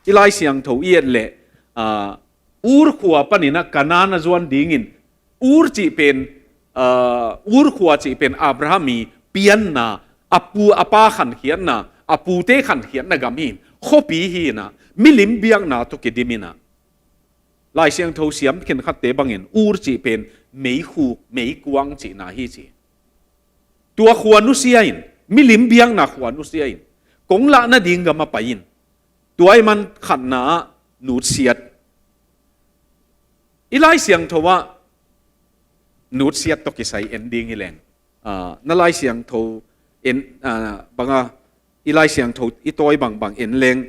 ilai siang tho iet le ur khua panina kanana zuan dingin ur chi pen ur khua chi pen Abrahami pian na apu apa khan hian na apu te khan hian na gamin khopi hi na milim biang na to ke dimina lai siang tho siam khen khat te bangin ur chi pen mei khu mei kuang chi na hi chi tua khua nu siain milim biang na khua nu siain kong la na ding ga ma pain tuai man khat na nu siat ilai siang tho wa nu siat to ki sai ending hileng na lai siang tho en banga ilai siang tho itoi bang bang en leng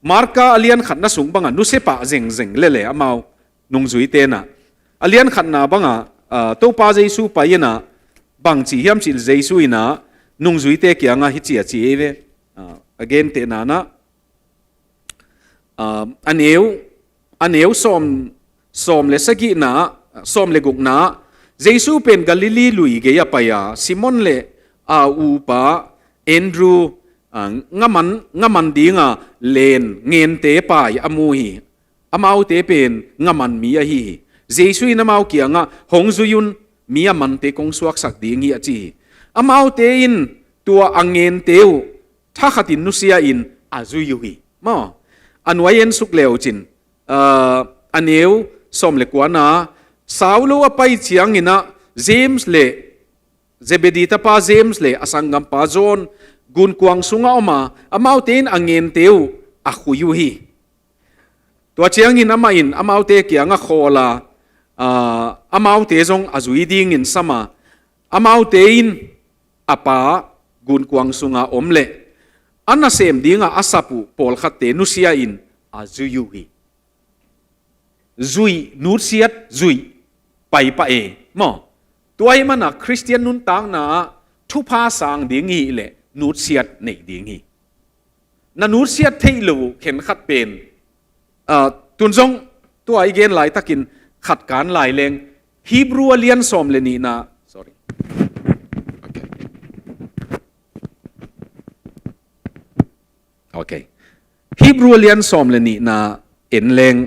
marka alian khat na sung banga nu se pa zeng zeng le le amau nung zui te na alian khat na banga to pa jesu pa yena bang chi hiam chil jesu ina nung zui te kya nga hi chi a chi eve again te na na aneu som le sagi na som le guk na jesu pen galili lui ge ya pa ya simon le a u pa andrew ngaman dinga len ngen te pa ya amu hi amau te pen ngaman mi a hi jesu ina mau kia nga hong zuyun mi a man te kong suak sak ding hi a chi amau te in tua angen teu tha khatin nu sia in azuyu hi mo anwayen suk leo chin aneu som le kwana saulo apai chiang ina james le zebedi ta pa james le asangam pa john gun kuang sunga oma amau ten angen teu akhuyu hi to chiang in ama in amau te kianga khola amau te jong azui ding in sama amau te in apa gun kuang sunga omle anna sem dinga asapu pol khatte nusia in azuyu hi zui nusiat zui pai pa e mo tuai mana christian nun tang na thupa sang ding hi le nusiat nei ding hi na nusiat theilu khen khat pen tunjong tuai gen lai takin khat kan lai leng hebrew alian som le ni na sorry okay hebrew alian som le ni na en leng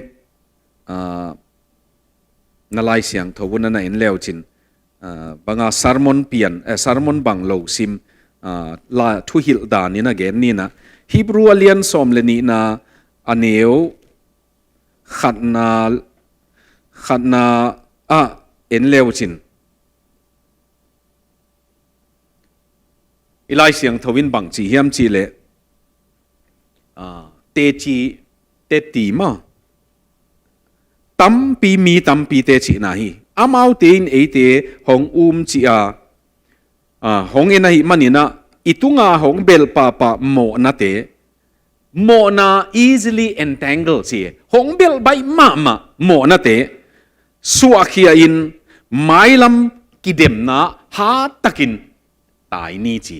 na lai siang thobuna na en leo chin banga sermon bang lo sim la thu hil dan ni na gen ni na hebrew alian som le ni na aneu khatna en leo chin ilai siang thowin bang chi hiam chi le te ti ma tampi te chi na hi amau te in e te hong chi hong ena hi manina itunga hong bel pa mo na te mo na easily entangle chi hong bel bai ma mo na te suakhia in mailam kidem na ha takin tai ni chi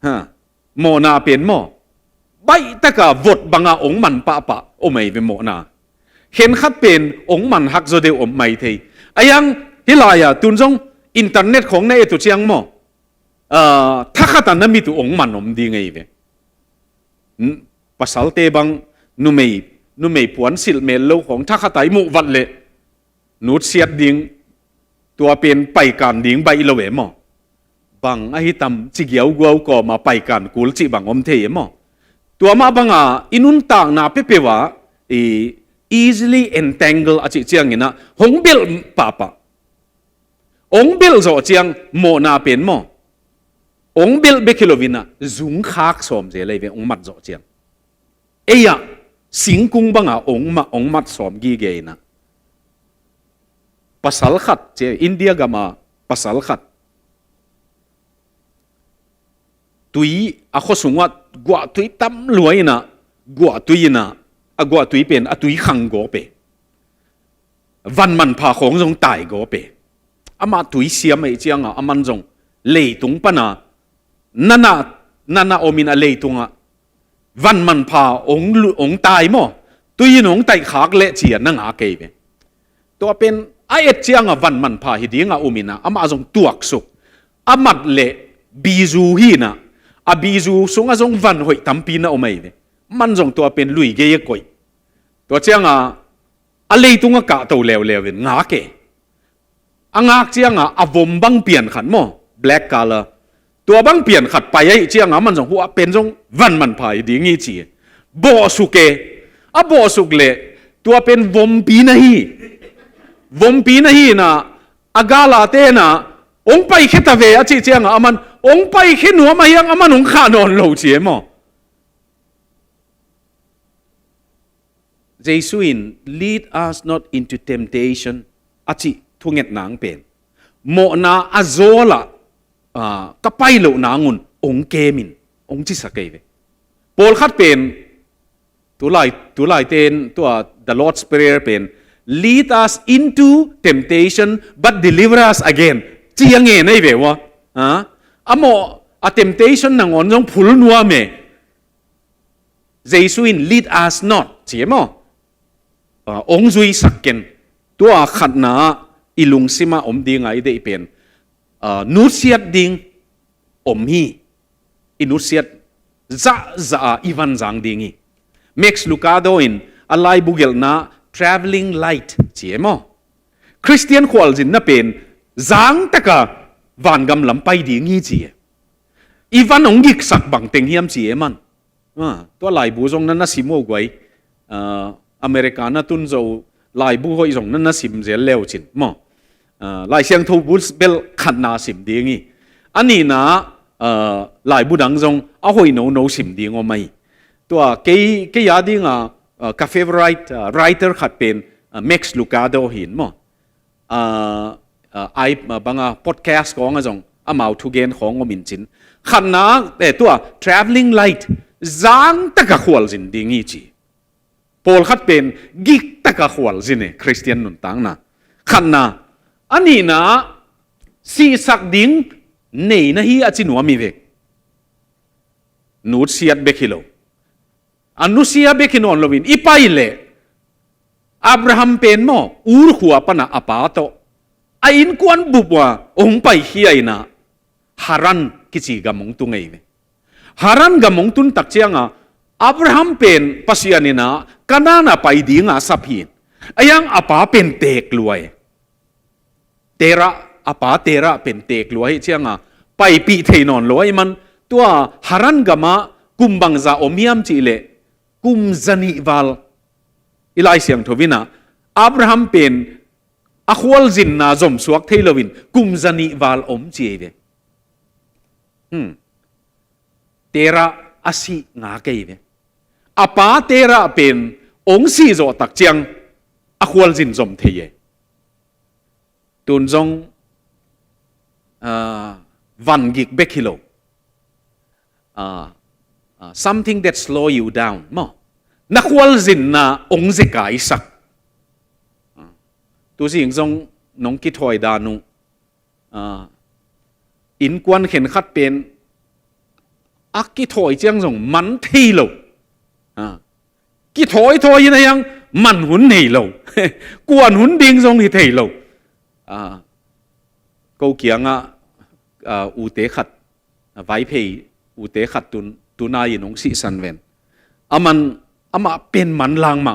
ha mo na pen mo bai taka vot banga ong man pa o mai ve mo na hen khat pen ong man hak zo de om mai thei ayang hilaya tunjong internet khong na etu chiang mo tha khata na mi tu ong man om di ngai ve pasal te bang nu mei puan sil mel lo khong tha khatai mu wat le nut siat ding tua pen pai kan ding bai lo ve mo bang a hi tam chi giau guau ko ma pai kan kul chi bang om thei mo tua ma banga inun tang na pepewa easily entangle achi chiang ina hong bil papa ong bil zo chiang mo na pen mo ong bil be kilovina zung khak som je lei ve ong mat zo chiang eya singkung banga ong mat som gi ge na pasal khat che india gama pasal khat tui a khosunga gwa tui tam luaina gwa tuina agwa tui pen atui khang go pe van man pha khong jong tai go pe ama tui siam mai chianga aman jong leitung pana nana omina leitunga van man pha ong tai mo tui nong tai khak le chia na nga ke be to pen ai chianga van man pha hi dinga omina ama jong tuak suk amat le bizu hi na a bizu sunga jong van hoi tampi na omai ve มันจงตัวเป็นลุยเกยก่อยตัวเจ้างอะไรตุงกะตัวเลวงาเกงาเจ้างวมบังเปลี่ยนขันโม black color ตัวบังเปลี่ยนขัดไปไอ้เจ้างมันจงหัวเป็นจงวันมันพายดีงี้จีบ่สุเกบ่สุกเลตัวเป็นวมปีนะฮีนะอากาลาเตนะองไปแค่ตะเวอจีเจ้างมันองไปแค่หนัวมายังมันองขานอนโลเจียมเจสุอิน lead us not into temptation อาจิทุเงตนางเป็นโมนาอโซละก็ไปเหล่านางุนองเกมินองจิสเกยเวปอลขัดเป็นตัวไลเตนตัว the Lord's prayer เป็น lead us into temptation but deliver us again จียงเงินไอ้เววะโมtemptation นางอนจงพูลนัวเมเจสุอิน lead us not เจียมองจุยสักเกนตัวขัดนาอิลุงซิมาดีไงได้เป็นนูเซียดดิงฮีอินูเซียดจะอีวันจังดิงีเม็กซ์ลูกาโดอินอะไรบุเกลนา traveling light เจียมคริสเตียนควอลจินน่ะเป็นจังตะกะวันกำลังไปดิงีเจียอีวันองยิกสักบังเต็งเฮียมเจียมันตัวไหลบูจงนั้นน่ะสิโมกไว้อเมริกาน่ะตุนโจไหลบูหอยจงนั้นน่ะสิมเจเลวจินหลายเสียงทูบุสเบลขัดนาสิมดีงี้อันนี้นะหลายบุดังจงเอาหอยโนสิมดีงอไม่ตัวเกยาดีงคาเฟ่ไรเตอร์ขัดเป็นเม็กซ์ลูกาโดหินมั้งไอบางพอดแคสต์ของจงอามาทุเกนของอมินจินขัดนาแต่ตัว traveling light จังตะกะขวลจินดีงี้จีพอลขัดเป็นกิกตะกะขวลจินเนี่ยคริสเตียนนุนตังนะขัดนาอันนี้นะสีสักดิ้งเนี่ยนะฮีอาจินวามีเวกนูเซียดเบคิโลอันนูเซียเบคินอนโลวินอีไปเลยอับราฮัมเป็นโมอูร์ขัวปนะอาปาโตไอ้อินกวนบุบว่าองไปเฮียนะฮารันกิจิกามงตุงไงเวฮารันกามงตุนตักเจียงอับราฮัมเป็นปัสยานีนะกันนาไปดิ้งสับหินไอ้ยังอาปาเป็นเตกลวยเตระอาปาเตระเป็นเตกลวยเชียงไปปีเทนอนลอยมันตัวฮารันกามะกุมบังซาอมิยมจีเลกุมจันิวาลอิไลเสียงทวินะอับราฮัมเป็นอควลจินนาจอมสวกเทลวินกุมจันิวาลจีเวเตระอาศิงาเกยเวอาปาเตระเป็นองสีโจตักเจียงอควลจินจอมเทยตุนจงวันกิกเบคิโลsomething that slow you down มั้งนักวัลจินนะองเจกายสักตัวสิ่งจงน้องกิถอยดานุอินกวนเห็นขัดเป็นอักกิถอยเจียงจงมันทีโลกิถอยยังไงยังมันหุ่นเหโลกวนหุ่นดิ่งจงที่เทโลกูเกียงอูเตขัดไว้เพย์อูเตขัดตุนายนงสิสันเวนอามาเป็นมันลางมา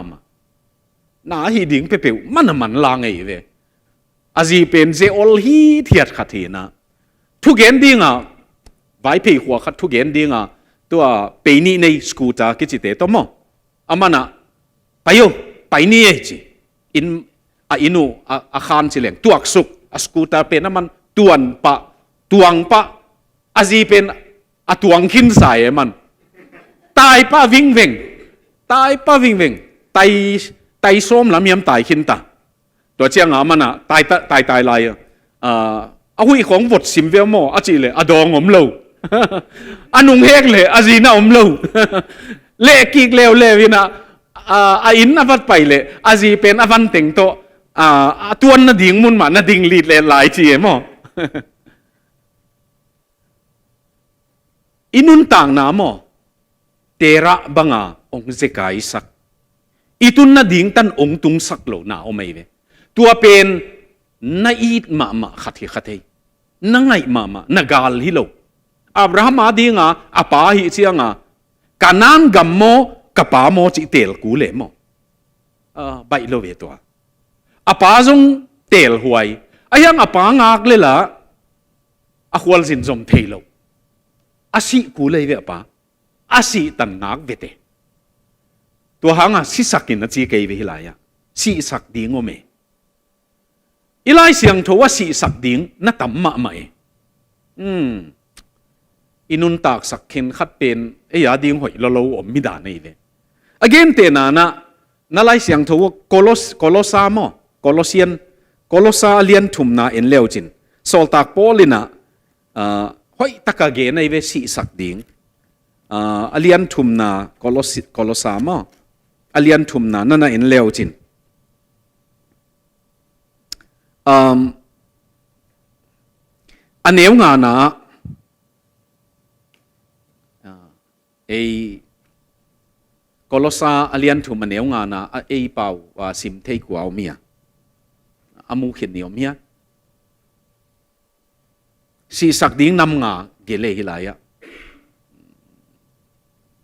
น่าฮีดิ่งเปรี้ยวมันลางไงเวอาจีเป็นเจอลฮีเทียดขัดทีนะทุกเย็นดิ่งไว้เพย์หัวขัดทุกเย็นดิ่งตัวไปนี่ในสกูตากิจิเตตัวมั้งอามันไปนี่จีอินูอาคารสิเลงตัวสุกสกูตาเป็นมันตวงปะอาจีเป็นตวงขินสายมันตายปะวิ่งไตส้มแล้วมีมตายขินตาตัวเจ้างมันตายลายหุยของวดสิมเวลโมอาจีเลยดองอมโลนุงเฮกเลยอาจีน่าอมโลเละกิกเลววินะอินอวัดไปเลยอาจีเป็นอวันเต็งโตตัวน่ะดิ่งมุนมาน่ะดิ่งลีดเลยหลายจีมั้งอินุนต่างน้ำเตระบังองเจกายสักอิตุนน่ะดิ่งตันองตุงสักโลน่าเอาไม่เวตัวเป็นน่าอีดมาขัดที่นั่งไงมาน่ากาลฮิโลอับราฮัมดิ่งอาปาฮิเชียงกานันกัมโม กะปาโมจิเตลกูเลโมใบโลเวตัวอปาจงเตลหวยไอ้ยังอปางากเลยล่ะอควอลสินจมเทโลอาศิกูเลยเวปาอาศิตันงากเวเตตัวหางอ่ะสิสักกินนะจีเกยเวหิลายะสิสักดิ้งโอเมอีไลเสียงโทว่าสิสักดิ้งน่าต่ำมะไหมอินุนตากสักเข็นขัดเป็นไอ้ยาดิ้งหอยเราอมมิดานี่เวagain เตนานะนั่นไลเสียงโทว่าโคโลซามอโคโลเซียนโคโลซาเลียนทุมนาเอ็นเลวจินโซลตากโปลินะหอยตะกะเกนไอเวสิสักดิ้งเลียนทุมนาโคโลซามอเลียนทุมนานั่นน่ะเอ็นเลวจินอันเนียวงานะไอโคโลซาอเลียนทุมอันเนียวงานะไอเป่าว่าสิมเทกัวเอาเมียอามูเขียนเนียวเมียสีสักดิ้งนำงาเกลี่ยหิลายะ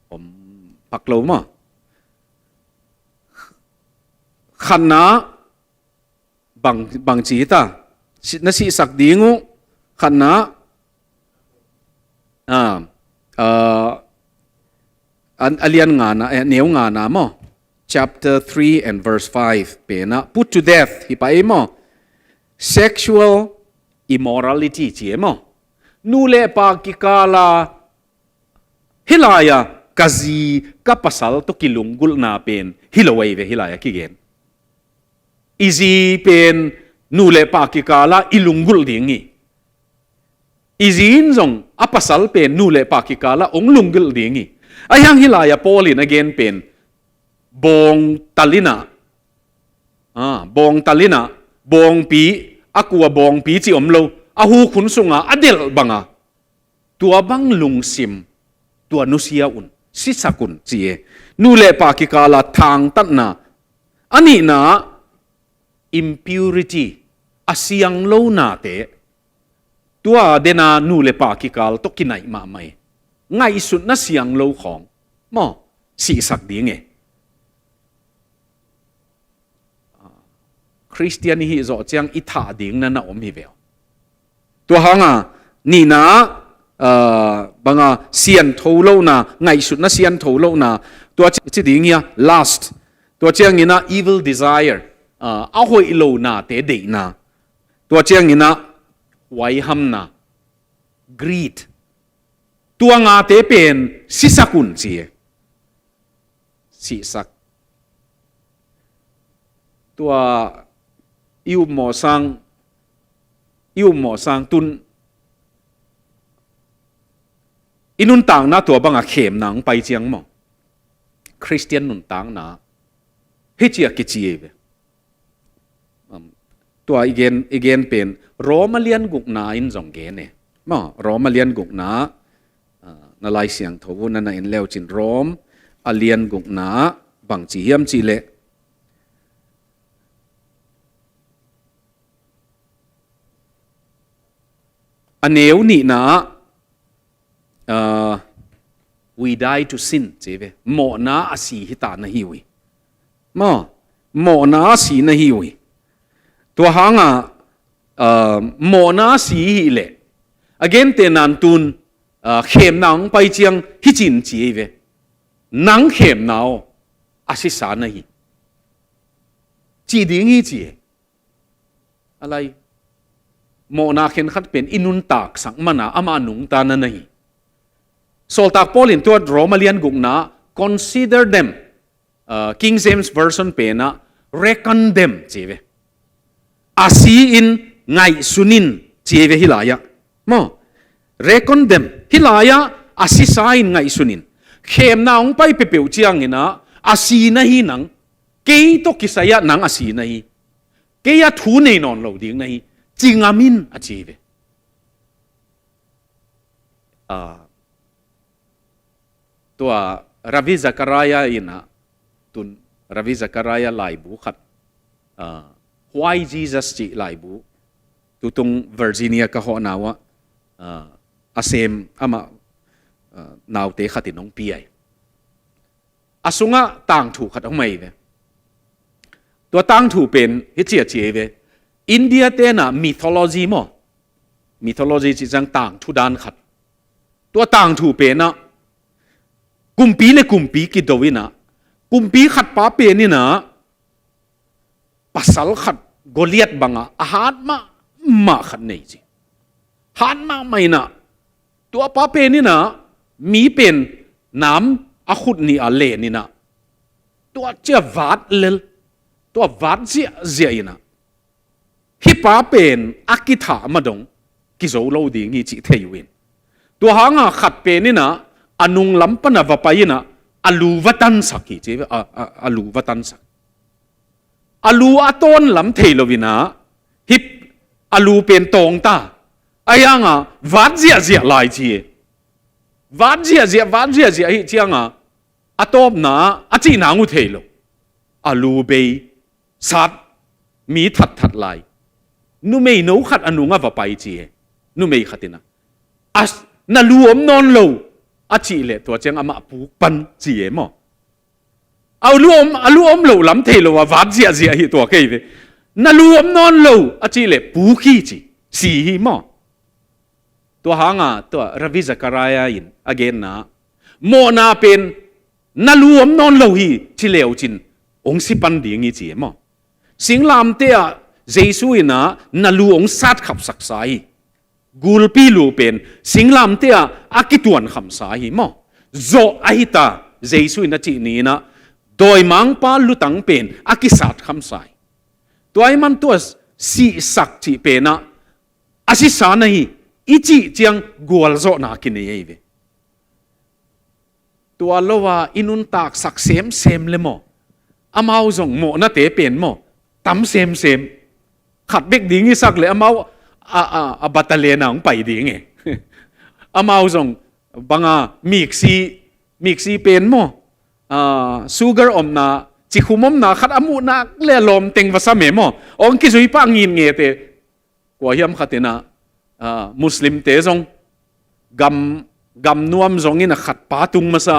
ผมปักโลมาขันนะบางจีตานั่นสีสักดิ้งขันนะอันเลียนงานะเนียวงานะมั้ง chapter 3 and verse 5เป็นนะ put to death ฮิปไอมั้ง sexual immorality เจี๋ยมั้งนูเลปากิกาลาฮิลายะกะจีกับภาษาตุกิลุงกุลนาเป็นฮิลวยเวฮิลายะกิเกนอีจีเป็นนูเลปากิกาลาอิลุงกุลดิ่งงี้อีจีนจงอัภาษาเป็นนูเลปากิกาลาองลุงกุลดิ่งงี้ไอ้ยังฮิลายะโพลิน again เป็นบงตัลินะบงตัลินะบงปีอากัวบงปีจิอมโลอาหูขุนสุงาอเดลบังาตัวบังลุงซิมตัวนุเซียอุนสิสกุนจีเอนูเลปากิกาลาทางตัดนาอันนี้นะ impurity อาเซียงโลนาเตตัวเดนานูเลปากิกาลตกินไหนมาไหมไงสุดน่าเสียงโลของมอสีสักดีไงคริสเตียนนี่จะจังอิทาดิ่งนั่นนะอมฮิเวลตัวหางอ่ะนี่นะบางอ่ะเสียนทูโลนะไงสุดน่าเสียนทูโลนะตัวจิดิ่งเนี่ย last ตัวเจียงนี่นะ evil desire เอาหอยโลนะเตะดีนะตัวเจียงนี่นะไว้ห้ำนะ greed ตัวงาเตเป็นสิสักุนจีสิสักตัวอิวหมอสังตุนอินุนต่างนะตัวบังอาเข็มหนังไปเจียงหมอคริสเตียนนุนต่างนะเฮจิอากิจีเอตัวอีเกนเป็นโรมาเลียนกุกนาอินจงเกนเนี่ยมอโรมาเลียนกุกนานาลายเสียงทวุนันอินเลวจินโรมอาเลียนกุกนาบังจีเฮียมจีเลอันเนวนี่นะ we die to sin เจ๊เวหมอนาอาศีหิตานะฮิวิหมอนาอาศีนะฮิวิตัวหางอ่ะหมอนาอาศีฮิเล again เตนันตุนเข้มหนังไปเจียงฮิจินเจ๊เวหนังเข้มหนาวอาศิสานะฮิจีดิ้งฮิเจ๊อะไรโมนาเข็นขัดเป็นอินุนตากสังมานาอามานุงตานันนี่โซลตากพอลินตัวโรมาเลียนกุกนา consider them King James version เป็นนะ reckon them เจเวอาศีอินไงสุนินเจเวฮิลายะมอ reckon them ฮิลายะอาศีสายไงสุนินเข้มนางไปเปรี้ยวเจียงนะอาศีนะฮีนังเกยตกิสายะนังอาศีนะฮีเกยทูเนนอนเหล่าดิ้งนะฮีจิงอามินอาจีเวตัวราวิซักรายาอินะตุนราวิซักรายาไลบุขัดwhy Jesus จีไลบุตุตรงเวอร์จิเนียก็หอนาวะอาเซมอามานาวเตขัดติน้องปีไอ asunga tang thu khat ang mai ve tua tang thu pen hi chia chia ve India te na mythology mo mythology chi jang tang thu dan khat tua tang thu pen na kumpi le kumpi ki dowina kumpi khat pa pe ni na pasal khat Goliath banga ahat ma khat nei chi han ma mai na tua pa pe ni na mi pen nam a khut ni a le ni na tua che vat lel tua vat zia ina hi pa pen akitha madong ki zo lo ding ni chi theiwin tua hanga khat pe ni na anung lampana va pa ina alu vatan saki che alu vatan sak alu aton lam theilovina hip alu pen tong ta ayanga vat zia lai chi vat zia hi chianga atop na achi na ngu theilo alu be sat mi that lai nu mei no khat anunga va pai chi nu mei khatina as na luom non lo achi le to chang ama pu pan chi mo aluom lo lam theilo wa vat zia hi to ke ve na luom non lo achi le pu khi chi si hi mo to hanga to Ravi Zakaria in again na mo na pen na luom non lo hi chi leo chin ong si pan ding hi chi mo singlam te a Jesu ina na lu ong sat khap sak sai gul pi lu pen singlam te a akituan kham sai mo zo ahita Jesu ina chi ni na doi mang pa lutang pen akisat kham sai toy man to si sak chi pe na asi sa na hi ichi chiang gol zo na kin ye ve to lowa inun tak sak sem le mo amau zong mo na te pen mo tam sem khat bek ding i sak le amau a battalion ang pai ding e amau zong banga mixi pen mo sugar om na chi khumom na khat amu na le lom teng va sa me mo ong ki zui pa ngin nge te ko hiam khatina Muslim te zong gam nuam zong in a khat pa tung masa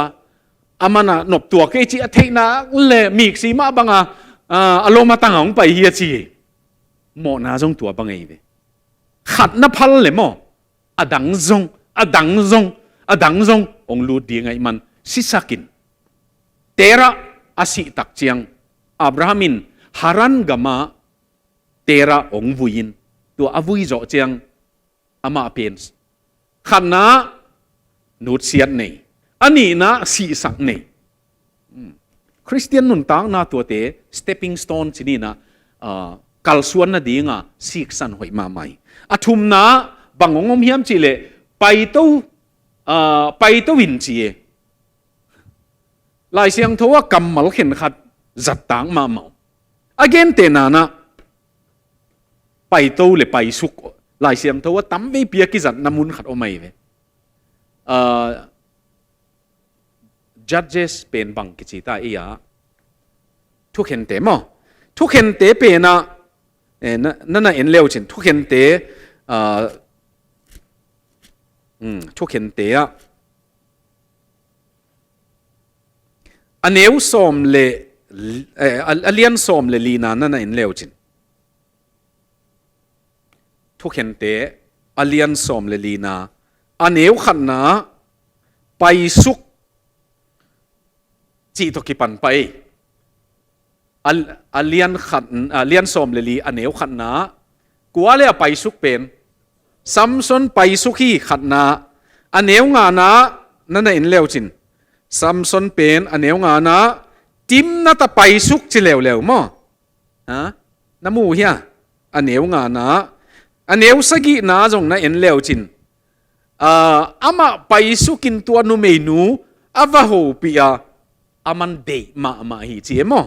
amana nop tua ke chi a theina le mixi ma banga aloma tang ong pai hi chi mo na zong tua bangai ve khat na phal le mo adang zong ong lu ding ai man sisakin tera asi tak chiang Abrahamin haran gama tera ong vuin to avui zo chiang ama pen khanna nut siat nei ani na si sak nei Christian nun tang na to te stepping stone chini na kalsuan na dinga sik san hoi ma mai athum na bangongom hiam chile pai to win chi lai siang thowa kammal khen khat zat tang ma mau again te na na pai to le pai suk lai siang thowa tam ve pia ki zat namun khat o mai ve judges pen bang ki chi ta iya thu khen te mo thu khen te pe na na en leo chin thu khen te thu khen te a aneu som le alian som le lina na en leo chin thu khen te alian som le lina aneu khan na pai suk chi to ki pan pai alian som le li aneu khan na kuale pai suk pen Samson pai suk hi khat na aneu nga na in leo chin Samson pen aneu nga na tim na ta pai suk chi leo mo ha namu hia aneu nga na aneu sagi na jong na en leo chin ama pai sukin tua nu menu ava ho pia aman de ma hi chi mo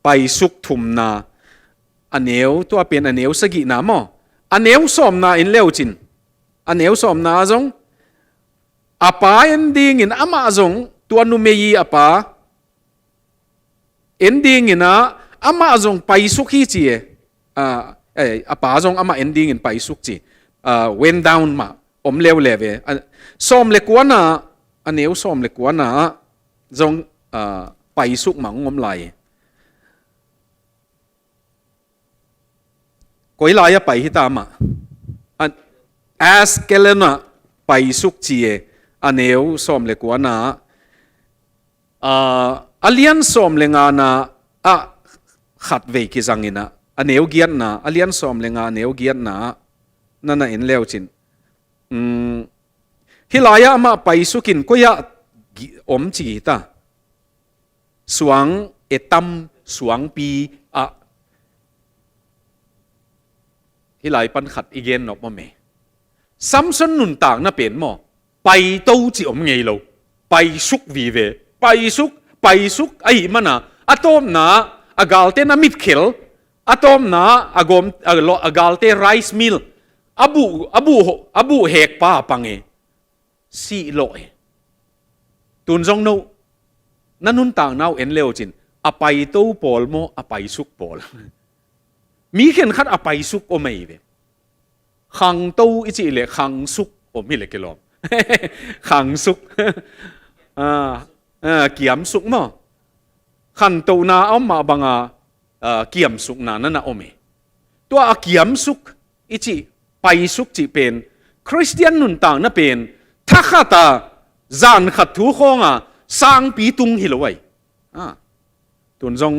pai suk thum na aneu tua pen aneu sagi na mo aneu som na in leo chin aneu som na jong apa ending in ama jong tua nu mei apa ending ina ama jong pai suk hi chi apa jong ama ending in pai suk chi went down ma om leo leve som le kwana aneu som le kwana jong ไปสุกหมังงมไหลก็อีลายไปที่ตามแอสเกเลนะไปสุกจีอันเอวสมเลกว่านะอเลียนสมเลงานะขัดเวกิจังอินะอันเอวเกียนนะอเลียนสมเลงาอันเอวเกียนนะนั่นน่ะอินเลวจินฮิลายะมาไปสุกินก็ยะอมจีตาสวงเอตัมสวงปีฮิลายปันขัดอีเกนนอกมาเมซัมซันนุนต่างน่ะเป็นหมอไปโตจิอมไงเราไปสุกวีเวไปสุกไอ้มันน่ะอะตอมนะอากาลเตน่ะมิดเขลอะตอมนะอากาลเตไรซ์มิลอบูเฮกป้าปังเอสีโลเอตุนจงโนนั่นนุนต่างน่าเอ็นเลวจินอไปโตปอลโมอไปสุกปอลมีเข็นขัดอไปสุกโอไม่เวขังโตอิจิเลขังสุกโอไม่เลกลอมขังสุกเกี่ยมสุกมั้งขันโตนาเอามาบังเกี่ยมสุกนานั่นนะโอเมตัวเกี่ยมสุกอิจิไปสุกจิเป็นคริสเตียนนุนต่างนั่นเป็นถ้าข้าตาจานขัดถูข้องสร้างปีตุงฮิลไว้ตุนจง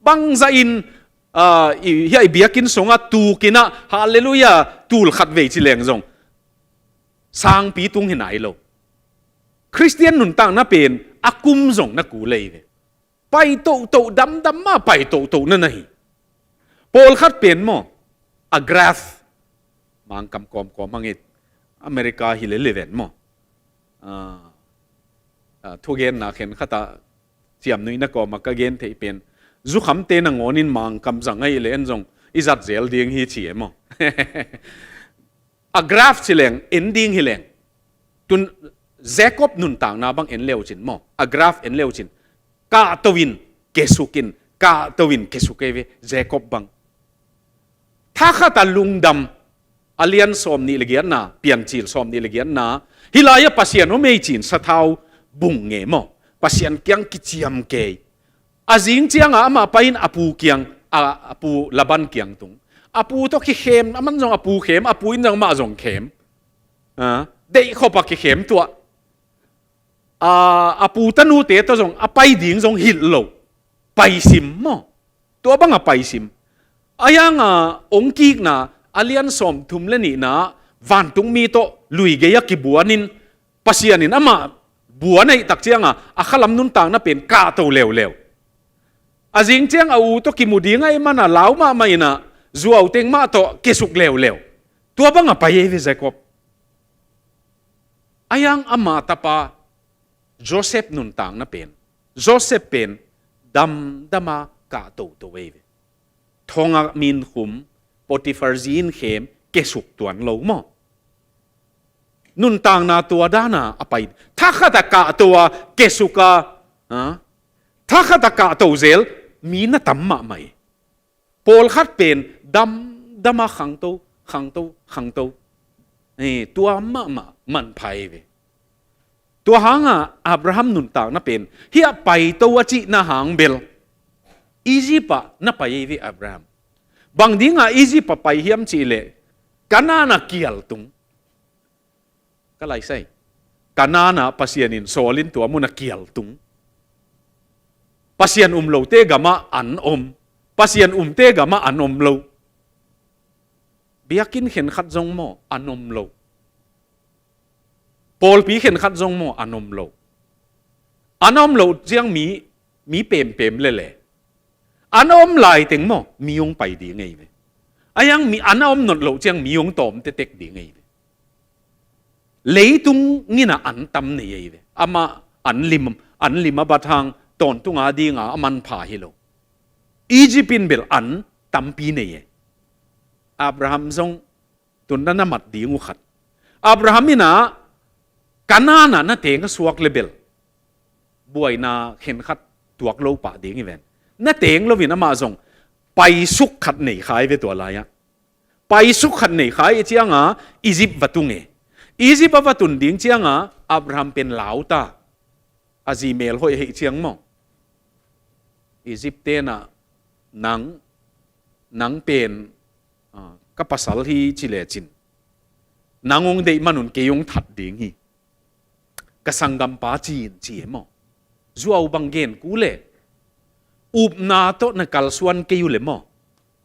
บังใจอินเฮียเบียกินสงตูกินะฮาเลลูยาตูลขัดเวจิเลงจงสร้างปีตุงเห็นไหนโลคริสเตียนนุนต่างนั่นเป็นอากุมจงนักกูเลยไปโตดำมาไปโตนั่นไงโปลขัดเป็นมั้งกราฟมังกำกอมมังเออเมริกาฮิเลเลเวนมั้งทุกเย็นนะเห็นข้าตาเทียมนุ้ยนักกอมก็เย็นเทเป็นจุขำเตนังอนินมังกำจังไงเลยอันจงอิจัดเจลดิ้งฮีเฉียมั้งกราฟชิเลงเอ็นดิ้งฮิเลงตุนเจคอบนุนต่างนาบังเอ็นเลวจินมั้งกราฟเอ็นเลวจินกาตวินเกสุกินกาตวินเกสุเกเวเจคอบบังถ้าข้าตาลุงดำอเลียนสอมนี่เลกียนนาเปียนจิลสอมนี่เลกียนนาฮิลายะปัสยานโอเมจินสะเทาบุงเงมอปัสยานเกียงกิจิยมเกยอาจิงเจียงอามาไปอินอปูเกียงอปูลับันเกียงตุงอปูตอกิเข้มมันจงอปูเข้มอปูอินจงมาจงเข้มเด็กเขาปักเข้มตัวอปูตันูเตตัวจงไปดิ่งจงหิลโลไปซิมมอตัวบังไปซิมอายังองกีกนะอเลียนสอมทุมเลนี่นะวันตุงมีโตลุยเกียกิบัวนินปัสยานินอามาบัวในตักเจียงขลัมนุนต่างน่ะเป็นกาโตเลวอาจิงเจียงเอาตัวกิมุดีไงมันเหลามาไม่นะจัวเอาเต็งมาโตเกสุกเลวตัวบังไปเอวิเจคอบอายังอามาตาปาโจเซฟนุนต่างน่ะเป็นโจเซฟเป็นดำมากาโตตัวเอวิทองมินขุมปฏิฟาร์จีนเข้มเกสุกตัวนั้นโลมอนุนต่างนาตัวด้านาไปถ้าข้าตะกะตัวเกสุกาถ้าข้าตะกะตัวเซลมีน่ะตั้มมาไหมโปลขัดเป็นดำมาขังโตนี่ตัวมามันไพ่เวตัวหางอับราฮัมนุนต่างน่ะเป็นเฮียไปตัวจีน่ะหางเบลอียิปต์น่ะไปเวอับราฮัมบางดิ้งอียิปต์ไปเฮียมจีเลกันน่ะเกี่ยวตุงก็ไรใช่กันน่ะปัสยานินโซลินตัวมุนักเกี่ยวตุงปัสยานโลเตกามาอันปัสยานเตกามาอันโลเบียกินเห็นขัดจงโมอันโลปอลปีเห็นขัดจงโมอันโลเจียงมีเปมเลยอันลายเต็งโมมียงไปดีไงเว้ยอายังมีอันนดโลเจียงมียงตอมเต็กดีไงเลยตุงนี่นะอันตำเนี่ยเว้ยอามาอันลิมบัดทางตอนตุงอาดีงามันพาฮิโลอียิปต์เบลอันตำปีเนี่ยอับราฮัมทรงตุนนั้นมัดดีงูขัดอับราฮัมนี่นะกันน่ะเตงก็สวกเลเบลบวยน่ะเห็นขัดตัวโลป่าดีงี้เว้ยน่ะเตงเราวินามาทรงไปสุกขัดเหนื่อยขายไปตัวอะไรไปสุกขัดเหนื่อยขายเจียงอียิปต์วัตุงอียิปต์วัตุนดิ้งเจียงอับราฮัมเป็นเหลาตาอาจีเมลห้อยเจียงมั้ง อียิปต์น่ะนังเป็นก็ภาษาที่จิเลจินนางองเดมันนุนเกยงถัดดิ่งฮีกสังกัมปาจีนจีเอมอจัวบังเกนกูเล่อุบนาโตนักลส่วนเกยุเลมอ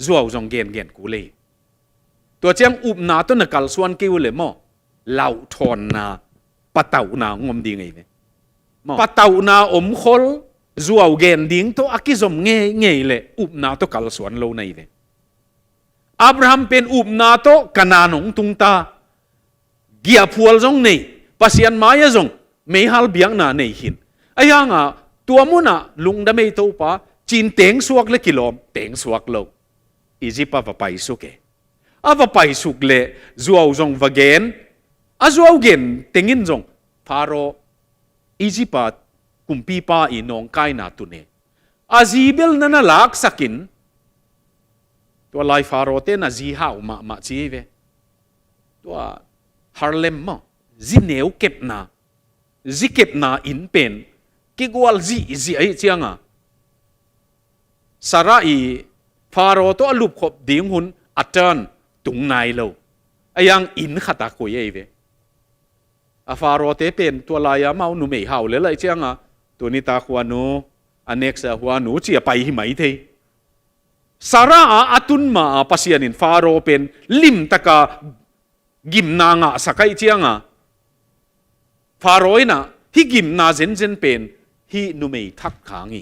จัวจงเกนกูเล่ตัวเจียงอุบนาโตนักลส่วนเกยุเลมอเหล่าทอนนาปะเต่านางอมดิ่งไงเนี่ยปะเต่านาอมขลจัวเกนดิ่งโตอากิจมเงยเลยอุบนาโตกลส่วนโลในเนี่ยอับราฮัมเป็นอุบนาโตกนานงตุงตาเกียพัวจงนี่ปัสยันมายจงไม่ฮัลเบียงนาในหินไอ้ยังตัวมุน่ะลุงดำไม่ตัวป้าจีนเต็งสวกเล็กกิโลมเต็งสวกโลอียิปต์ว่าไปสุกเอว่าไปสุกเล่จัวจงวเกนจัวเกนเต็งินจงฟาโรอียิปต์กุมปีป้าอีนองไกนาตุเนจีเบลนั่นลักสักินตัวไลฟาโรเตน่ะจีฮาวมาจีเวตัวฮาร์เลมมั้งจีเนวเก็บนาจีเก็บนาอินเป็นกิกวลจีไอเจียงสาระอีฟาโรตัวลูกขบดิ่งหุ่นอัจฉริตุงนายโลไอยังอินขัดตะคุยไอเวฟาโรเตเป็นตัวลายมาหนูไม่ฮาวเลยไอเจียงตัวนี้ตาขวานูอันเน็กซ์หัวหนูเจียไปหิมะเทสาระอาตุนมาปัสยานินฟาโรเป็นลิมตะกากิมนางสักไอเจียงฟาโรยนะฮิกิมนาเซนเป็นฮินุเมทักขัง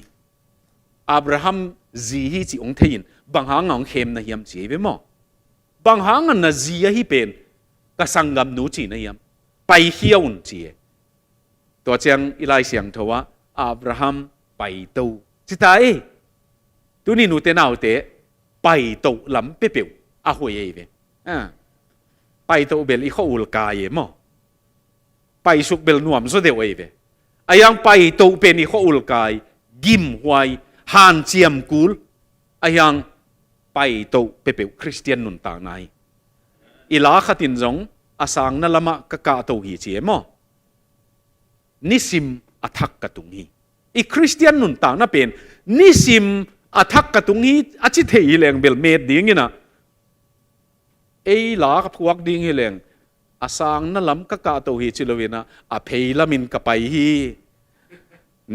อับราฮัมจีฮิจิองเทียนบางหางองเข้มนะยามจีเวมอบางหางอันนะจีฮิเป็นกสังกัมนูจีนะยามไปเฮียวน์จีตัวเจียงอิไลเสียงทว่าอับราฮัมไปตูจิตาตัวนี้นูเตนเอาเตไปตูลำเปเปียวอาหวยเวไปตูเบลอีข้ออุลกายมอไปสุกเบลนวมโซเดวเวอายังไปตูเป็นอีข้ออุลกายกิมหวยฮันเจียมกูลอายังไปตูเปเปียวคริสเตียนนุนต่างในอีลาขัดินจงอาสังนั่นละมะกะกะตูฮีเจียมอนิสิมอัทักกะตุงฮีอีคริสเตียนนุนต่างนั่นเป็นนิสิมอัทักกะตุงฮีอาจิเทยแรงเบลเมดดิ้งนะไอ้หลากับพวกดิ้งแรงอาสังนั่นลำกะกะตัวฮีจิลวินะอาเพยละมินกับไปฮี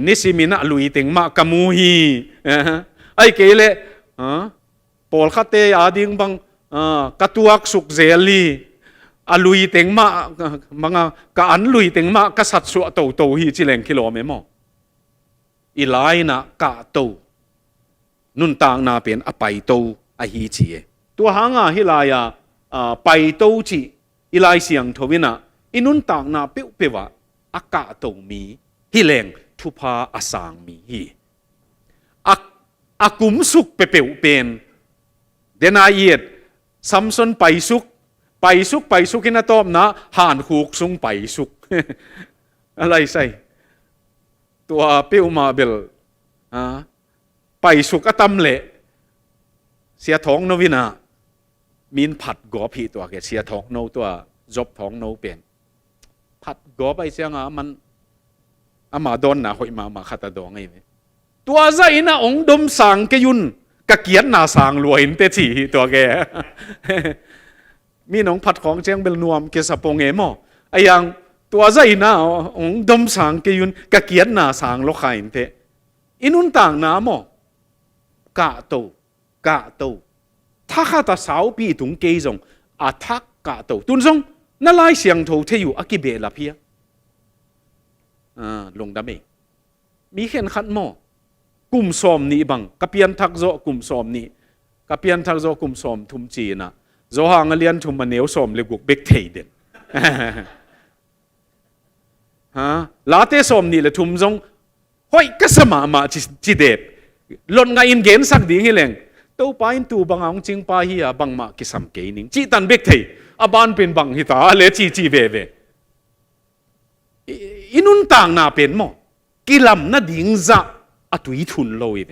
นิสิมินะลุยติงมากมูฮีไอ้เกลเลปอลคาเตอาดิ้งบังกะตัวสุกเซลีอาลุยติงมาบังกะอันลุยติงมากะสัตสุอโตฮีจิเลงกิโลเมมออีไลนะกะโตนุนต่างนาเป็นอไปโตอฮีจีตัวหางฮิลายาไปโตจีอีไลเสียงทวินะอินุนต่างนาเปวะอากาโตมีฮิเลงทุพาอสางมีฮีอากุมสุกเปวเป็นเดนายเอ็ดซัมซอนไปสุกกินตอมนะหานหูกซุงไปสุกอะไรใส่ตัวเปียวมาเบลไปสุกอตัมเละเสียท้องนวินามีนผัดกอบผีตัวแกเสียท้องโนตัวจบท้องโนเป็นผัดกอบไปเสียงมันมาโดนนะหอยมาขัดตาดองไงตัวใจนะองดมสังเกยุนกะเกียนนาสังรวยเตจีตัวแกมีน้องผัดของเจียงเบลนวมเกสปงเอมอไอยังตัวใจนะองดมสังเกยุนกะเกียนนาสังโลกายเตอินุนต่างน้ำมอกะโตถ้าข้าตาสาวปีถุงเกยจงอาทักกะโตตุนจงนั่นไล่เสียงโทเทอยู่อากิเบลาเพียลงดำเองมีเห็นขันมอกลุ่มสอมนี้บังกะเปียนทักโจกลุ่มสอมนี้กะเปียนทักโจกลุ่มสอมทุมจีนะโจหางเลียนทุมมันเนียวสอมเลยกุกเบกเทเดนลาเตสอมนี่เลยทุมจงห้อยก็สมาจิเดบหล่นไงอินเกนสักดีงี้แหงตัวไปอินตัวบางองจิงไปเฮียบางมากิสัมเกนิงจิตันเบกเทอาบานเป็นบางฮิตาเลจีเวอินุนต่างนาเป็นหมอกิลำน่าดิ่งจะอตุยทุนโลยเว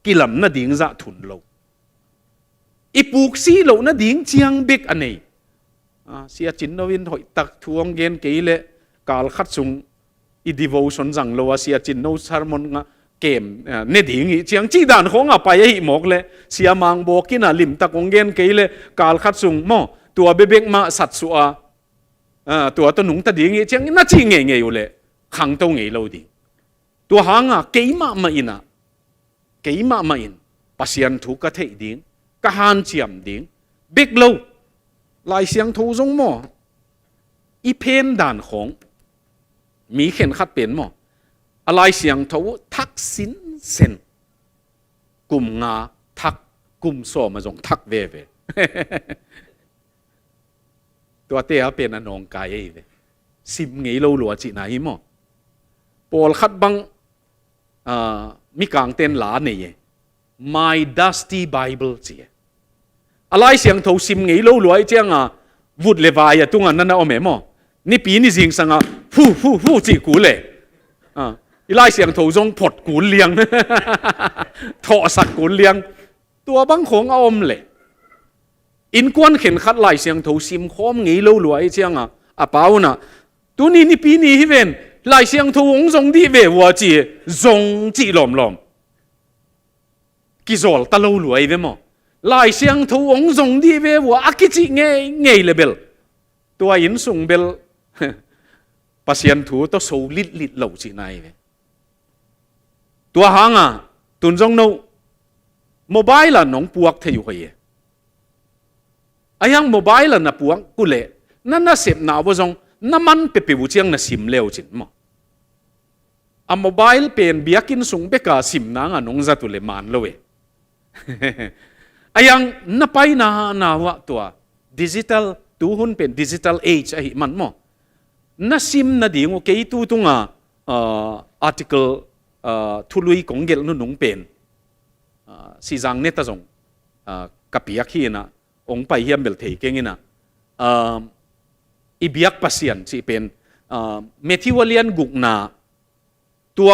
กิลำน่าดิ่งจะทุนโลอีปุกซีโลน่าดิ่งเจียงเบกอันนี้เสียจินนวินหอยตักทวงเกนเกยเลกาลขัดซุงอีดีโวชันจังโลเสียจินโนซาร์มอน เกมเนี่ยดิ่งเชียงจีด่านของไปไอ้หมกเลยเสียมังโบกินลิมตะกงเกนเกยเลยกาลขัดสุงมอตัวเบกมาสัตสัวตัวต้นหนุงตะดิ่งเชียงน่าจีเงยอยู่เลยขังตัวเงยเราดิ่งตัวหางเกยมาอินะเกยมาอินปัสยันถูกกระเทยดิ่งกะฮันเจียมดิ่งเบกเราลายเสียงทูจงมออีเพนด่านของมีเข็นขัดเป็นมออะไรเสียงทูทักสินเซนกลุ่มงาทักกลุ่มโซมาจงทักเวตัวเตี้ยเป็นอนองกายเวสิมเงยเราหลัวจีไหนมอปอลขัดบังมีกางเต้นหลาเนี่ย My Dusty Bible จีอะไรเสียงทูสิมเงยเราหลัวไอ้เจ้าวุดเลวายตุงอันนั้นนะโอเมมอนี่ปีนี่สิงสังฟูจีกูเลยอีไล่เสียงถูจงผดกูเลียงทอสักกูเลียงตัวบังของอมเลยอินกวนเข็นคัดไล่เสียงถูซิมคอมงี้ลู่หลวยเจียงเปล่านะตัวนี้นี่ปีนี้ฮิเวนไล่เสียงถูองจงที่เววัวจีจงจีหลอมกิจอลตะลู่หลวยเวมอไล่เสียงถูองจงที่เววัวอากิจิเงยเลยเบลตัวอินสุงเบลปัสยันถูต้องสูลิดเหล่าจีนายเวตัวหางตุนจงโนโมบายละน้องปวกเทอยู่เฮียไอ้ยังโมบายละน่ะปวงกุเล่นั่นน่ะเสพหนาวจงน้ำมันเปรี้ยวเจียงน่ะสิมเลวจินมั้งโมบายเป็นเบียกินสูงเบกาสิมนางน้องจัตุเลมันเลยไอ้ยังน่ะไปน่าวะตัวดิจิทัลตัวหุ่นเป็นดิจิทัลเอจไอ้มันมั้งน่ะสิมน่ะดิ่งโอเคตัวตรงarticleทุลุยกงเกลนุ่งเป็นสิจังเนตจงกับปียขี้นะองไปเฮียมเบลเทเก่งนะอีเบียกปัสยันสิเป็นเมทิวเลียนกุกนาตัว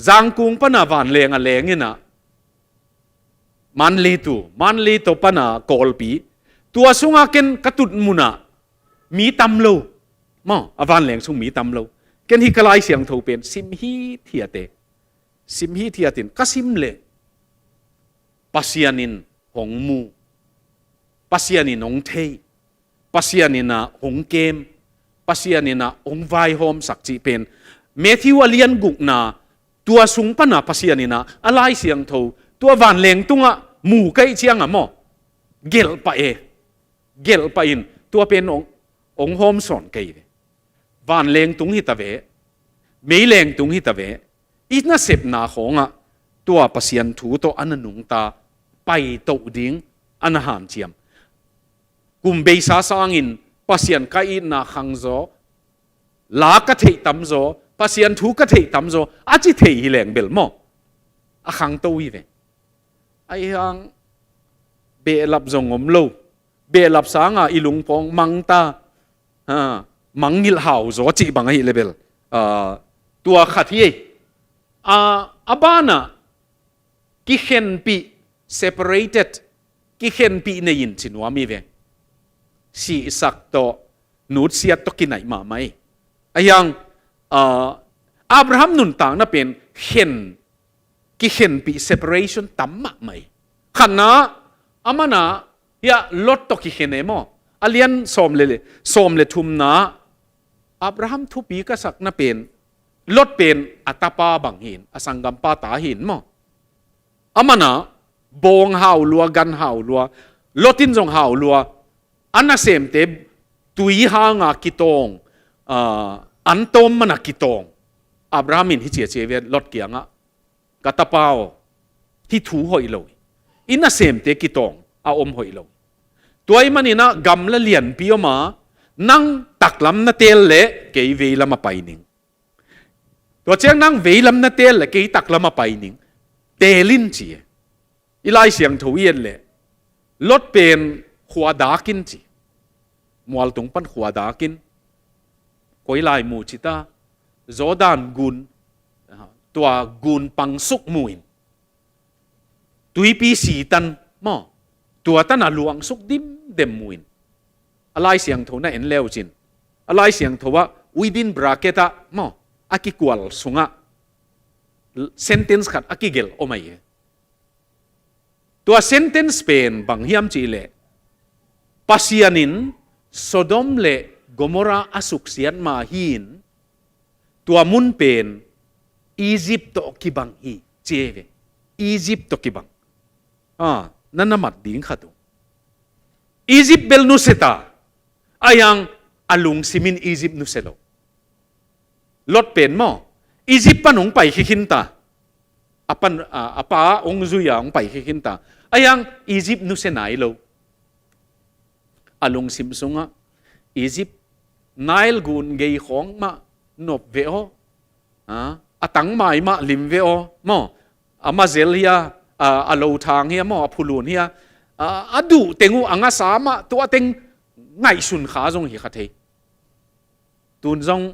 จังกุงปนาวันเลงอะไรเงี้ยนะมันลีตัวปนากอลปีตัวสุงอาเกนกระตุดมุนะมีตำโลมั้งอวันเลงสุงมีตำโลเกนฮิกลายเสียงถูเป็นซิมฮีเทียเตซิมฮีเทียตินก็ซิมเลปัสยานินหงมูปัสยานินหงเทยปัสยานินหงเกมปัสยานินหงไวโฮมสักจีเป็นเมทิวเลียนกุกนาตัวสุงปนาปัสยานินอะไรเสียงถูตัววันเลงตุงหมู่ใกล้เชียงมอเกลไปอินตัวเป็นองโฮมสอนไกวันเลงตุงฮิตาเวไม่เลงตุงฮิตาเวอีน่าเสพนาของตัวปัสยันถูตัวอันนุงตาไปตัวดิ้งอันหามเจียมกุมเบสาสางินปัสยันก็อินนาขังโซลากระเทยตำโซปัสยันถูกระเทยตำโซอาจิเทยฮิเลงเบลมออาขังตัวอีเวไอ้ยังเบลับจงอมโลเบลับสางอีลุงพองมังตามังงิลหาวโซจิบังฮิเลเบลตัวขัดที่อาบานะกิเห็นปี separated กิเห็นปีในยินสินวามีเวสีสักโตนูดเสียตกินไหนมาไหมไอ้ยังอับราฮัมนุนต่างน่ะเป็นเห็นกิเห็นปี separation ตั้มมาไหมขันนะอามานะยาลดตกิเห็นเอมออาเลียนสมเลทุมนะอับราฮัมทุปีก็สักน่ะเป็นลดเป็นอัตปาบังหินอสังกัมปาตาหินมั้งอามานะบงหาวลัวกันหาวลัวลดทินจงหาวลัวอันน่ะเสมเตตุยหางกิตองอันโตมมันกิตองอับรามินที่เจียเจเวลดเกียงกัตปาวที่ถูหอยลอยอินน่ะเสมเตกิตองอาอมหอยลอยตัวไอ้มันนี่นะกำละเลียนพิโอมานั่งตักลำนาเตลเละเกยเวลมาไปนิงตัวเจ้านั่งเวลำนาเตลเละเกยตักลำมาไปนิงเตลินจีอีไลเสียงถูเย็นเละลดเป็นขวาดากินจีมัวตุงปันขวาดากินก็อีไลมูจิตาโจดานกุนตัวกุนปังสุกมุยตุยปีสีตันมอตัวตันหลวงสุกดิมเดมมุยอะไรเสียงถูน่ะเอ็นเลวจินอะไรเสียงถูว่า within bracket มออากิกวลสุงะ sentence khat akigel omai tua sentence pen bang hiam chi le pasianin Sodom le Gomorrah asuk sian ma hin tua mun pen Egypt to kibang hi cheve Egypt to kibang nanamat ding khatu Egypt bel nu seta ayang alung simin Egypt nu selo lot pen mo Egypt panung pai khikinta apa ong zuya ong pai khikinta ayang Egypt nu senai lo alung simsunga Egypt Nile gun gei khong ma nop veo atang mai ma lim veo mo amazel hia alo thang hia mo phulun hia adu tengu anga sama to ateng ngai sun kha jong hi khathei tun jong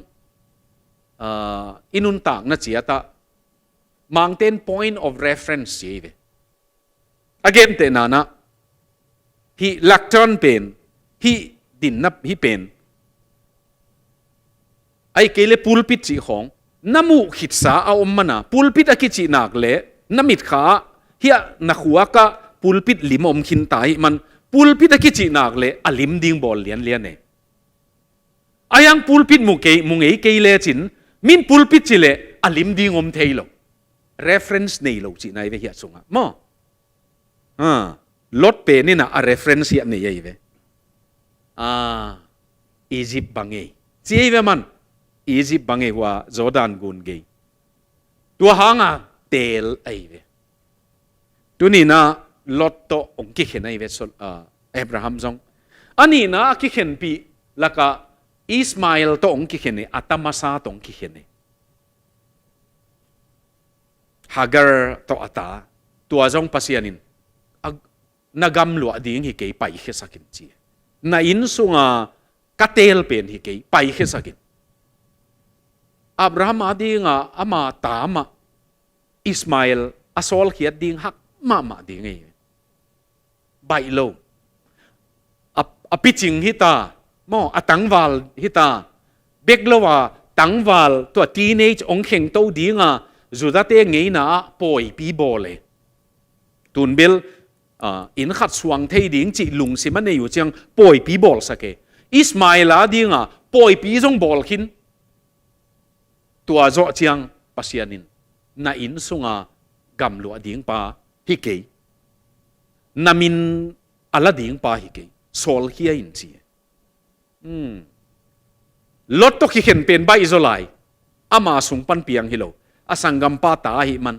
inun tak na chiata mountain point of reference chive again te nana hi lectern pen hi din nap hi pen ai kele pulpit chi khong namu khitsa a ommana pulpit akichi nak le namit kha hia na khuaka pulpit limom khin tai man pulpit akichi nak le alim ding bol lian lian ne ayang pulpit mungei keile chin min pulpit chile alim ding om theilo reference nei lo chi nai ve hi chunga mo lot pe ni na a reference ya nei ye ve Egypt bangai chi ve man Egypt bangai wa Jordan gun ge tua hanga tel ai ve tuni na lot to ong ki khen ai ve so Abraham jong ani na ki khen pi laka Ismail to ong ki khen atamasa to ong ki khen Hagar to ata tua jong pasianin nagam lu ading hi ke pai khe sakin chi na in sunga katel pen hi ke pai khe sakin Abraham adinga ama tama Ismail asol khiat ding hak ma ding ei bai lo apiching hita mo atangwal hita beklowa tangwal to teenage ong kheng to dinga zudate ngei na poi pi bole tunbel in khat suang thei ding chi lung simane yu chang poi pi bol sake Ismaila dinga poi pi jong bol khin tua zo chiang pasianin na in sunga gamlu ading pa hike namin ala ding pa hike sol hia in chi lot to ki khen pen bai zolai ama sung pan piang hilo asangam pa ta hi man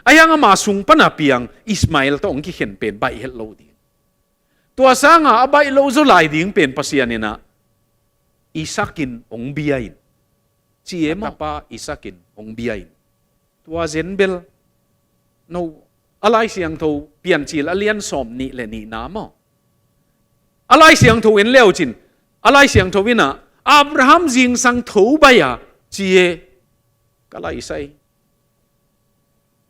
ayang ama sung pan apiang Ismail to ong ki khen pen bai hello ding tua sanga abai lo zolai ding pen pasianina Isakin ong biain GM pa Isakin ong biain tua zenbel no alai siang tho pian chil alian som ni le ni na mo alai siang tho en leo chin alai siang tho wina Abraham jing sang tho ba ya chie kalai sai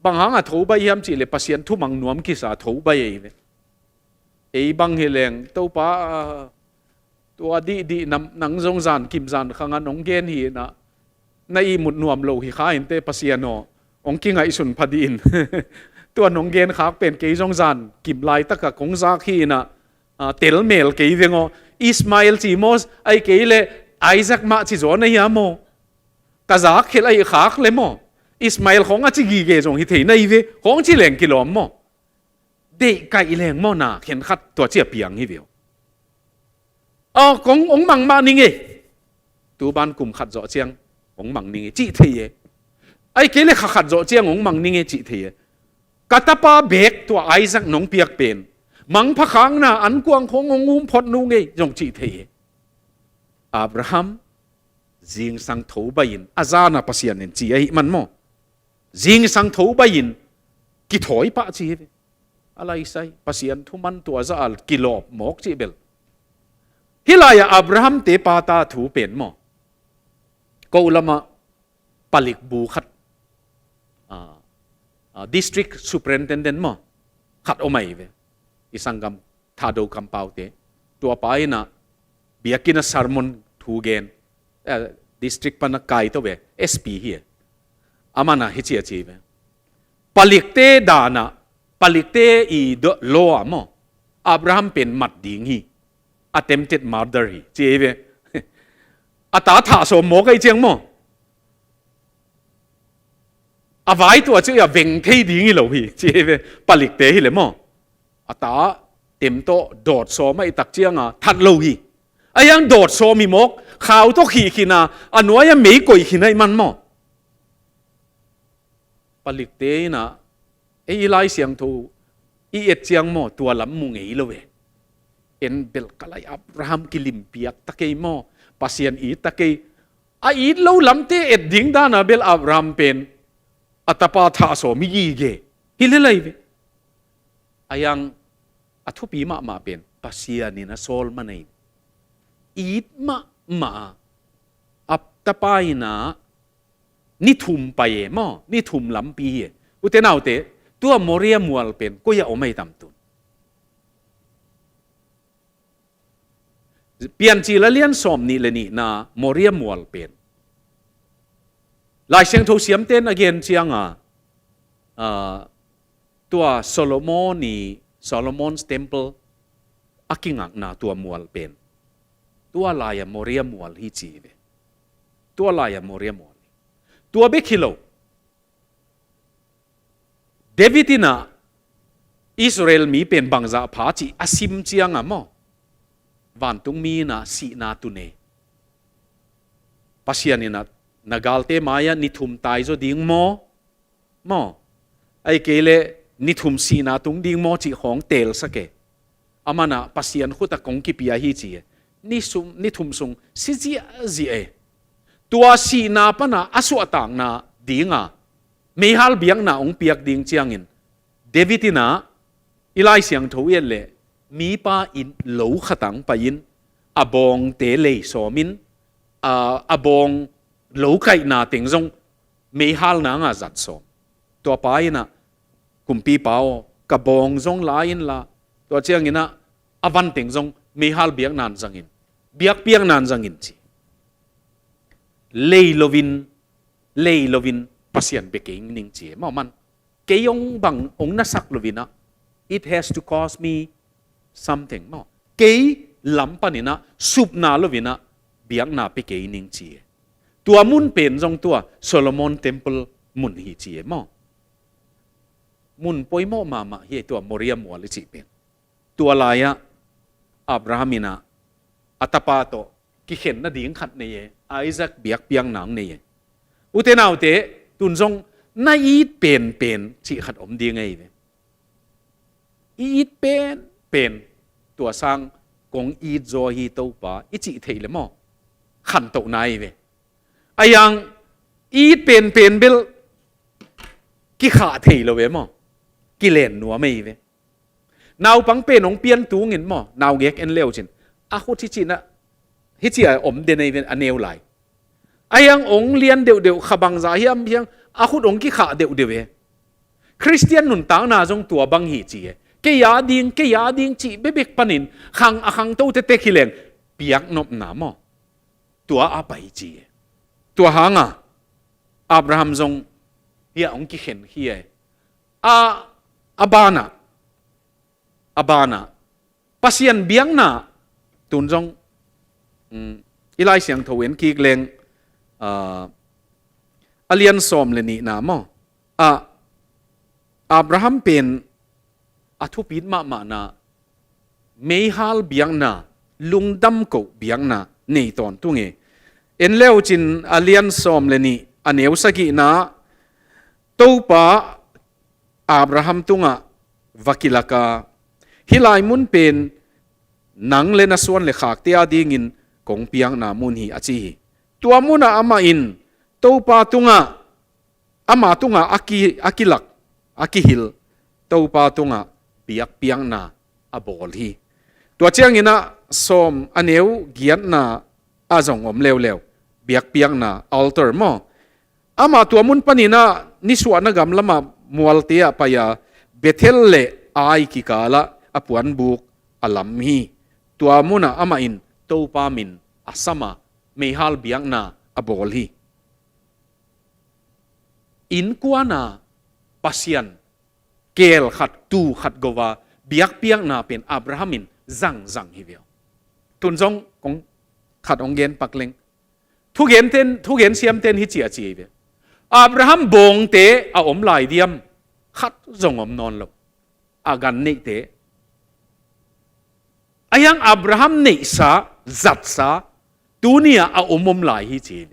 bang hanga tho ba yam chi le pasien thu mang nuam ki sa tho ba ye ei bang heleng to pa tua di nang jong zan kim zan khanga nong gen hi na nai mut nuam lo hi kha in te pasiano ong ki ngai sun phadin tua nong gen khak pen ke jong zan kim lai taka kong za khi na tel mel ke vengo Ismail chi mos ai ke le Isaac ma chi zo na ya mo ka za khel ai khak le mo Ismail khong a chi gi ge jong hi thei nai ve khong chi leng kilom mo de kai leng mo na khen khat to chia piang hi veo kong ong mang ma ni nge tu ban kum khat zo chiang ong mang ni nge chi thei ye ai ke le khat zo chiang ong mang ni nge chi thei ye katapa bek to Isaac nong piak pen mang pha khang na an kuang khong ong phot nu nge jong chi thei ye Abraham jing sang tho bain azana pasian en chi ai man mo jing sang tho bain ki thoi pa chi alai sai pasian thuman tu za al kilop mok chi bel hilaya Abraham te pa ta thu pen mo ko lama palik bu khat district superintendent mo khat omai ve isangam thado kampau te tua pai na biakina sermon thu gen district pana kai to ve SP here amana hichi achieve palikte dana palikte I do lo amo Abraham pen mat ding hi attempted murder hi chive ata tha so mo kai cheng mo avai tu chu ya veng thei ding hi lo hi chive palikte hi le mo ata tem to dot so mai tak chianga that lo hi ayang dot so mi mok khaw to khi khina anwaya mei koi khinai man mo palikte na lai siang thu I et chiang mo tua lam mu ngei lo we en bel kalai Abraham kilim piak takei mo pasien I takei a I lo lam te et ding da na bel Abraham pen atapa tha so mi yi ge hilelai we ayang athupi ma pen pasian ni na sol manai it ma ap tapai na ni thum pa ye mo ni thum lam pi ye utenau te tua moria mual pen ko ya omai tam tu pian chi la lian som ni le ni na moria mual pen lai seng tho siam ten again chianga tua Solomon's temple akingak na tua mual pen tua la ya moria mual hi chi ve tua la ya moria mual tua be khilo David na Israel mi pen bangza pha chi asim chianga mo van tung mi na si na tu ne pasian na nagalte maya ni thum tai zo ding mo ai kele ni thum si na tung ding mo chi hong tel sake amana pasian khuta kong ki pia hi chi ni thum sung si ji e tua si na pana asu atang na dinga mehal biang na ong piak ding chiangin David na ilai siang thoyen le mi pa in lo khatang pa in abong te le somin abong lo kai na ting jong mehal na nga zat som to pa ina kumpi pao ka bong jong la in la to chiangina avan ting jong mehal biak nan jangin biak piang nan jangin chi leilovin pasian beking ning chi mo man keyong bang ong nasak lovina it has to cost me something mo kei lampanina sup na lovina biang na pe kei ning chi tua mun pen jong tua Solomon temple mun hi chi mo mun poimo mama hi tua moria mo li chi pen tua laya Abrahamina atapato ki khen na ding khat ne ye Isaac biak piang nang ne ye utenau te tun jong na it pen chi khat om ding ei ve it pen tua sang kong it zo hi to pa I chi thei le mo khan to nai ve ayang it pen bel ki kha thei lo ve mo ki len nuwa mei ve naw pang pen ong pian tu ngin mo naw gek en leo chin a khu chi na hi chi om de nei ven aneu lai ayang ong lian deu khabang za hiam a khut ong ki kha deu Christian nun tang na jong tua bang hi chi ke ya ding chi bebek panin khang to te khileng piak nop na mo tua a pai chi tua hanga Abraham jong ya ong ki khen hi abana pasian biang na tun jong ilai siang thowen ki leng alian som le ni na mo Abraham pen athupin ma na meihal biang na lungdam ko biang na nei ton tunge en leo chin alian som le ni aneu sagi na topa Abraham tunga vakilaka hilai mun pen nang le na suan le khak te ading in kong piang na mun hi achi hi tua muna ama in topa tunga ama tunga akilak akihil topa tunga piak piang na abol hi tua chiang ina som aneu giat na azong om lew biak piang na altar mo ama tua mun panina niswa na gam lama mualtia paya Bethel le ai ki kala apuan buk alam hi tua muna ama in topa min asama mehal biang na abol hi อินกวนาปัสยันเกลขัดตูขัดกว่าเบียกเปียงนาเป็นอับราฮัมินจังฮิเวลตุนจงของขัดองเกนปักเลงทุกเห็นเสียมเต้นฮิจิอาจีเวอับราฮัมบงเตะอาอมลายเดียมขัดจงอมนอนลงอากันเนเตะอายังอับราฮัมเนสาจัดสาตูเนียอาอมลายฮิจิเว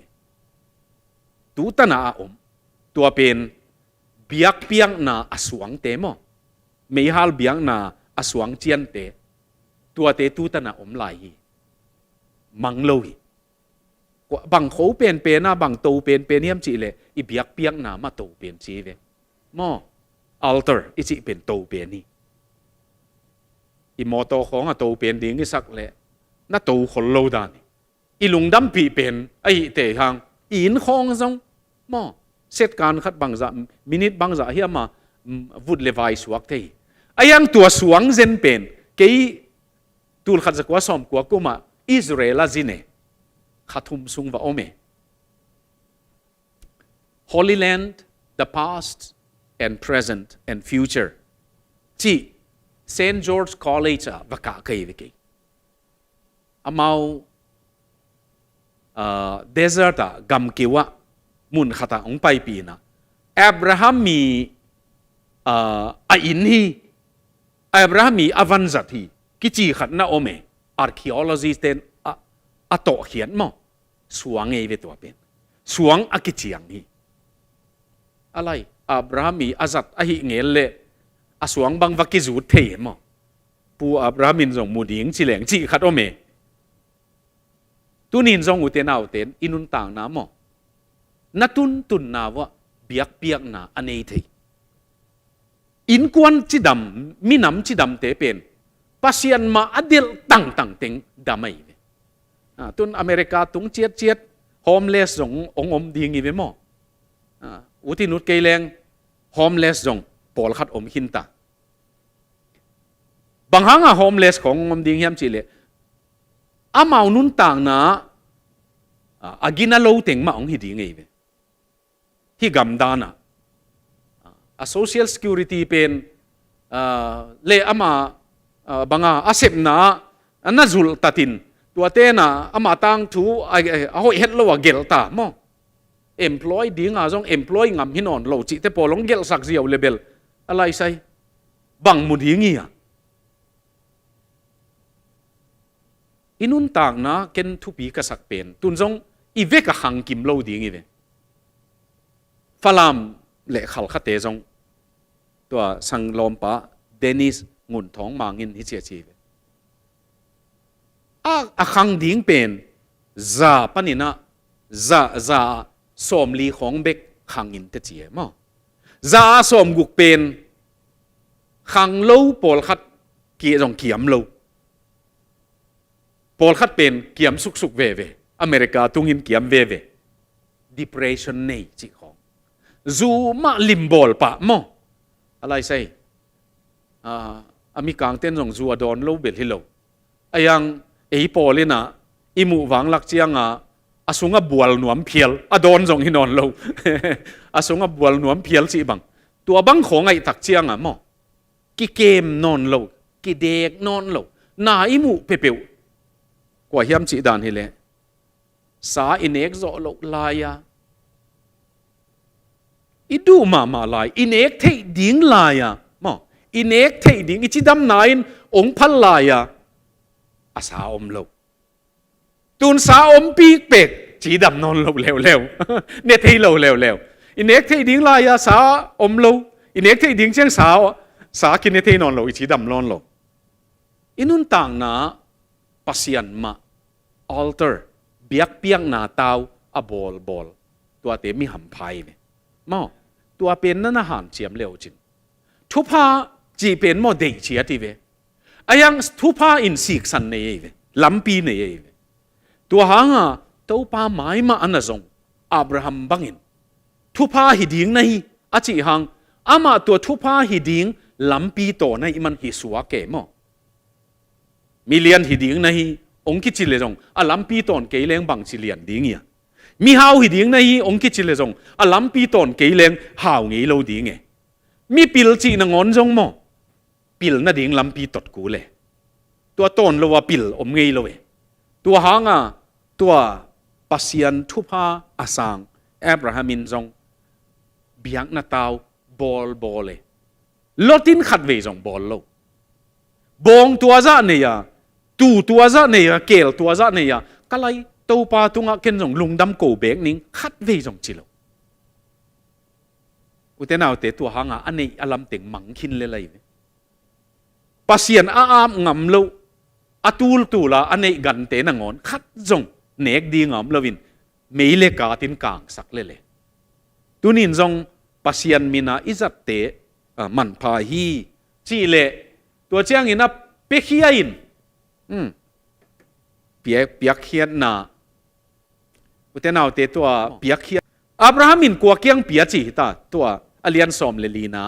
ตูตันอาอมตัวเป็นเบียกเปียงนาอสวงเตมอไม่ฮัลเบียงนาอสวงเจียนเตตัวเตตูตันอาอมลายฮิมังโลฮิบางเขาเป็นนะบางโตเป็นเยี่ยมจีเลยอีเบียกเปียงนามาโตเป็นจีเวมออัลเตอร์อีจีเป็นโตเป็นนี่อีมอโตของอะโตเป็นดิ้งอีสักเลยน่าโตคนโลดานี่อีลุงดำปีเป็นไอเตะหางอินของซงมอเสร็จการคัดบางจะมินิทบางจะเฮียมาวุดเลวายสวกเตยไอยังตัวสวงเซนเป็นเกยตูลขัดจะกว่าสอมกว่ากูมาอิสราเอลจีเนขัดทุมซุงว่าโอเม Holy Land the past and present and future ที่ Saint George College อะวักกะเกยวิกิอามาdesert อะกำกิวะมุนขัดองไปปีนะอับราฮัมมีอินฮีอับราฮัมมีอวันจัดฮีกิจิขัดนะโอเม archaeology เต็นอะโตเขียนมั้งสวงเอเวตัวเป็นสวงอากิจิยังฮีอะไรอับราฮัมมีอาจัดอหิเงลเล่อาสวงบังวักิจูเทียมั้งปูอับราฮัมินส่งมูดิงจิเหลงจิขัดโอเมตุนินส่งอุเทนเอาเทนอินุนต่างน้ำมั้งนัตุนตุนนาวะเบียกเปียกนาอันเอทีอินกวนจิดำมินำจิดำเตเป็นปัสยันมาอดีลตั้งเต็งดำไม่ตุนอเมริกาตุงเจียดโฮมเลสจงองดีงี้เวมั้งอุทินุดเกลงโฮมเลสจงปอลขัดหินตาบางครั้งโฮมเลสของดีงี้ยมจิเลอามาอุนุนต่างนะอากินาโลเต็งมาหิดีงี้เวที่กำดานะsocial security เป็นเล่อามาบางอาเสพนะอันนั้นจุลตัดินตัวเต้นะอามาตั้งทูเอาเห็ดโลวเกลตามอ employ ดีงาจง employ งำหินอนโลจิแต่พอลงเกลสักเสียวเลเบลอะไรใช่บังมุดหิงอ่ะอินุนต่างนะเกนทุปีกษักเป็นตุนจงอีเวกหังกิมโลดีงี้เวฟลามเละขัลขัดเตจงตัวสังลมปะเดนิสงุนท้องมางอินฮิเชียชีอาขังดิ้งเป็นซาปนินะซาสมลีของเบกขังอินเตจียมั้งซาสมกุกเป็นขังโลปอลขัดเกี่ยจงเขียมโลปอลขัดเป็นเขียมสุกเวอเมริกาตุงอินเขียมเว depression ในจิของจูมาลิมบอลปะมั้งอะไรใช่อเมริกาเต้นจงจูอดอนโลเบลฮิโลไอยังไอปอลินะอิมูวังลักเจียงอาสุงบัวหนวมเพียลอดอนจงฮินอนโลอาสุงบัวหนวมเพียลสิบังตัวบังของไอตักเจียงมั้งกิเกมนอนโลกิเด็กนอนโลนาอิมูเปเปวกว่าเฮียมจีดานฮิเลสาอินเอกโซโลลายาอีดูมาลายอินเอกเทดิ้งลายมั้งอินเอกเทดิ้งอิจิดำนายองพัลลายอาสาอมโลตุนสาอมปีกเป็กจีดำนอนโลเร็วเนเทโลเร็วอินเอกเทดิ้งลายสาอมโลอินเอกเทดิ้งเชียงสากินเนเทนอนโลอิจิดำนอนโลอินุนต่างนะปัสยันมาอัลเตอร์เบียกเปียงนาตาวอบอลตัวเตมีหำไพ่เนี่ยมั้งตัวเป็นนั่นอาหารเจียมเร็วจริงทุพาจีเป็นโมเดลเชียทีเวอายังทุพาอินสิกสันเนี่ยเวลำปีเนี่ยเวตัวหางตัวป้าไม้มาอันนั้นจงอับราฮัมบังอินทุพาหิดิ้งในอาจีหางอามาตัวทุพาหิดิ้งลำปีโตในมันหิสวะเก๋มั้งมิเลียนหิดิ้งในองค์กิจิเลจงลำปีโตนเกลเลงบังจิเลียนดิ้งเนี่ย mi hau hi ding na hi ong ki chile jong alam pi ton ke leng hau ngei lo ding e mi pil chi na ngon jong mo pil na ding lam pi tot ku le tua ton lo wa pil om ngei lo e tua hanga tua pasian thupa asang Abrahamin jong biang na tao bol e lotin khat ve jong bol lo bong tua za ne ya tu tua za ne ya kel tua za ne ya kalai to pa tunga ken jong lungdam ko bek ning khat ve jong chilo utenaw te tua hanga anei alam teng mangkhin le lai pasian a am ngam lo atul tula anei gan te na ngon khat jong nek di ngam lovin meile ka tin kang sak le le tunin jong pasian mina izat te man pha hi chi le tua chiang ina pe khia in piak khiat na utenaw te tua piak khiat Abraham in kwa kyang pia chi ta tua alian som le lina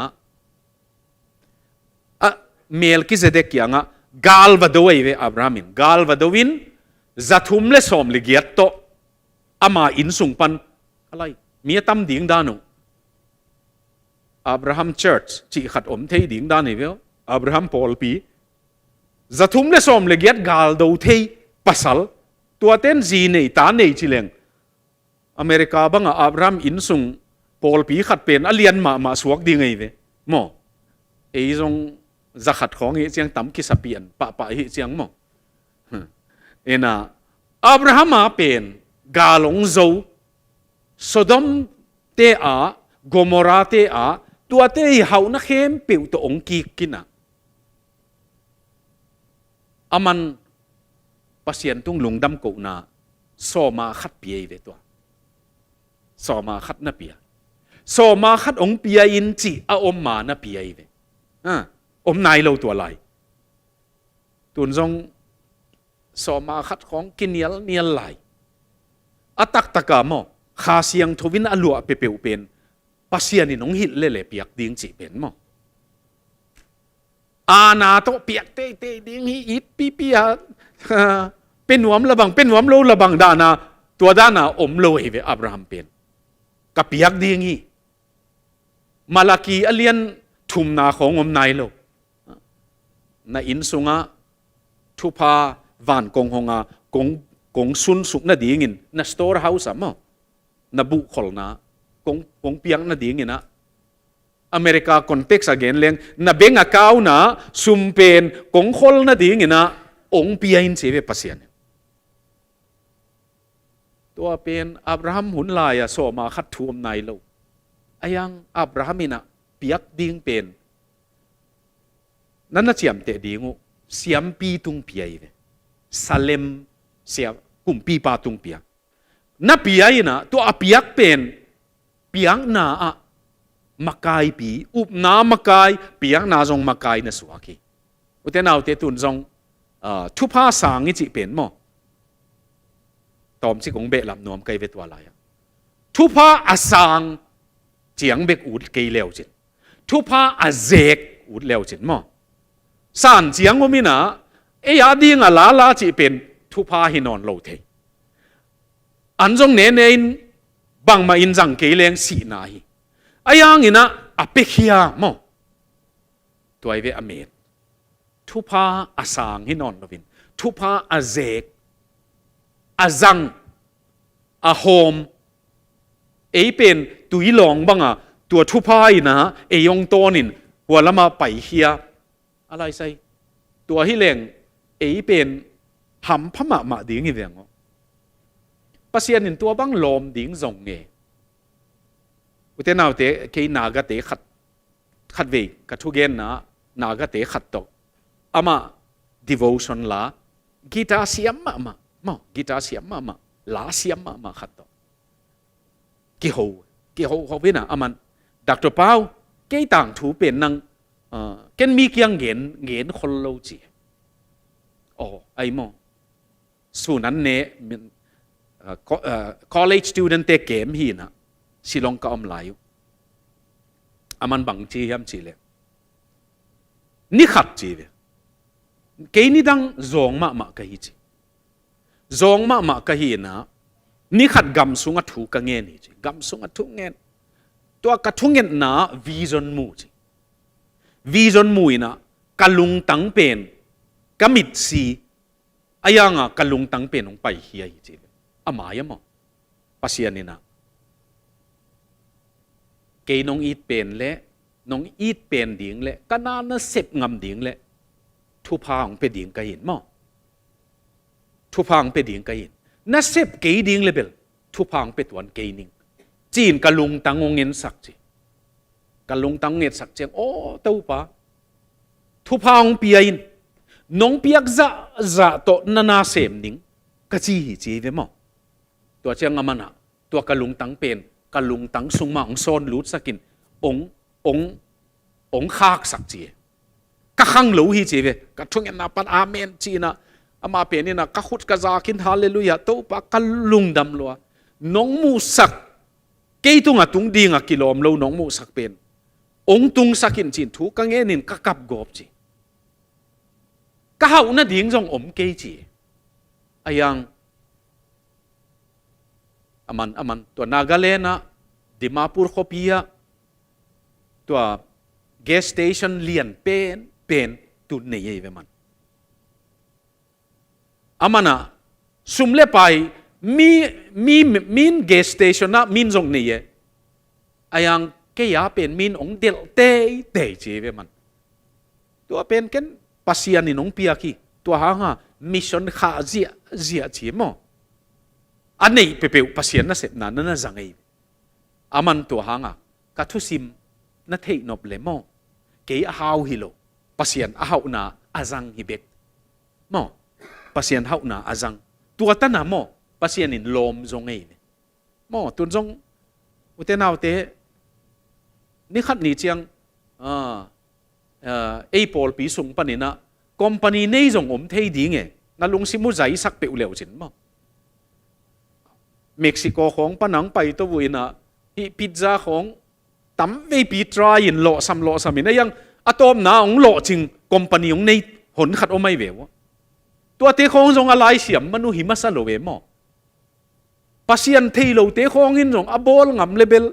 Melchizedek kyanga gal vadoi ve Abrahamin gal vadowin zathum le som le giat to ama in sung pan alai mi tam ding danu Abraham Church chi khat om thei ding dan ne ve Abraham Paul pi zathum le som le giat gal do thei pasal tua ten zi nei ta nei chileng America banga Abraham in sung Paul pi khat pen alian ma suak ding ei ve mo ei jong zakhat khong hi chiang tam ki sapian pa hi chiang mo ena Abraham a pen galong zo Sodom te a Gomorrah te a tua te hau na khem peu to ong ki kina aman pasien tung lungdam ko na so ma khat pi ve to so ma khat na pia so ma khat ong pia in chi a om ma na pia ve om nai lo tua lai tun jong so ma khat khong kinial nial lai atak taka mo kha siang thovin alua pe peu pen pasian in ong hit le le piak ding chi pen mo ana to piak te ding hi it pi ha penwam lo labang dana tua dana om lo ve Abraham pen ka piak ding hi malaki alian thum na khong om nai lo na in sunga thupa van kong honga kong sun suk na ding in na store house mo na bu khol na kong piang na ding ina America context again leng na beng account na sumpen kong khol na ding ina ong pia in cheve pasian to pen Abraham hun la ya so ma khat thuam nai lo ayang Abraham ina piak ding pen nana chiam te dingu siam pi tung pia ve Salem siam kum pi pa tung pia na pia ina to apiak pen piang na a makai pi up na makai piang na jong makai na suaki utenaw te tun jong thupa sang chi pen mo tom chi kong be lam nom kai vetwa la ya thupa asang chiang bek ut kei leo chin thupa azek ut leo chin mo san chiang omina e ya ding a la chi pen thupa hinon lo the an jong ne nein bang ma in jang ke leng si na hi ayang ina apekhia mo toy ve amet thupa asang hinon lovin thupa azek azang a home ei pen tui long banga tua thupa ina e yong tonin hualama pai hia alai sai tua hi leng ei pen ham phama ma ding hi vengo pasian in tua bang lom ding zong nge utenaw te ke naga te khat ve ka thu gen na naga te khat to ama devotion la gita siam ma gita siam ma la siam ma khat to ki ho vina aman Dr. Pau ke tang thu pen nang ken mi kyang gen khol lo chi ai mo su nan ne college student te kem hi na silong ka om layu aman bang chi yam chi le ni khat chi ve ke ni dang zong ma ka hi chi zong ma ka hi na นี่ขัดกำสุงถูกกังเงินนี่กำสุงถูกเงินตัวกระทุงเงินน่ะวิจนมูจิวิจนมูน่ะกะลุงตังเป็นกะมิดซีอายังอ่ะกะลุงตังเป็นองไปเฮียจิอามายะมอปัสยานี่นะเกยน้องอีดเป็นเละน้องอีดเป็นดิ่งเละก็น่าน่าเสพงำดิ่งเละทุพางไปดิ่งกันเห็นมั้งทุพางไปดิ่งกันเห็นน่าเสพเกยดิ่งเลยเบลทุพางไปตัวเกยนิ่งจีนกะลุงตังองเงินสักจีกะลุงตังเงินสักเจียงโอ้เต้าปะทุพางเปียอินน้องเปียกจะโตนาเสพนิ่งก็จีจีเวมั้งตัวเจียงอามันอ่ะตัวกะลุงตังเป็นกะลุงตังสุงมาองโซนรูดสักินองคากสักจีกะขังหลูฮีจีเวกะทุ่งยันนาปัดอาเมนจีนะอามาเป็นนี่นะกะขุดกะจากินฮาเลลูยาโตปะกะลุงดำลัวน้องมูสักเกยตุงอะตุงดีงอะกิโลมโลน้องมูสักเป็นองตุงสักินจีนถูกกังเงินินกะกับกบจีกะเฮาน่ะดิ่งจงอมเกยจีอายังอามันตัวนาการ์นะดิมาปูร์โคปียตัวเกสสเตชันเลียนเป็นตุนเนี่ยเวมันอามันอะสุมเลไปมีเกสสเตชันนะมีนจงเนี่ยอายังแค่ยาเป็นมีนองเดลเตจีเวมันตัวเป็นกันปัสยานินองเปียกีตัวหางมิชชั่นข้าเจียจีมั้งอันนี้เปรี้ยวปัสยานะเสร็จนั่นจังไงอามันตัวหางกัทุสิมนัทเทนบเลมอเกี่ยฮาวฮิโลปัสยานฮาวนาอาจังฮิเบกมอปัสยานฮาวนาอาจังตัวตันน่ะมอปัสยานินลมจงไงมอตุนจงอุเทนาวเตนี่ขัดนี่เจียงเอพอลปีสุงปนินะคอมพานีนี่จงอมเทดีไงนั่นลุงซิมุใจสักเปรี้ยวเหลวจินมอเม็กซิโกของปนังไปตัววินะพิซซ่าของตั้มเวปีตรายอินโลซัมอินยังอะตอมนาองโลจริงคอมพานีองในหนขัดอไม่เววตัวเตะของจงอะไรเสียมมนุหิมัสโลเวมอปัสยันเทโลเตะของอินจงอบอลงำเลเบล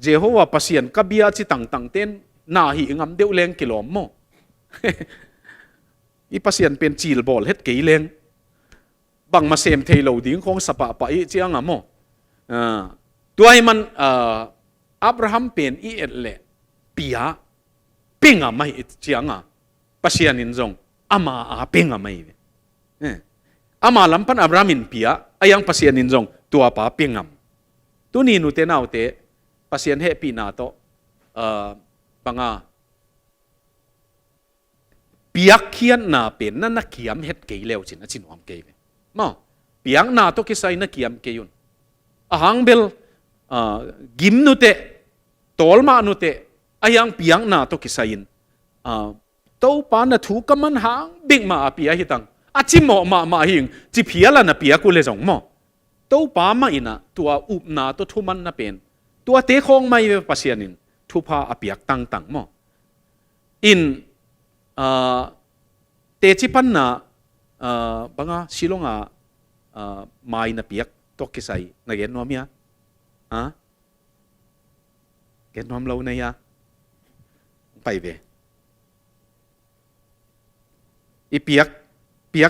เจโฮวาปัสยันกับเบียจิตังเต้นนาหิงำเดวเลงกิโลมออีปัสยันเป็นจีลบอลเฮ็ดกี่เลงบางมาเซมเทโลดิ้งของสปะปะอีเจียงอ่ะมอตัวให้มันอับราฮัมเป็นอีเอเลปียปิงอ่ะไม่เจียงอ่ะปัสยานินจงอามาปิงอ่ะไม่อามาลำพันอับราฮัมินปียอายังปัสยานินจงตัวป้าปิงอ่ะตัวนี้นุเตน่าเตปัสยานเฮปีนาโตปังปียเขียนนาเป็นนั่นนักเขียมเฮ็ดเกยเลวจินจินหอมเกยมอปียงนาโตกิไซนักเขียมเกยุนอาหังเบลกิมนุเตตอลมานุเตอายังปียงนาโตกิไซน์โตปานะถูกมันหางบิ๊กมาปียหิตังอาจิมมาหิงจิพิยละนะปียกุเลจงมอโตปามาอินะตัวอุบนาโตทุมันนะเป็นตัวเตคงไม่เวปัสยานินทุพาอปียกตังมออินเตจิปันนะบังสิลงไม่นะเปียกตกกิไซนักเรียนน้อมยาเรียนน้อมเราเนี่ยไปเวอีเปีย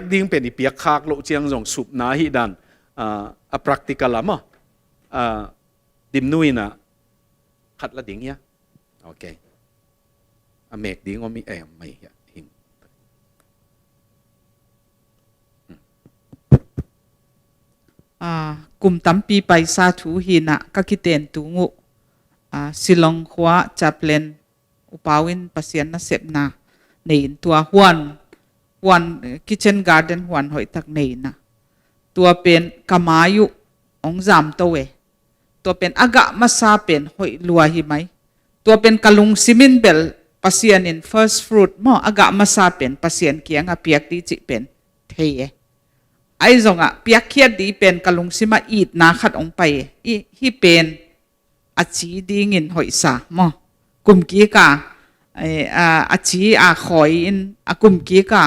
กดิ้งเป็นอีเปียกคากโลเจียงจงสุบนาฮิดันpractical ละมั้งดิมนุยนะขัดละดิ้งยาโอเคเมกดิ้งว่ามีไม่หิงกลุ่มตั้มปีไปซาถูหินะก็คิดเต็นตุงูสิลองขวาจับเลนอุปาวินปัสยันนะเสพนาในตัวหวนคิทเช่นการ์เดนหวนหอยตักในนะตัวเป็นกามายุองจามตัวตัวเป็นอากามาซาเป็นหอยลัวหิไหมตัวเป็นกะลุงซิมินเบลปัสยันอิน first fruit มออากามาซาเป็นปัสยันเกียงเปียกดีจิเป็นเทไอ้จงเปียกเขียดดีเป็นกะลุงซิมาอีดนาขัดองไปฮีเป็นอาชีดีเงินหอยสามอกุมกีกาอาชีคอยอินกุมกีกา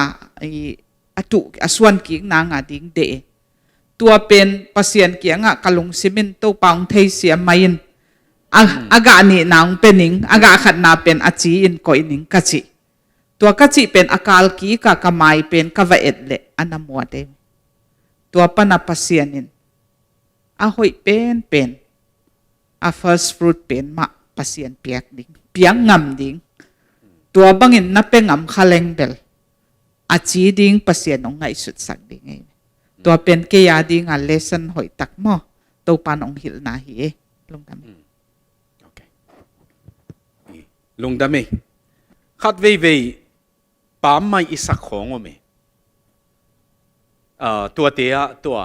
อาตุส่วนกีนางดิ้งเด ตัวเป็นปัสยันเกียงกะลุงซิมินตัวปองเทเสียไม่ยินอากานี่นางเป็นนิงอากาขัดนาเป็นอาจีอินก็อินิงกัจิตัวกัจิเป็นอากาลกีกะกะไมเป็นกะวะเอ็ดเลอันนมัวเดตัวปนับปัสยันินหอยเป็นfirst fruit เป็นมาปัสยันเปียกดิงเปียงงำดิงตัวบังอินนับเป็นงำขลังเบลอาจีดิงปัสยันองไงสุดสักดิงไงตัวเป็นเกียดิงเลสันหอยตักมอตัวปานองหิลนาฮีลงดำโอเคลงดำไหมขัดเว่ยปามไม่อิสักของว่าไหมตัวเตียตัว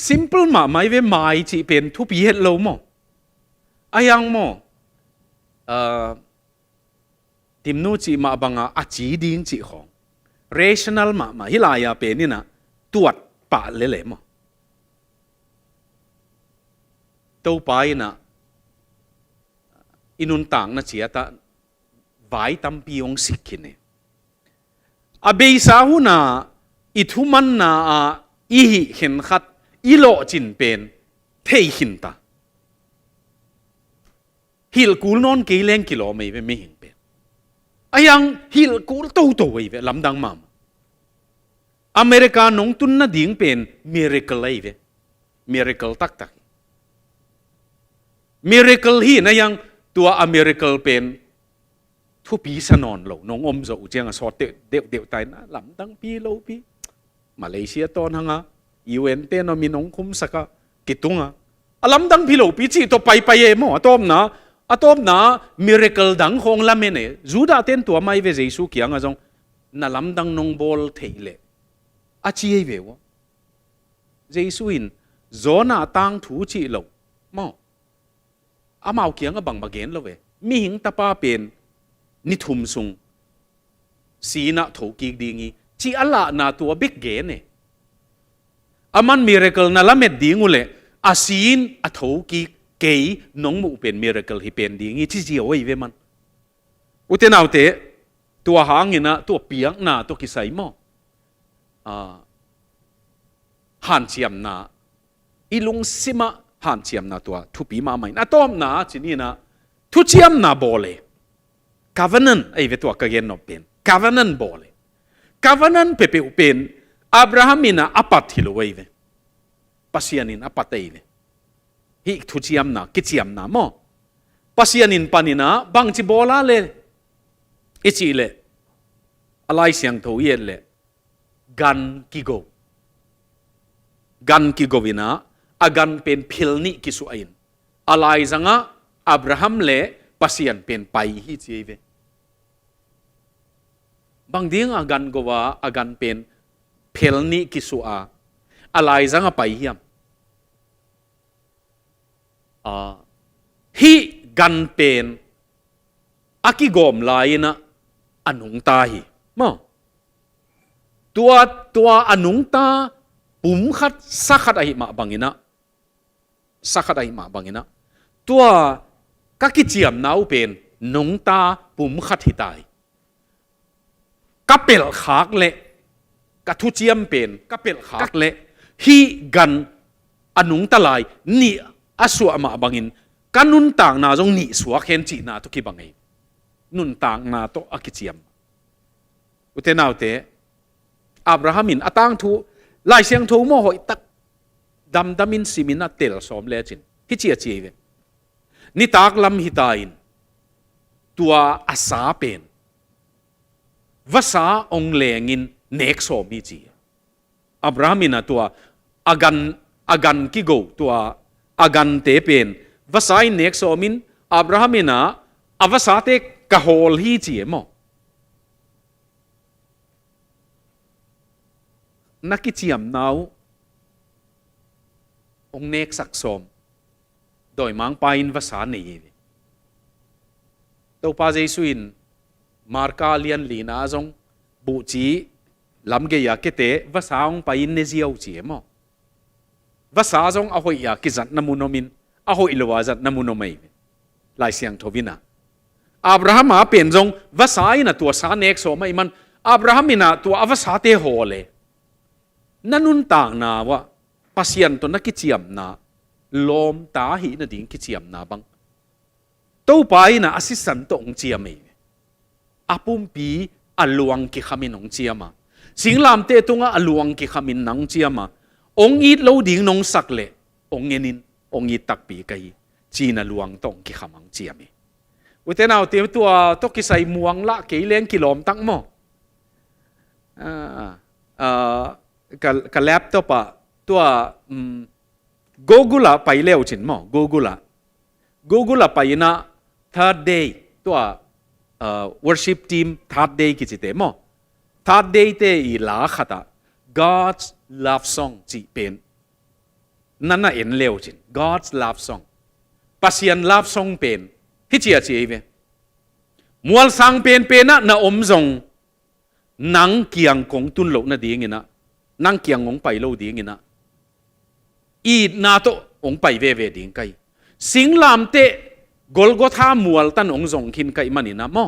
simple มาไม่เว้ไม่จีเป็นทุบเย็ดโลมั้งอายังมั้งทีมนู้จีมาบังอาจีดิ้งจีของ rational มาฮิลายาเป็นนี่นะตรวจปะเล่ๆมั้งตัวไปนะอินุนต่างนะเชียตาไว้ตั้มปีองสิกินเนี่ยอาเบย์สาวน่ะอิทุมันน่ะอีเห็นขัดอีโลจินเป็นเทหินตาฮิลกูลนอนกี่เลงกิโลไม่เห็นเป็นอายังฮิลกูลโตไว้เวลำดังมั่มอเมริกานงตุนน่ะดิ่งเป็นมิราเคิลไอ้เวมิราเคิลตักมิราเคิลฮีนะยังตัวอเมริกาเป็นทุปีสนอนโลน้องอมจะอุจจาระสอดเดี่ยวตายนะลำดังปีโลปีมาเลเซียตอนหังUN เต้นมีน้องคุ้มสักกิตุงลำดังพิโลปีจีตัวไปเอโมอะตอมนะมิราเคิลดังคงละเมเนจูดาเต้นตัวไม่เวเจสุเกียงอะจงน่ะลำดังน้องบอลเทเลอาชีเอเววเจสุอินโซน่าตังถูจีโลโมอามาเอาเกียงก็บังบะเกนแล้วเว้มีหิงตาป้าเป็นนิทุมซุงสีน่ะถูกกีดีงี้จีอัลละน่ะตัวบิ๊กเกนเนี่ยอามันมิราเคิลน่ะละเม็ดดีงูเลยอาศีนอาถูกกีเกยน้องมูเป็นมิราเคิลที่เป็นดีงี้ที่จีเอาไว้เว้มันอุตเนเอาเตะตัวหางนี่นะตัวเปียงน่ะตัวกิไซมอหันเชียมน่ะอีลุงซิมาหันเชียมนาตัวทุปีมาใหม่นาต้อมนาจีนี่นะทุเชียมนาบอลเลย covenant ไอ้เวตัวกเกนนเป็น covenant บอลเลย covenant เปอุเป็นอับราฮัมมินะอปัตฮิโลเวเวปัสยานินอปัตเอเวฮิทุเชียมนากิเชียมนาโมปัสยานินปานินะบังจิบอลาเลยอิจิเลยอะไรเสียงทูเยเลยกันกิโกวินะagan pen philni kisu ain alai zanga abraham le pasian pen pai hi cheve bangding agan gowa agan pen philni kisu a alai zanga pai hiam hi gan pen akigom laina anung ta hi mo tua anung ta pum khat sakhat ai ma bangina sakhat ai ma bangina tua kakichiam nau pen nong ta pum khat hitai kapel khak le kathuchiam pen kapel khak le hi gan anung talai ni aswa ma bangin kanun tang na jong ni suwa khen chi na to ki bangai nun tang na to akichiam utenaute abrahamin atang thu lai siang thu mo hoi tak damin simina tel som le chin hi chi ve ni tak lam hitain tua asa pen vasa ong lengin nek so mi chi abrahamina tua agan ki go tua agan te pen vasai nek so min abrahamina avasa te kahol hi chi mo nakichiam nau ong nek sak som doi mang pain vasa nei to pa jesuin marka lian lina jong bu chi lamge ya kete vasa ong pain ne ziau chi mo vasa jong a hoi ya ki zat namunomin a hoi lowa zat namunomai lai siang thovina abraham a pen jong vasa ina tua sa nek so mai man abraham ina tua avasa te hole นั่นนุ่นต่างนาว่าปัสยันตัวนักกิจยมนาลมตาหีนาดิ่งกิจยมนาบังตัวไปนะอาศิสันตัวองเจียมเองอาปุ่มปีอลวงกิขมินองเจียมาสิงลามเตตุงอลวงกิขมินนองเจียมาองอีดโลดิ่งนองสักเล่องเงินินองอีตักปีกัยจีนลวงตองกิขมังเจียมีอุตนาเตตัวตกิใส่มวงละเกยเลงกิโลมตั้งหม้อแล็ปตัวปะตัวโกกุลาไปเร็วจินหม้อโกกุลาไปนะ third day ตัวworship team third day กิจเตหม้อ third day เตอีลาขัด God's love song จีเป็นนั่นน่ะเอ็นเร็วจิน God's love song ปัสยัน love song เป็นฮิจิอาจีเอเวมัวสังเป็นนะอมจงนังเกียงกงตุนโลนะดีงี้นะนังเกียงองไปโลดีงี้นะอีนาโตองไปเวดีงไกสิงลามเตกอลกอธามัวตันองจงขินไกมันนี่นะมอ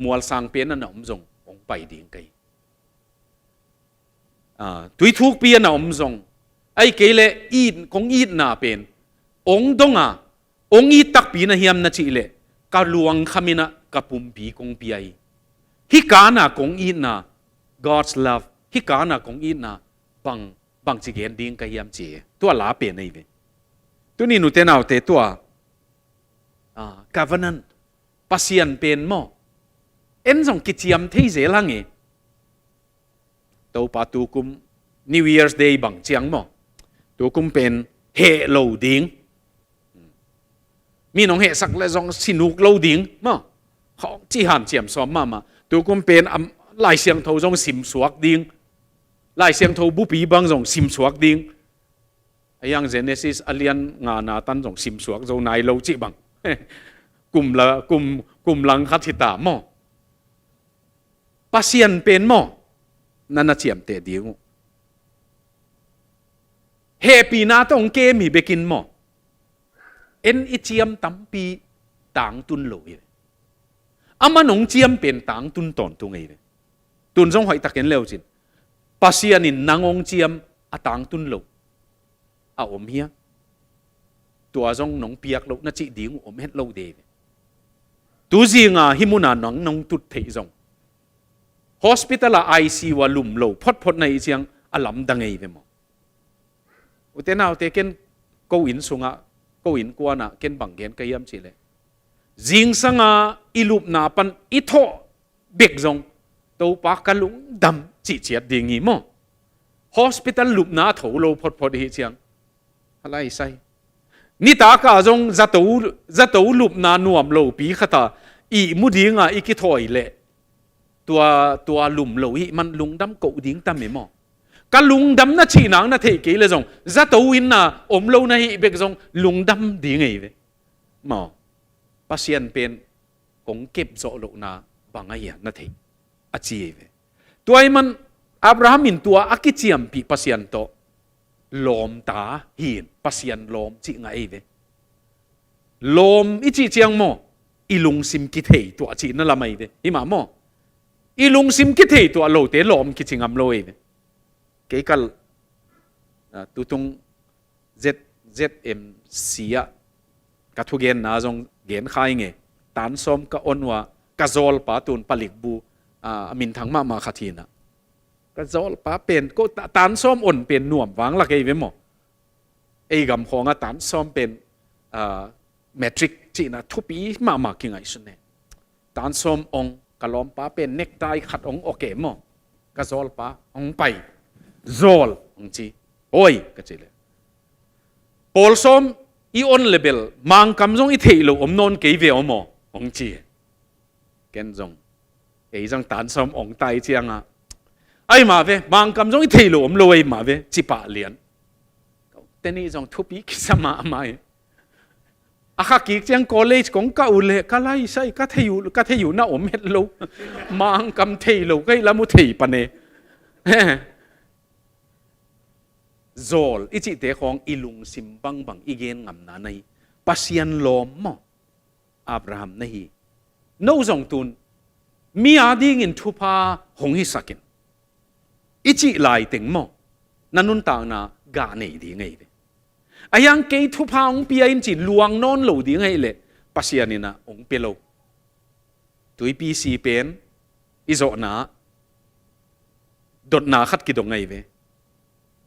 มัวสังเป็นนะอมจงองไปดีงไกตุยทุกปีนะอมจงไอ้เกเลอีดกงอีดนาเป็นองดงองอีตักปีนะเฮียมนะจิเลกาลวงขมินะกาปุ่มปีกงปีไอฮิกานะกงอีนะ God's love ฮิกานะกงอีนะบังจิเกนดิ้งกะเฮียมจีตัวลาเป็นไอเวตัวนี้หนูเตนเอาเตตัวcovenant ปัสยันเป็นหม้อเอ็นส่งกิจยมที่เจลังเอตัวปาตูกุม New Year's Day บังเจียงหม้อตัวกุมเป็นเฮโลดิ้งมีน้องเหสักและจงสินุกโลดิ้งมั้งเขาจีหันเจียมซ้อมมาตัวกุมเป็นลายเสียงโทจงสิมสวกดิ้งลายเสียงโทบุปีบังจงสิมสวกดิ้งอย่างเจเนซิสอเลียนงานาตันจงสิมสวกจงนายโลจิบังกลุ่มหลังคัดทิตามั้งปัสยันเป็นมั้งนั่นน่ะเจียมเตดิ้งเฮปีนาต้องเกมีเบกินมั้งเอ็นอิเจียมตั้มปีต่างตุนโลยอามันองเจียมเป็นต่างตุนตอนตุงไงตุนจงหอยตะเกียนเร็วจินปัสยานินนางองเจียมต่างตุนโลอมเฮียตัวจงน้องเปียกโลน่าจิดิ้งอมเฮ็ดโลเดวตูจีงาฮิมุนาน้องตุดเทจง hospital ไอซีวาลุมโลพดในเชียงอลัมดังไงเวมอุตนาอุเตเกนกูอินสุงะก็อินกว่านะเก็นบังเกนก็ยำสิเลยจิงสังอาอิลุปนาปันอิโตเบกจงตัวปากกันลุงดำจีเจียดดิ่งงี้มั้ง hospital ลุปนาถูโลพดเหตุยังอะไรใส่นี่ตากาจงจะตัวลุปนานวมโลปีขตาอีมุดิ่งอีกิถอยเลยตัวลุมโลอีมันลุงดำกูดิ่งตั้มไม่มั้งกลุงดำน่ะชีนังน่ะเทกี่เลยจงจะตัวอินน่ะอมโลน่ะฮิเบกจงลุงดำดีไงเว้หมอปัสยันเป็นกงเก็บโซโลน่ะบางไงน่ะเทอจีเว้ตัวไอ้มันอับราฮัมินตัวอักิจิมปีปัสยันโตลมตาหินปัสยันลมจีไงเว้ลมอิจิเจียงหมออีลุงซิมกิเทตัวจีนั่นละไม่เว้ฮิมาหมออีลุงซิมกิเทตัวโลเตลมกิจิงอัมโลเว้เกี่ยวกับตุตุง ZM เสียกับทุกเกณฑ์น่าจงเกณฑ์ใครเงี้ยตันซ้อมกับอนว่ากระโจลป้าตุนผลิตบูมินทั้งมาขัดทีน่ะกระโจลป้าเป็นก็ตันซ้อมอ่อนเป็นหน่วมวางละไงเว้ยหมอไอ้กำของตันซ้อมเป็นเมทริกจีน่ะทุปีมากินไงสุดเนี่ยตันซ้อมองกระล้อมป้าเป็นเน็กไทขัดองโอเคหมอกระโจลป้าองไปโจลองจีโอ้ยก็จีเลยพอลซอมอีออนเลเบลมังคำจงอีเทโลอมนนเกี่ยวมอองจีเกนจงไอ้จังตันซอมองไตเจียงอ่ะไอ้มาเวมังคำจงอีเทโลอมโลยมาเวจีปะเลียนแต่นี่จงทุบีกิสมาไม่อาข้ากิจยังคอลเลจของเก่าเลยก็ไล่ใช่ก็เทอยู่น่าอมเฮ็ดโลมังคำเทโลก็ละมุเทปะเน่โจลอิจิเตของอิลุงซิมบังอีเกนงำนาในปัสยันลมมออับราฮัมนี่โนจงตุนมีอาดิ่งอินทุพาหงฮิสักิน ichi lai teng mo nanun ta na ga nei di ngai ve ayang ke Thupha ong pia in chi luang non lo di ngai le pasianina ong pelo tui pi si pen izo na dot na khat ki dong ngai ve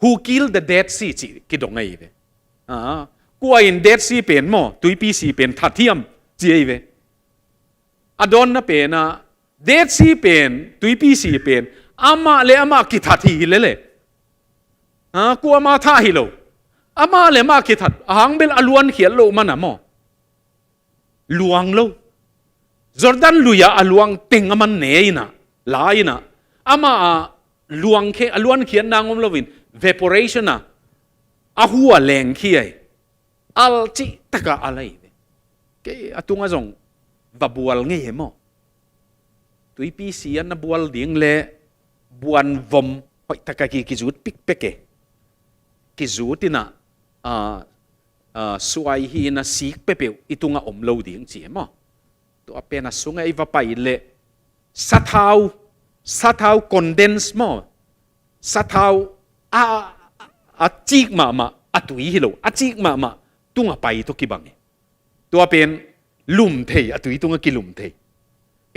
who killed the dead sea chi ki dong ngai ve kwa in dead sea pen mo tui pi si pen thathiam chi ai ve adon na pe na dead sea pen tui pi si pen ama le ama ki thathi le ku ama tha hi lo ama le ma ki that ahang bel aluan khial lo mana mo luang lo Jordan luya aluang ting aman neina laina ama luang khe aluan khian nangom lovin evaporation na ahua leng khiai al chi taka alai ke atunga jong vabual nge mo tui pi sian na bual ding le buan vom hoi taka ki jut pik peke ki jutina suai hi na sik pepeu itunga omlo ding chi mo to apena sunga iwa pai le sathau condense mo sathau a chik ma atui hilo a chik ma tunga pai to kibange to apen lum thei atui tunga ki lum thei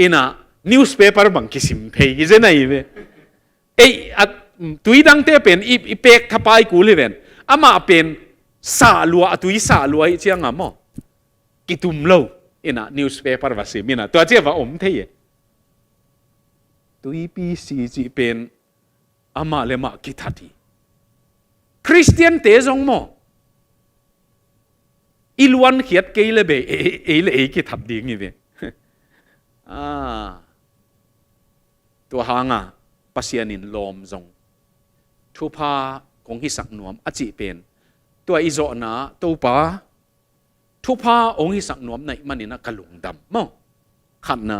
ina newspaper bang kisim thei je nai ve ei at tui dang te pen i pek thapai ku le ven ama pen sa lua atui sa lua i chiang mo kitum lo ina newspaper va simina to che va om thei tui pi si chi pen ama le ma ki thati Christian te jong mo ilwan khiat ke le be le ki thap ding ni ve to hanga pasianin lom jong Thupha kong hi sak nuam achi pen to izo na to pa Thupha ong hi sak nuam nai manina kalung dam mo khan na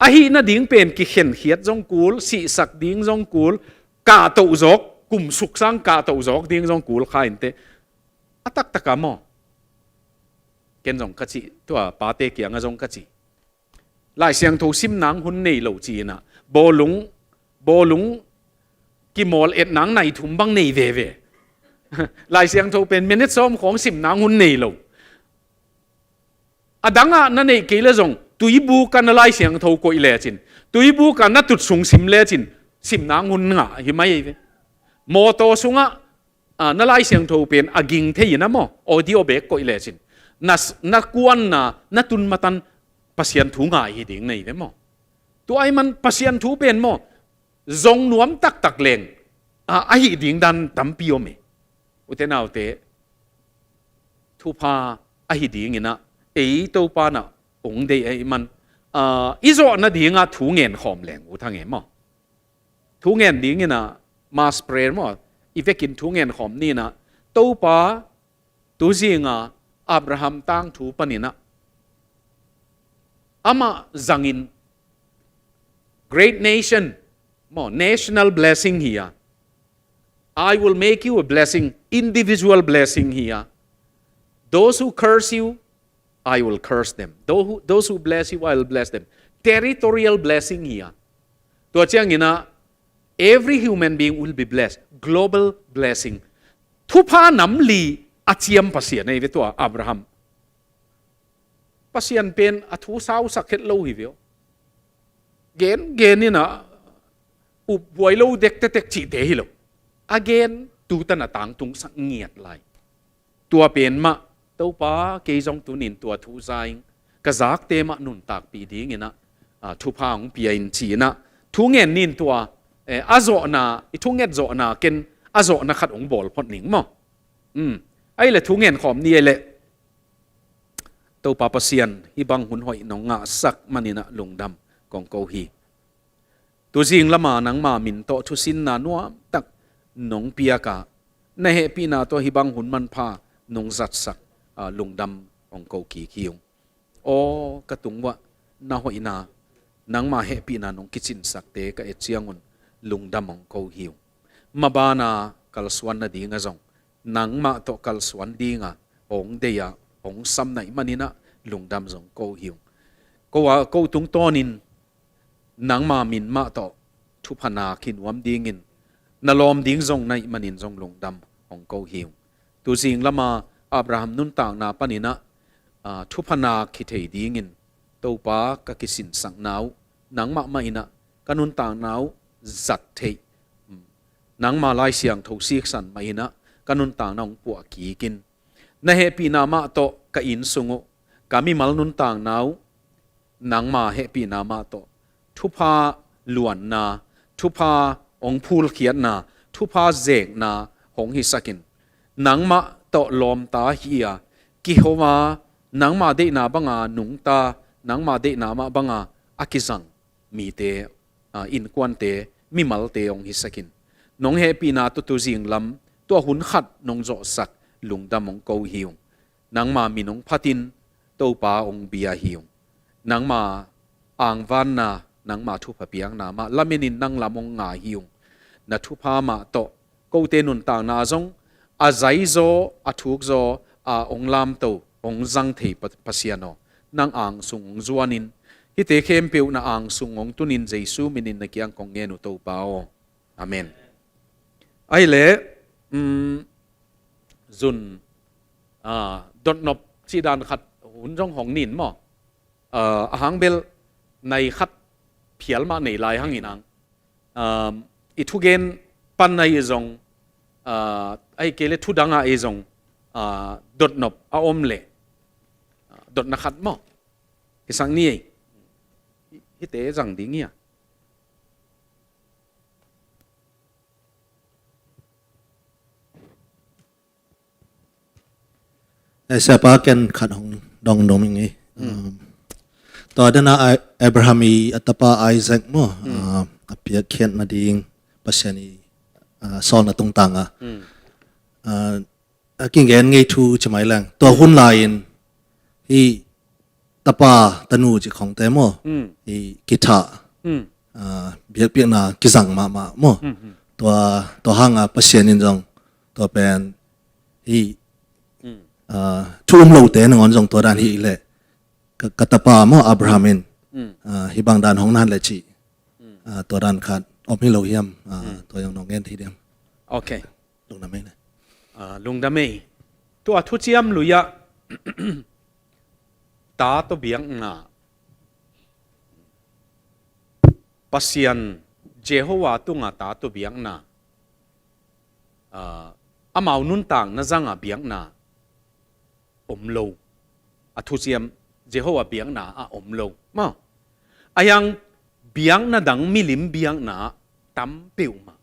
ahi na ding pen ki khen khiat jong kul si sak ding jong kul ka to jok kum suk sang ka to jok ding jong kul khain te atak taka mo ken jong ka chi to pa te kiang a jong ka chi lai siang tho sim nang hun nei lo chi na bolung ki mol et nang nai thum bang nei ve lai siang tho pen minute som khong sim nang hun nei lo adanga na nei ke le jong tui bu kan lai siang tho ko ile chin tui bu kan na tut sung sim le chin sim nang hun nga hi mai ve moto sunga na lai siang tho pen aging thei na mo audio back ko ile chin na kuan na tun matan pasian thu nga hi ding nei ve mo tu ai man pasian thu pen mo zong nuam tak leng a hi ding dan tampi o me utenau te Thupha a hi ding ina ei to pa na ong dei ai man izo na dinga thu ngen khom leng u thang e mo thu ngen ding ina mas prayer mo ivekin thu ngen khom ni na to pa tu zinga Abraham tang thu panina ama zangin great nation mo national blessing here I will make you a blessing individual blessing here those who curse you I will curse them those who bless you I will bless them territorial blessing here to chiang ina every human being will be blessed global blessing Thupha nam li achiam pasian nei ve to Abraham pasian pen athu sau sakhet lo hi veo gen ni na up boy lo dek tek chi te hi lo again tu ta na tang tung sak ngiat lai tua pen ma to pa ke jong tu nin tua thu zaing ka zak te ma nun tak pi ding ina Thupha ong pi in chi na thu ngen nin tua azo na I thu nget zo na ken azo na khat ong bol phot ning mo ai le thu ngen khom ni le to pa pasian hi bang hun hoi nong nga sak manina lungdam kong ko hi tu jing lama nang ma min to thu sin na nuam tak nong pia ka na he pi na to hi bang hun man pha nong zat sak lungdam kong ko ki khiung o katung wa na hoi na nang ma he pi na nong kitchen sak te ka e chiangun lungdam ong ko hiu mabana kalswan na dinga zong nang ma to kalswan dinga ong deya ong sam nai manina lungdam zong ko hiu ko tung tonin nang ma min ma to ทุพนาขินวมดิ้งอินนลอมดิ้งจงในมันอินจงลงดำของเกาหิวตัวจริงละมาอับราฮัมนุนต่างนาปนินะทุพนาคิเทดิ้งอินตัวป้ากกิสินสังนาวนังมาไม่นะกันุนต่างนาวจัดเทนังมาลายเสียงทกซีกสันไม่นะกันุนต่างนาวปวกกีกินนะเฮปีนามาโตกอินสุงกามีมัลนุนต่างนาวนังมาเฮปีนามาโตทุพาล้วนนาทุพาองพูลเขียนนาทุพาเจกนาหงหิสกินนังมาโตลอมตาเฮียกิโฮมานังมาเดนาบังาหนุงตานังมาเดนามาบังาอากิจังมีเตอินควันเตมีมัลเตองหิสกินน้องเฮปีนาตุจิงลำตัวหุนขัดน้องโจสักลุงดำองเกาหิวนังมามีน้องพัตินตัวป้าองเบียหิวนังมาอ่างวันนานังมาทุพเปียงนามาละเมนินนังละมงงาหิวนัทุพามาโตเกาเตนุนต่างนาจงอาใจโจอาทุกโจองลามโตองจังเทปัสยานอนังอ่างสุงจวนินฮิเตเข้มเปียวนาอ่างสุงองตุนินเจซูมินินนักยังกงเงนุโตเปาอาเมนไอเล่จุนดดนบชีดานขัดหุ่นจงของนินมั้งอาหางเบลในขัดเพียลมาในลายหังอินังอิทุเกนปันในจงไอเกลทุดังอาจงดดนบอาอมเล่ดดนักขัดมั้งที่สังนี้ฮิเตจังดิ้งเนี่ยไอ้เสปาเกนขัดของดองนมยังไงตอนนั้นอับราฮัมมีอัตปาไอแซคมั้งเปียเขียนนาดิงปัสยานีสอนตรงต่างกิ่งเงินไงทูจะไม่แรงตัวหุ่นลายที่ตปาตนูจิของเตมั้งที่กิตาเบียเปียนากิจังมามั้งตัวห้างปัสยานินจงตัวเป็นที่ทุ่มโลเตนงอนจงตัวด้านฮีเล่กัตปาโมอับราฮัมินฮิบังดานของนั่นเลยจีตัวด้านขาดอมิโลเฮียมตัวยังน้องเงินทีเดียวโอเคลุงดำไม่นะลุงดำไม่ตัวทุจิยมลุยะตาตัวเบียงน่ะปัสยันเจโฮวาตุงตาตัวเบียงน่ะอามานุนต่างน่ะจังเบียงน่ะอมโลทุจิยมเจโฮวาเบียงน่ะอมโลมาอายังเบียงน่ะดังมิลิมเบียงน่ะตั้มเปียวมา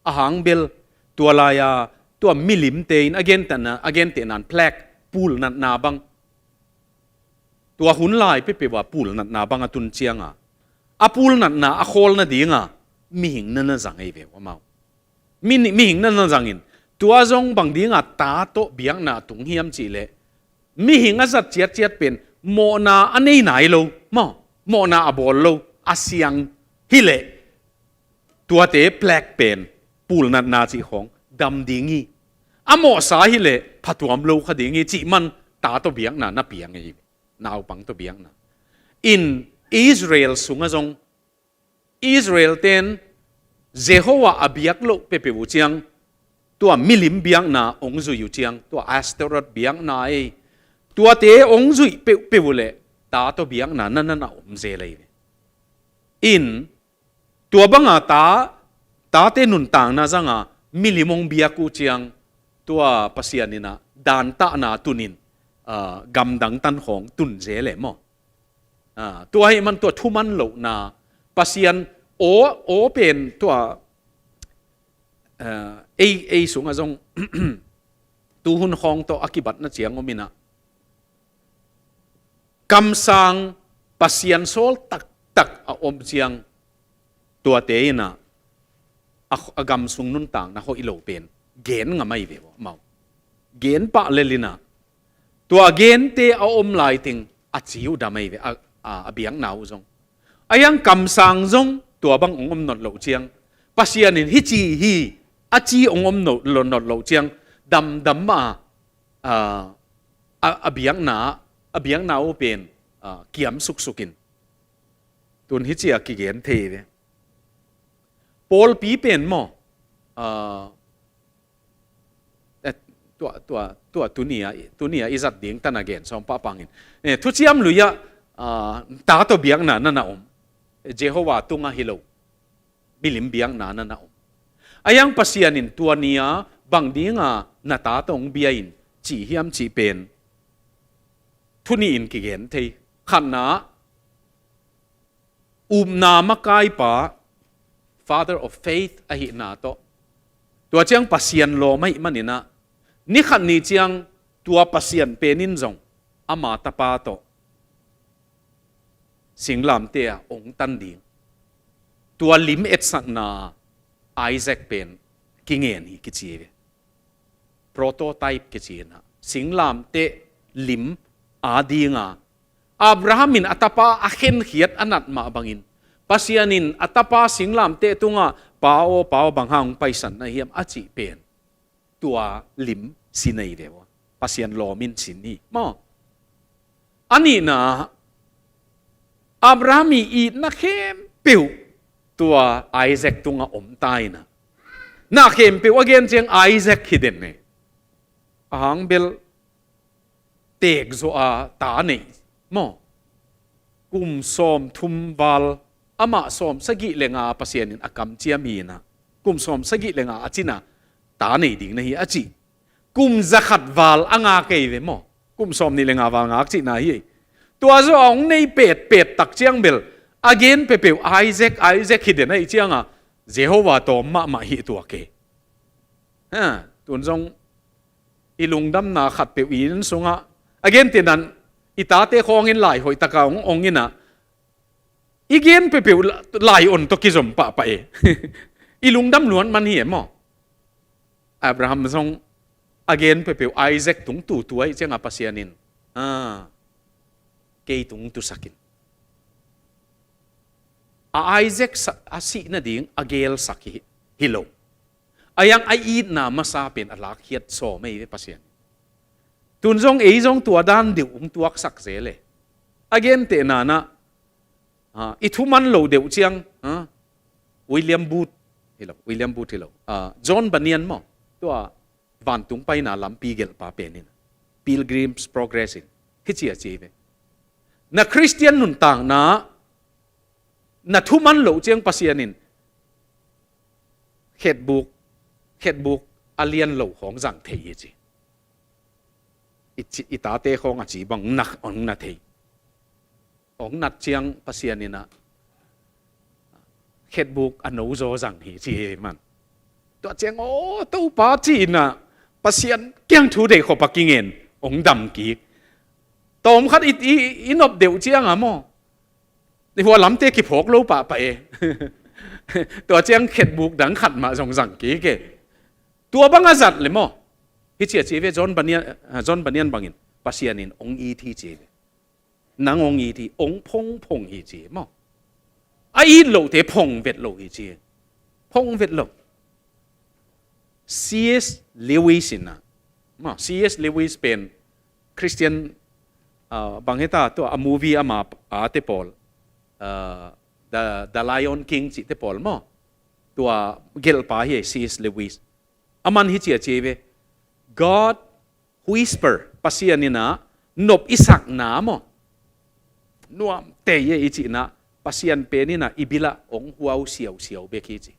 อาหางเบลตัวลายตัวมิลิมเตนอเกนแต่นั้นแพลกปูลนัดนาบังตัวหุ่นลายเปว่าปูลนัดนาบังตุนเชียงปูลนัดนาโคลนัดดีงมีหิงนั่นจังไอเวว่าเมามีหิงนั่นจังอินตัวจงบังดีงตาโตเบียงน่ะตุงเฮียมจีเลมีหิงจัดเจียดเป็นโมนาอันนี้ไหนโลมาโมนาอบอลโลอาเซียงฮิเลตัวเตะแปลกเป็นปูลนัดนาจีของดำดีงี้อโมสาฮิเลพัดวมโลคดีงี้จีมันตาตัวเบียงน่ะนับเบียงไงนาวปังตัวเบียงน่ะอินอิสราเอลสุงจงอิสราเอลเต็นเจโฮวาอเบียกโลเปเปวูเจียงตัวมิลิมเบียงน่ะองจุยอยู่เจียงตัวแอสเตอรอดเบียงน่ะตัวเตะองจุยเปวูเลตาตัวเบียงน่ะนั่นน่ะอมเจเลยอินตัวบังตาเตนุนต่างน่ะจังมิลิมงเบียกูเจียงตัวปัสยานินะดานตานาตุนินกำดังตันของตุนเจเลยมั้งตัวให้มันตัวทุมันโลนาปัสยานโอเป็นตัวเอสูงอาจงตูหุนของตัวอคิบัตนะเจียงอมินะกำสังปัสยานโซลตักอมเจียงตัวเตยนะกำสุงนุนต่างนะเขาอิโลเป็นเกณฑ์งาไม่เดียวเมาเกณฑ์ปะเลลินะตัวเกณฑ์เตออมลายติงอาจิวดาไม่เวอเบียงนาวจงอายังกำสังจงตัวบังองอมนดเหลาเจียงปัสยานินฮิจีฮีอาจีองอมนดเหลาเจียงดำมาอเบียงนาวเป็นเกียมสุกินตุนฮิจีอากิเกณฑ์เทเว ปอลปีเป็นหมอตัวนี้อิจัดดิ่งตันagainสองป้าปังอินทุกอย่างลุยตาตัวเบียงนั่นเจโฮวาตุงฮิโลบิลิมเบียงนั่นอายังปัสยานินตัวนี้บางดิ่งนาตาตรงเบียอินจีเฮียมจีเป็นทุนี้อินกิเกนเทขันนานามกายปะ Father of Faith อหินาโตตัวเจียงปัสยานโลไม่มันนี่นะนี่ขันนี้เจียงตัวปัสยานเป็นนินจงอามาตาปาโตสิงลามเตียองตันดิงตัวลิมเอ็ดสันนาไอแซคเป็นกิเงินฮิกิจีโปรโตไทป์กิจีนะสิงลามเตลิมอาดีงาอับราฮัมินอัตปาอาเข็นเขียดอนัดมาบังอินปัสยานินอัตปาสิงลามเตตุงาป้าวบางหางไปสันนะเฮียมอาจิเป็นตัวลิมสินัยเดียวปัสยานโลมินสินีมออันนี้นะอับราฮัมอีนักเข้มปิวตัวไอแซคตุงอมตายนะนักเข้มปิวagainเจียงไอแซคฮิดเดนเนหางเบลเตกโซอาตาเนมอกุมสอมทุมบาลอามาสอมสกิเลงาปัสยานินอากำเจียมีนะกุมสอมสกิเลงาอจินะตาเนดิ่งนะฮีอจิกุมจะขัดวาลอ่างาเกยเวมอกุมสอมนี่เลงาวางาจินะฮีตัวจะองในเป็ดตักเจียงเบล again เปไอแซคฮิดเดนไอเจียงเจโฮวาโตมาฮิตัวเกตัวจงอีลุงดำนาขัดเปอีนสงะ again ที่นั้นอีตาเตคองอินไหลหอยตะกางองอินะอีเกนเปไหลอ่อนตกิจมปะไปอีลุงดำล้วนมันเหี้ยมั้งอับราฮัมทรง again เปไอแซคตุงตัวเจียงอาปัสยานินเกยตุงตุสักินไอแซคอาศินาดิ่งอเกลสักฮิโลอายังไออีดนามาซาเป็นอลักเฮียดโซไม่ได้ปัสยานตุนจงจงตัวด้านเดียวตัวสักเสเลย again เตนานะอีทุมันโลเดียวเจียงวิลเลียมบูธฮิโลจอห์นบันเนียนมั้งตัววันตุงไปนาลัมปีเกลปาเป็นนี่ Pilgrim's Progressing ฮิจิอาจีเวนักคริสเตียนนุนต่างนัทุมันโลเจียงปัสยานินเขตบุกอาเลียนโลของจังเทียจีอิตาเตของอาจีบังนักองนาเทียองนัดเจียงปัสยานินะเขตบุกอนุโจจังเฮียจีมันตัวเจียงโอ้ตู้ป้าจีน่ะปัสยานเกี่ยงทูเดขบปักกิ่งเงินองดำกีตอมขัดอีนบเดียวเจียงอ่ะมั้งในหัวล้ำเตะกิพกลูป่าไปตัวเจียงเข็ดบุกดังขัดมาส่งสั่งกี่เกตัวบังอาจัดเลยมั้งฮิเชียจีเวจอนบันเนียนบังอินปัสยานินองอีทีจีนางองอีทีองพงอีจีมั้งไอ้โลเตพงเวทโลอีจีพงเวทโล C.S. Lewis นะมั้ง C.S. Lewis เป็นคริสเตียนบางเหตุตัวa movieมาเตปอลThe Lion King จิเตปอลมั้งตัวเกลปาเฮ C.S. Lewis มันฮิจิอาเจเว God whisper ปัสยานินะนบอิสักนามั้งนัวเตยอิจินะปัสยานเป็นนี่นะอิบิละองหัวเสียวเบกิจิ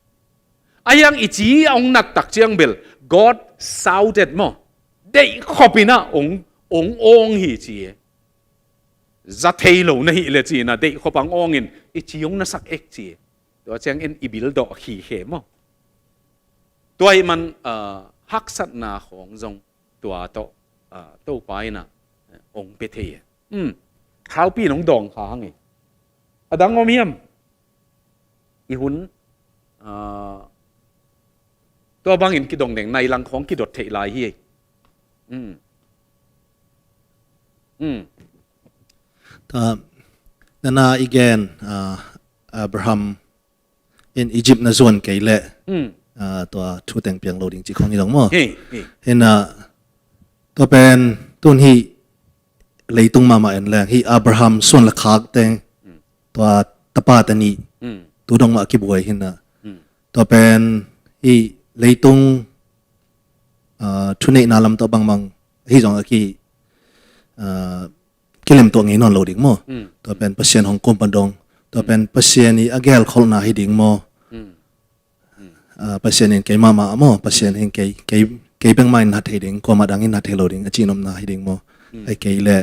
อายังอิจิองนักตักเจียงเบล God shouted มั้งได้ขบินะองฮิจิจะเทโลนะฮิเลจีนะได้ขบังองอินอิจิยงนัสักเอ็กจีตัวเจียงอินอิบิลดอกฮีเขมตัวมันฮักสัตนาของจงตัวโตไปนะองเปเทียข้าวปีน้องดองข้างไงอดังงอมียมอีหุ่นตัวบางอินกิดงเด่งในหลังของกิดดเทลายฮีนั่นน่ะอีกแกนอับราฮัมin Egypt นะส่วนเกลตัวทูแต่งเปียงโลดิงจีของนี่หลงมั้งเห็นตัวเป็นต้นฮีเลยตรงมาเอ็นแรงฮีอับราฮัมส่วนละคักแต่งตัวตะปาตันนี่ตัวดงมาคิบวยเห็น ตัวเป็นที่เลยตุงทุนในนาลำตัวบางที่จงกี้กิเลมตัวงี้นอนโลดิ่งมั้งตัวเป็นเปอร์เซ็นต์ของกรมปันดงตัวเป็นเปอร์เซ็นต์นี้อเกลคนน่าให้ดิ่งมั้งเปอร์เซ็นต์เองเกี่ยมามั้งเปอร์เซ็นต์เองเกี่ยเป็นไม่นัดให้ดิ่งก็มาดังนี้นัดให้โลดิ่งจีนอมน่าให้ดิ่งมั้งไอ้เกี่ยเล่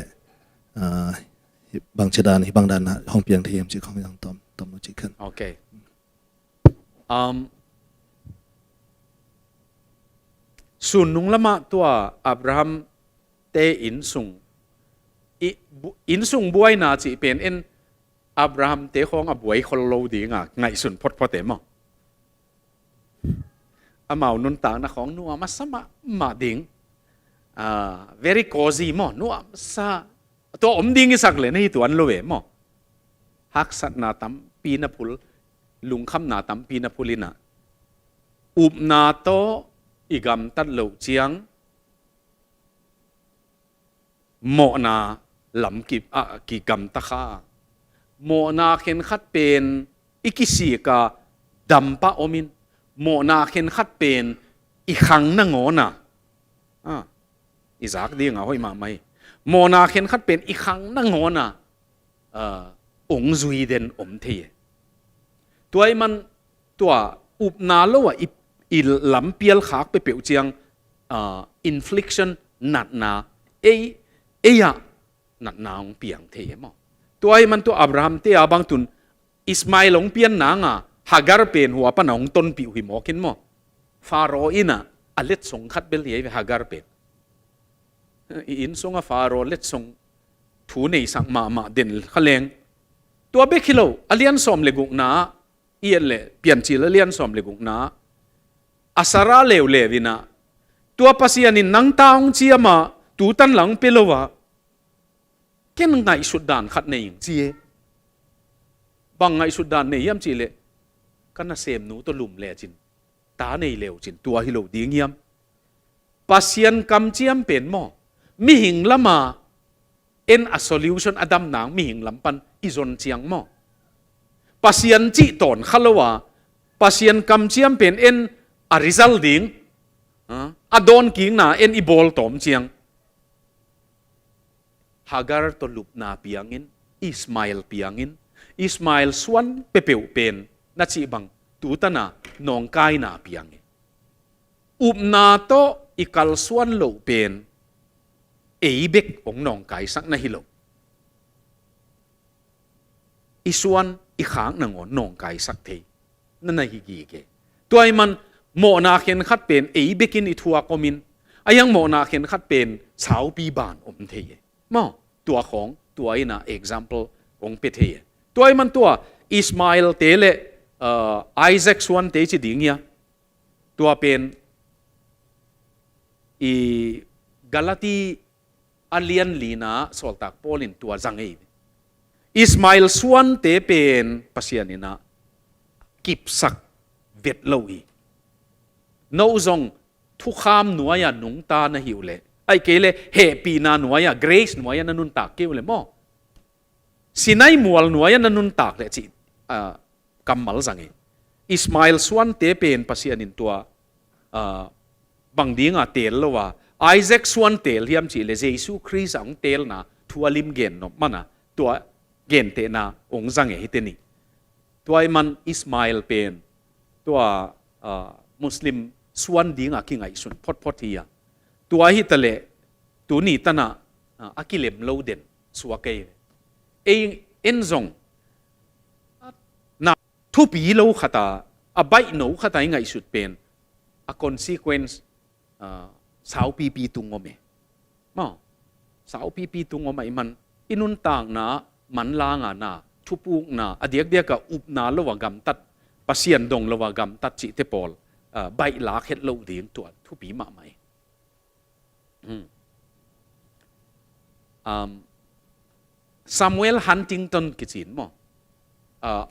บางเชดานที่บางด้านห้องเพียงที่ยังจีของยังตอมโลจิกันโอเคส่วนนุ่งละมาตัวอับราฮัมเตอินสุงบวยนาจีเป็นเอ็นอับราฮัมเตของอับวยคนโลดีงะไงสุนพอเตมั้งอามานุนต่างนะของนัวมาสมาดิ่งvery cozy มั้งนัวซาตัวอมดิ่งสักเลยนี่ตัวอันโลเวมั้งฮักสัตนาตัมปีนาพุลลุงคำนาตัมปีนาพุลินะอุบนาโตอีกำตัดเหลวเจียงโมนาหลำกิกำตะข้าโมนาเข็นขัดเป็นอิกิสีกาดัมปะอมินโมนาเข็นขัดเป็นอีขังนงอนะอิสากดีงาห้อยมาไหมโมนาเข็นขัดเป็นอีขังนงอนะองซุยเดนอมเทตัวไอ้มันตัวอุบนาโลวะอีลำเปียลขากไปเปียวเจียงinfliction หนัดนาเอยะหนัดนาของเปียงเทมั้งตัวไอ้มันตัวอับราฮัมเตะบางตุนอิสมาอิลของเปียนนางฮักการ์เป็นหัวปนของต้นปิวหิมอกินมั้งฟาโรอินะอเล็ดส่งขัดเบลียฮักการ์เป็นอินส่งฟาโรเล็ดส่งถูในสังมาเด่นขเลงตัวเบคิโลอเลียนสอมเลกุกนาเอียนเล่เปลี่ยนจีลเลียนสอมเลกุกนาอาสาระเลววินะตัวภาษานี่นังตาองเจียมาตูตันหลังเปลวะแค่นังไงสุดด่านขัดในอย่างเจียบางไงสุดด่านในย่ำจีเลกันน่ะเสมหนูตัวลุ่มเลจินตาในเลวจินตัวฮิโลดีเงียมภาษากำเจียมเป็นหม้อมีหิงละมาเอ็นa solution อดัมนางมีหิงลำปันอิจนเจียงหม้อภาษาจีตอนขัลวะภาษากำเจียมเป็นเอ็นa result ding adon king na en ibol tom chiang hagar to lup na piangin ismail swan pepeu pen na chi bang tutana nong kai na piangi up na to ikal swan lo pen eibek ong nong kai sak na hilo iswan ikhang nangon nong kai sak the na higi ke toy manโมนาเข็นขัดเป็นเบกินอิทัวคอมินยังโมนาเข็นขัดเป็นชาวปีบานอมเทยมอตัวของตัวไอ้น่ะ example องเปเทยตัวไอ้มันตัวอิสมาอิลเตเลไอแซคสวนเตจิดิ่งเนี่ยตัวเป็นกาลาตีอาเลียนลีนาสอลตักโพลินตัวจังเออิสมาอิลสวนเตเป็นภาษานี่นะกิบสักเวทโลอีโนซงทุกขามหน่วยนุงตานะหิวเลยไอ้เกลเฮปีนาหน่วยเกรซหน่วยนันนุนตากเกี่ยวเลยมั้งสินัยมัวหน่วยนันนุนตากเลยจีกำมัลสังเกอิสมาอิลสวนเตเป็นภาษานินตัวบางดีงาเตลละว่าไอแซคสวนเตลเฮียมจีเลยเยซูคริสต์องเตลนะทัวลิมเกนนมันนะตัวเกนเตนะองสังเกฮิตนี่ตัวไอ้มันอิสมาอิลเป็นตัวมุสลิมส่วนดีงาคิงไอสุนพอทียตัวฮิตเลตัวนี้ตนะอากิเลมโลเดนสวกเกยเอ็นซงนะทุบีโลขัตาใบโนขัตายังไงสุดเป็นconsequence สาวปีตุงอเมมั้งสาวปีตุงอเมมันอินุนต่างนะมันลางนะทุปุงนะอเดียกกับอุบนาโลวกรรมตัดปัสยันดงโลวกรรมตัดจิเตปอลใบลาเข็ดโลดีงตัวทุปีมาไหมซามูเอลฮันติงตันกิจินมั้ง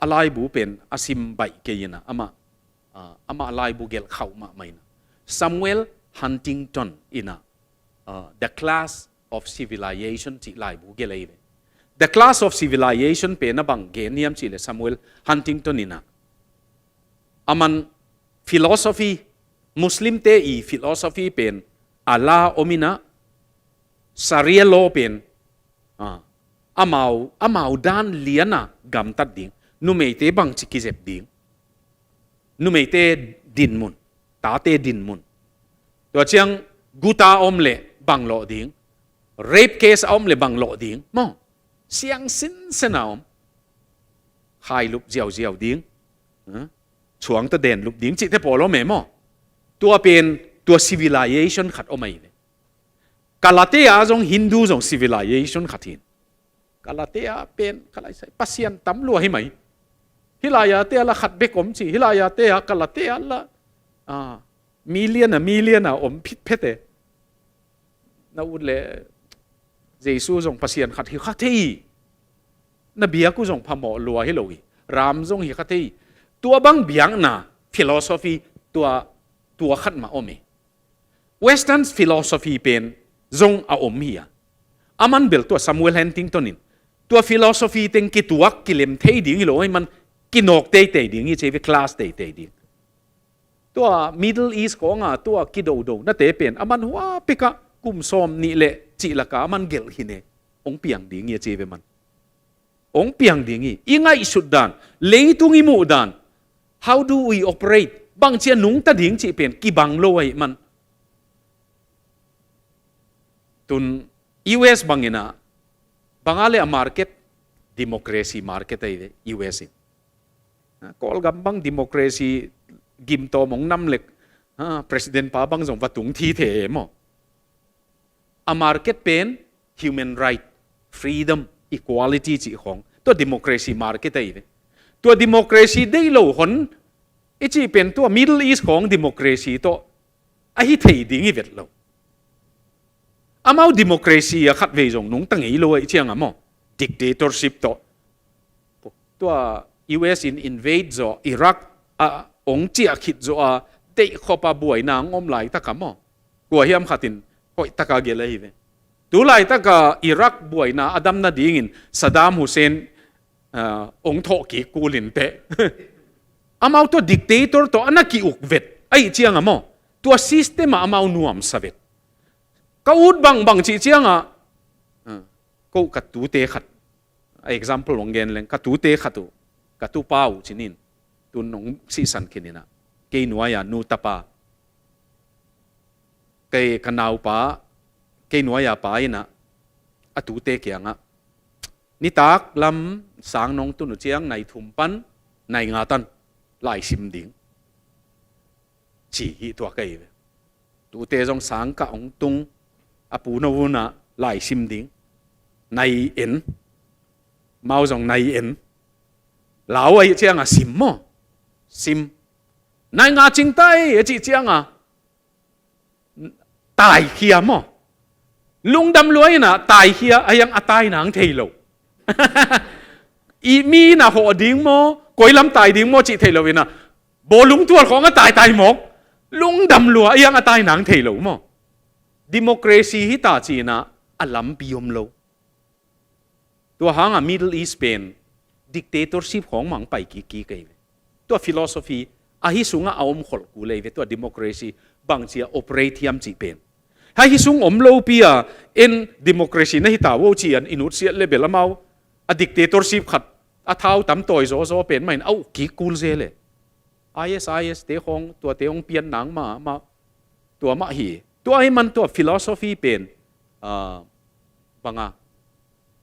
อะไรบูเป็นอาซิมใบเกยนะอามาอะไรบูเกลเข้ามาไหมนะซามูเอลฮันติงตันอินะ the class of civilization จิไลบูเกลเลย the class of civilizationเป็นนะบางเกณฑ์ยามจิเลซามูเอลฮันติงตันอินะอามัน philosophy Muslim te i philosophy pen Allah omina Sharia law pen amau dan liana gam tat ding nu mei te bang chiki zep ding nu mei te din mun ta te din mun to chiang guta om le bang lo ding rape case om le bang lo ding mo siang sin senaom hai lup jiao jiao ding chuang ta den lup ding chi te polo me mo tua pen tua civilization khat omai le kalatea jong Hindu jong civilization khatin kalatea pen kalai sai pasian tam lu hi mai hilaya te la khat be kom chi hilaya te kalatea la million om phit phete na ud le jesu jong pasian khat hi khathei na bia ku jong phamo lua hi loi ram jong hi khathei tua bang biang na philosophy tua khat ma omi western philosophy pen zong a om hi aman bel tua Samuel Huntington in tua philosophy teng ki tuak kilem thei ding lo man kinok te ding i cheve class te ding tua Middle East ko nga tua kido do na te pen aman wa pika kum som ni le chi la ka man gel hine ong piang ding i cheve man ong piang ding i ingai sudan leitung i mu dan how do we operate bang chia nung ta ding chi pen ki bang lo ai man tun US bangina bangale a market democracy market ai US in kol gambang democracy gim to mong nam lek president pa bang jong watung thi the mo a market pen human right freedom equality chi khong to democracy market ai to democracy dei lo hon ichi pen to Middle East khong democracy to a hi thei ding i vet lo amau democracy a khat ve jong nung tang ei lo ai chiang amo dictatorship to US in invade zo Iraq ong chia khit zo a dei khopa buai na ngom lai ta kamo ko hiam khatin hoi taka ge lai ve tu lai taka Iraq buai na adam na ding in Saddam Hussein ong tho ki kulin te amau to dictator to anaki uk vet ai chiang amo to system amau nuam savet ka ut bang chi chiang ko ka tu te khat example ong gen leng ka tu te khatu ka tu pau chinin tun nong si san kinina ke nuaya nu tapa ke kanau pa ke nuaya pa ina atu te kyanga ni tak lam sang nong tu nu chiang nai thum pan nai nga tan lai sim ding chi hi to kai tu te jong sang ka ong tung apu no na lai sim ding nai en mau jong nai en lão ấy chiang à sim mo sim nai nga ching tai chi chiang à tai khia mo lung dam luai na tai khia ayang atai nang thei lo i mi na ho ding mo koi lam tai ding mo chi thei lo na bo lung tual khong a tai mok lung dam lua ayang atai nang thei lo mo democracy hi ta chi na alam piom lo tua hanga Middle East pen dictatorship khong mang pai ki kai tua philosophy a hi sunga aom khol ku le ve tua democracy bang chia operate hiam chi pen ha hi sung om lo pia in democracy na hi ta wo chi an inut sia level amau a dictatorship khat a thau tam toy zo pen main au ki kul ze le is te khong tua te ong pian nang ma tua ma hi tua hi man tua philosophy pen banga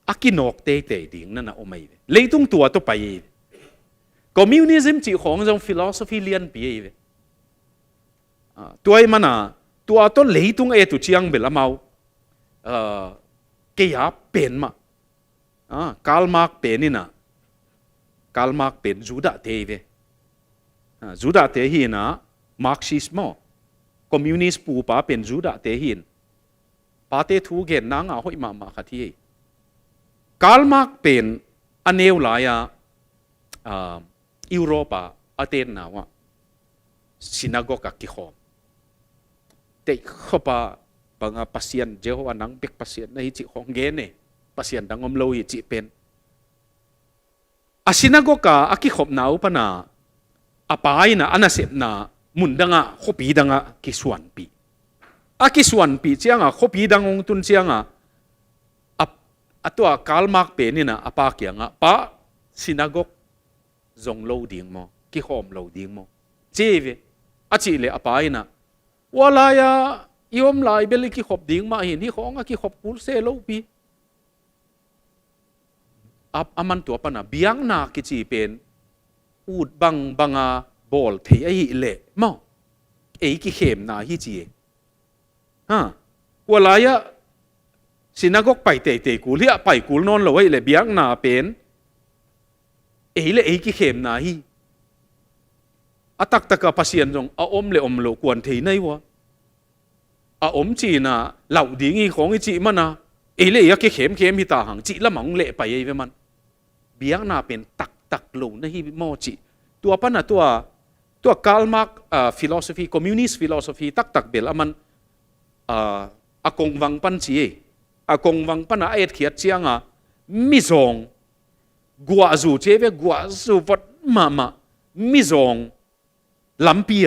akinok te ding na omai leitung tua to pai communism chi khong jong philosophy lian pi ve tuai mana tua to leitung e tu chiang belamau ke ya pen ma Karl Marx penina Karl Marx pen juda te ve juda te hi na marxismo communist pu pa pen juda te hin pa te thu gen na nga hoi ma khathi Karl Marx pen aneu laya Europa aten nawa sinagoga ki khom te khopa banga pasien Jehovah nang pek pasien na hi chi khong ge ne pasien dangom lo hi chi pen a sinagoga aki khop nau pana apai na anasep na มุนดังอ่ะขบีดังอ่ะกิสวนปีกิสวนปีเชียงอ่ะขบีดังองตุนเชียงอ่ะตัวกาลมากเป็นนี่นะปาเกียงอ่ะปะซินาโกจงโลดิ้งมั้งกิหอมโลดิ้งมั้งเจ้เวจีเลยปายนะว่าลายยอมลายเบลกิขบดิ้งมาเห็นที่ของกิขบกุลเซโลปีมันตัวปนะเบียงนากิจีเป็นอูดบังบอลเทียเละมั้งกิเข้มนาฮิจีว่าลายสินักก็ไปเตะกูเลี้ยไปกูนอนเลยเลยเบียงนาเป็นเลยกิเข้มนาฮิตักกับพัศยันจงอมเลยโลกวนเทียนไงวะจีน่ะเหล่าดิ้งของจีมันนะเลยกิเข้มฮิตาหังจีละมังเละไปไอ้มันเบียงนาเป็นตักโลนะฮิโมจีตัวปนะตัวกาลมาร์กphilosophy communist philosophyตักเบลมันกงวังปันจีกงวังปันเอ็ดเขียดเชียงมิซงกัวจูเจเวกัวจูวัดมามิซงลำปี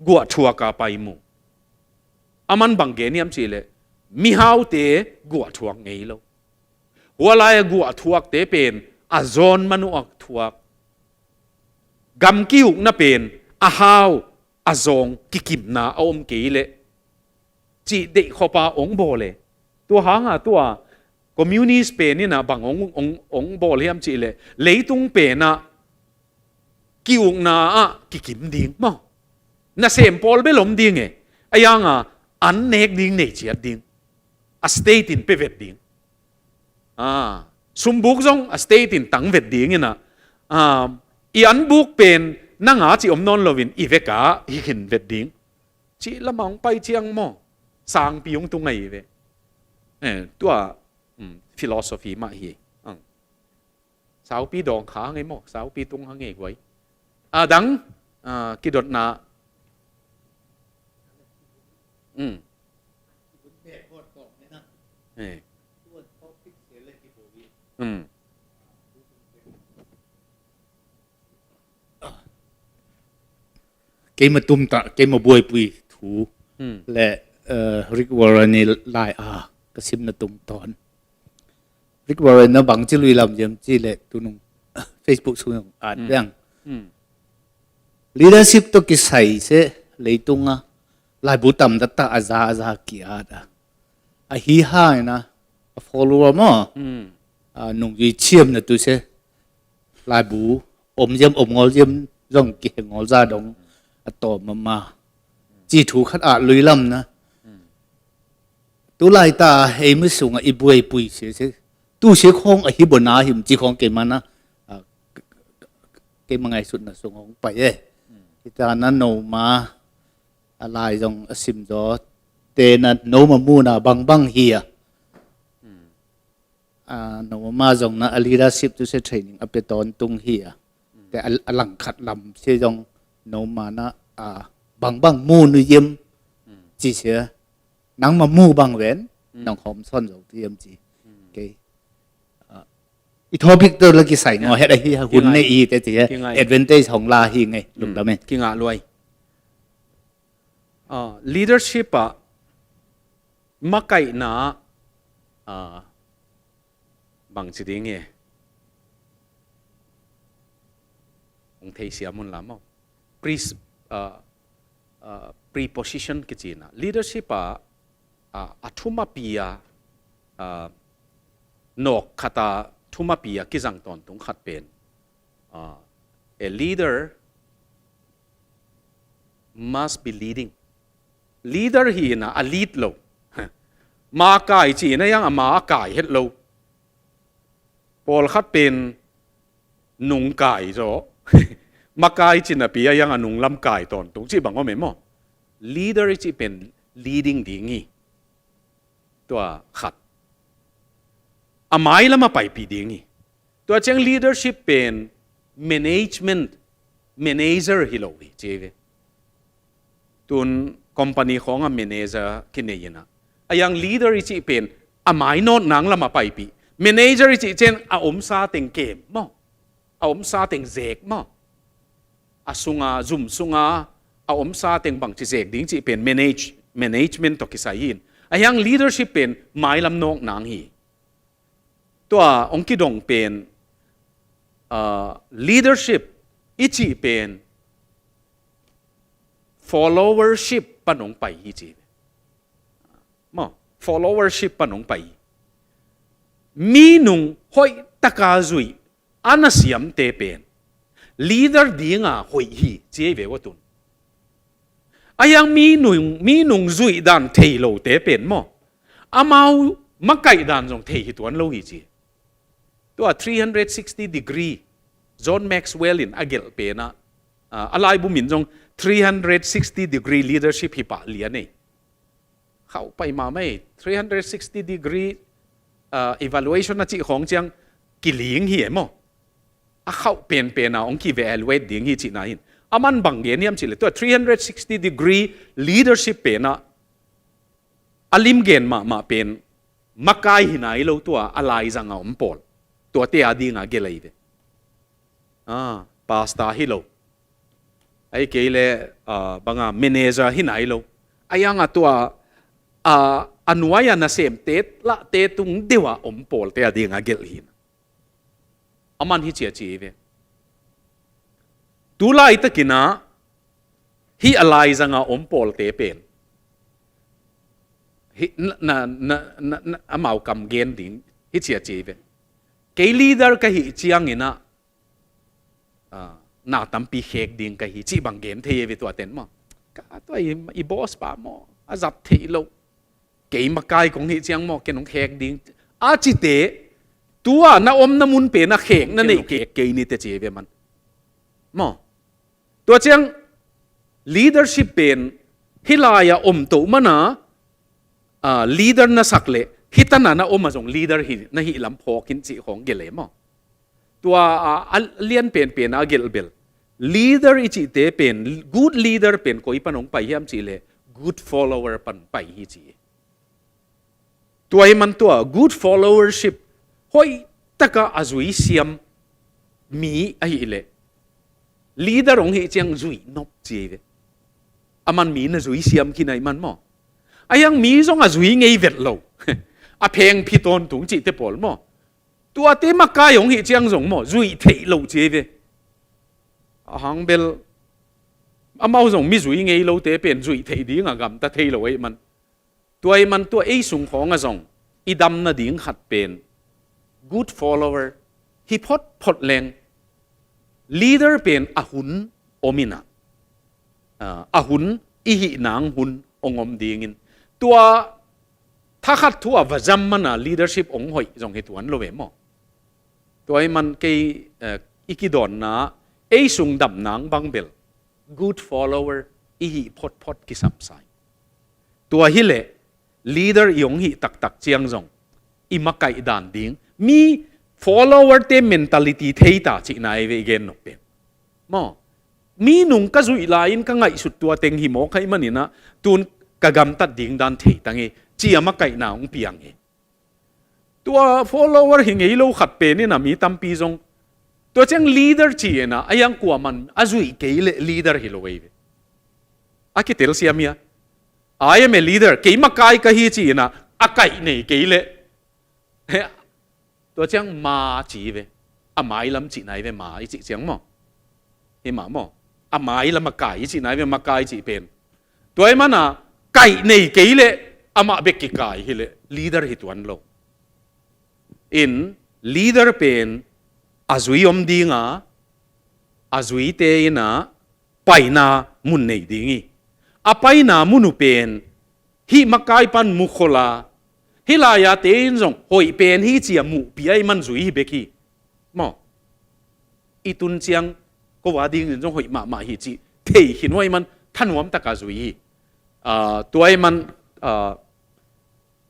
กัวชัวกาไปมูมันบังเกนียมจีเลมิฮาวเตกัวชัวไงโลว่าลายกัวชัวเตเป็นจอนมนุษย์ชัวกำกิ้วน่ะเป็นฮาวจงกิมนาอมเกเลจีเด็กขบองโบเลตัวหางตัวคอมมิวนิสต์เป็นนี่นะบางองโบเลมจีเลเลยตุงเป็นนะกิ้วนากิมดิ้งมั้งน่ะเซมพอลเบลมดิ้งยังอันเนกดิ้งเนจีดิ้งสเตตินเปเวดดิ้งสมบุกจงสเตตินตั้งเวดดิ้งนะอันบุกเป็นนั่งจีอมนอนลวินอีเวกาหินเวดดิ้งจีละมังไปเชียงมั้งสร้างปียงตรงไหนเวตัวphilosophy มาเฮสาวปีดองขาไงมั้งสาวปีตรงหางไงไว้ดังกิดดนาเกมมาตุ้มตะเกมมาบวยปุยถูและริกวอร์เรนไลกระซิบนาตุ้มตอนริกวอร์เรนนะบังจิลุยลำเยี่ยมจีเละตุนง Facebook สุนงอ่านเรื่อง leadership ตัวกิสัยเสเลยตุงลายบุตรมดัตตาอาซากีอาดฮีฮ่านะ follower มั้งนุ่งยีเชี่ยมนะตัวเสลายบุอมเยี่ยมงอลเยี่ยมร่องเกี่ยงอลซาดงต่อมาจีถูกขัดลุยลำนะตัวลายตาเฮมิสุงอีบวยปุยเสียตู้เสียคงฮิบนาหิมจีของเกมันนะเกมันไงสุดนะส่งของไปที่ตานั้นโนมาอะไรจงสิมจอเตนัโนมามูนะบังเฮียโนมาจงนะอลีดาสิบตัวเสียเทรนนิ่งอเปตอนตุงเฮียแต่อลังขัดลำเสียจงโนมานะบังมูนุยมจีเสียนังมามูบังเว้นนังหอมซ่อนอยู่ที่ยมจีเกอีทอพิกตัวละกิใส่งอเฮ็ดไอ้ที่หุ่นในอีแต่จีเอ็ดเวนเทจของลาฮีไงลุงดำเองกิงรวยleadership มาไก่นาบังจีดิ้งองเทเสียมุนลามpreposition กิจนะ leadership ทุมาปีนกขตาทุมาปีกิจังตอนตรงขัดเป็นa leader must be leader ฮีนะ lead โลมากายจีนะยังมากายเฮ็ดโลพอลขัดเป็นนุ่งกายจ้ะมากายจีนะปียังนุ่งลำกายตอนตรงจีบังว่าไม่หมอ leader จีเป็น leading ดีงี้ตัวขัดหมายแล้วมาไปปีดีงี้ตัวเจ้า leadership เป็น management manager ฮิโลวีเจเวตุน company ของ manager คิดเนี่ยนะยัง leader จีเป็นหมายโน้นนังแล้วมาไปปี manager จีเช่นอมซาเต็งเกมมั้งอมซาเต็งเซกมั้งสุงาซุ่มสุงา a om sa teng bang chi zek ding chi pen management to kisayin ayang leadership pen mai lam nok nang hi tua ong ki dong pen leadership ichi pen followership panong pai hi chi mo followership panong pai mi nung hoi taka zui anasiam te pen leader dinga hoi hi che ve watun ayang mi nung zui dan thei lo te pen mo amau makai dan jong thei hi tuan lo hi chi to a 360 degree John Maxwell in agel pe na alai bu min jong 360 degree leadership hi pa lian nei khau pai ma mai 360 degree evaluation na chi khong chang ki ling hi mo a khau pen na ong ki evaluate ding hi chi na hin aman bang ge niam chi le to 360 degree leadership pe na alim gen ma pen makai hinai lo to alai zanga om pol to te adinga gelai de pasta hi lo ai ke le banga manager hinai lo ayanga to anuaya na sem la te tung dewa om pol te adinga gel hin aman hi chia chi ve tu lai takina hi alai zanga om pol te pen hi na amau kam gen din hi chia chi ve ke leader ka hi chiang ina na tampi khek ding ka hi chi bang gen the ve to ten mo ka to i boss pa mo azap thei lo ke makai kong hi chiang mo ke nong khek ding a chi te tua na om na mun pe na khek na nei ke ni te che ve man mo to chiang leadership pen hilaya om to mana leader na sakle hitana na om azong leader hi na hi lam phokin chi khong gele mo tua lian pen a gel bel leader ichi te pen good leader pen koi panong pai hiam chi le good follower pan pai hi chi tua hi man tua good followership hoi taka azui siam mi ai le leader ong hi chiang zui nop chi ve aman mi na zui siam kinai man mo ayang mi zong azui ngei vet lo a pheng phiton tung chi te pol mo tua te makai ong hi chiang zong mo zui thei lo che ve hang bel amau zong mi zui ngei lo te pen zui thei ding agam ta thei lo ei man tuai man tua ei sung khong a zong idam na ding khat pen good follower hi phot leng leader pen ahun omina ahun i hi nang hun ongom ding in tua tha khat thua vazam mana leadership ong hoi jong he tuan lo ve mo tuai man ke ikidon na ei sung dam nang bang bel good follower i hi phot ki sam sai tua hi le leader yong hi tak chiang jong i makai dan ding mi follower te mentality theita chi nai ve gen no pe mo mi nung ka zui la in ka ngai sut tua teng hi mo khai manina tun ka gam tat ding dan thei tangi chi ama kai na ong piang e tua follower hi ngei lo khat pe ni na mi tampi jong to chang leader chi na ayang kwa man azui ke le leader hi lo ve aki tel siamia I am a leader ke makai ka hi chi na akai nei ke le to chang ma chi ve a mai lam chi nai ve ma i chi chang mo e ma mo a mai lam makai chi nai ve makai chi pen toy mana kai nei ke le ama be ki kai hi le leader hi tuan lo in leader pen azui om dinga azui te ina paina mun nei dingi apai na munu pen hi makai pan mukhola hilaya te in jong hoi pen hi chia mu pi ai man zui hi beki mo itun chiang ko wa ding jong hoi ma hi chi thei hinoi man thanuam taka zui tuai man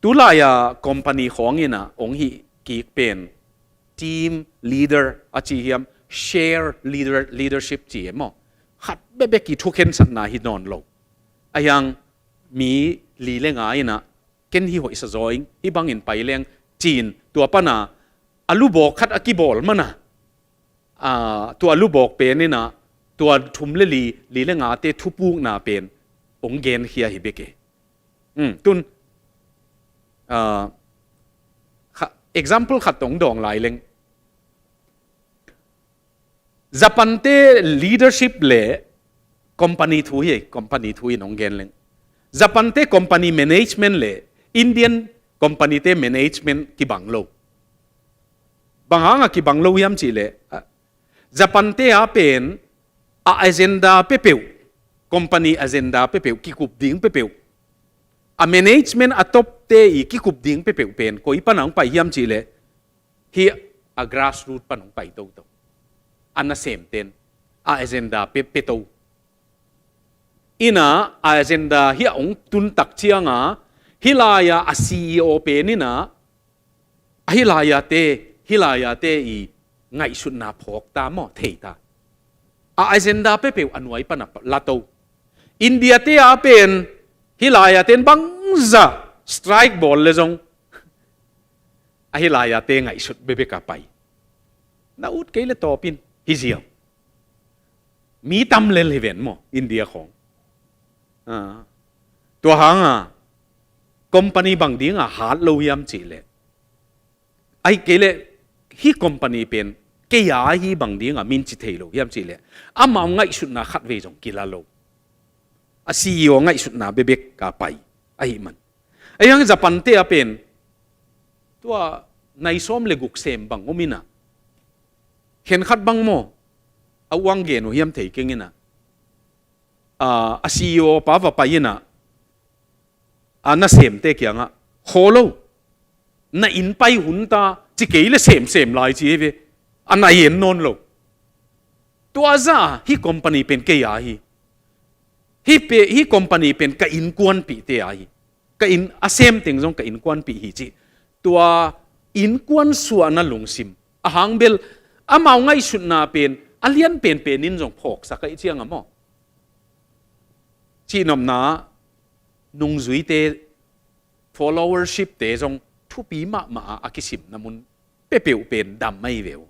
tulaya company khong ina ong hi ki pen team leader achi hiam share leadership chi mo khat be ki thuken sat na hi non lo ayang mi li lenga ina ken hi hoi sa joing hi bangin pai leng chin tua pana alu bok khat akibol mana tu alu bok pe ni na ตัวทุมเลลีเลงาเตทุปูนาเป็นองเกนเฮียฮิเบเกตุนexample ขัดตรงดองหลายเลงJapan te leadership le company thu nong gen leng Japan te company management le Indian company te management ki banglo banganga ki banglo yam chi le Japan te a pen a agenda pepeu company agenda pepeu ki kup ding pepeu a management atop te I ki kup ding pepeu pen ko ipanang pa yam chi le hi a grassroots panong pa ito to Anna same ten a agenda peto ina a agenda hi ong tun tak chianga hilaya a CEO pe ni na hilaya te I ngai sut na phok ta mo thei ta a agenda pe pe anuai pa na lato India te a pen hilaya ten bangza strike ball le jong a hilaya te ngai sut bebe ka pai na ut ke le topin hiziaw mi tam lel heven mo India khong tua hanga company bang dinga hat lo yam chi le ai kele hi company pen ke ya hi bang dinga min chi thei lo yam chi le ama ngai sut na khat ve jong kila lo a CEO ngai sut na bebek ka pai ai man ayang Japan te a pen tua nai som le guk sem bang omina khen khat bang mo awang gen o hiam thei kengina a CEO pa va pa yina ana sem te kyanga holo na in pai hun ta chi ke le sem lai chi ve ana yen non lo tua za hi company pen ke ya hi company pen ka in kwan pi te ya hi ka in a sem ting jong ka in kwan pi hi chi tua in kwan su ana lungsim a hangbel amau ngai sut na pen alian pen nin jong phok sa kai chiang amo chi nom na nung zui te followership te jong thu pi ma akisim namun pe peu pen dam mai veo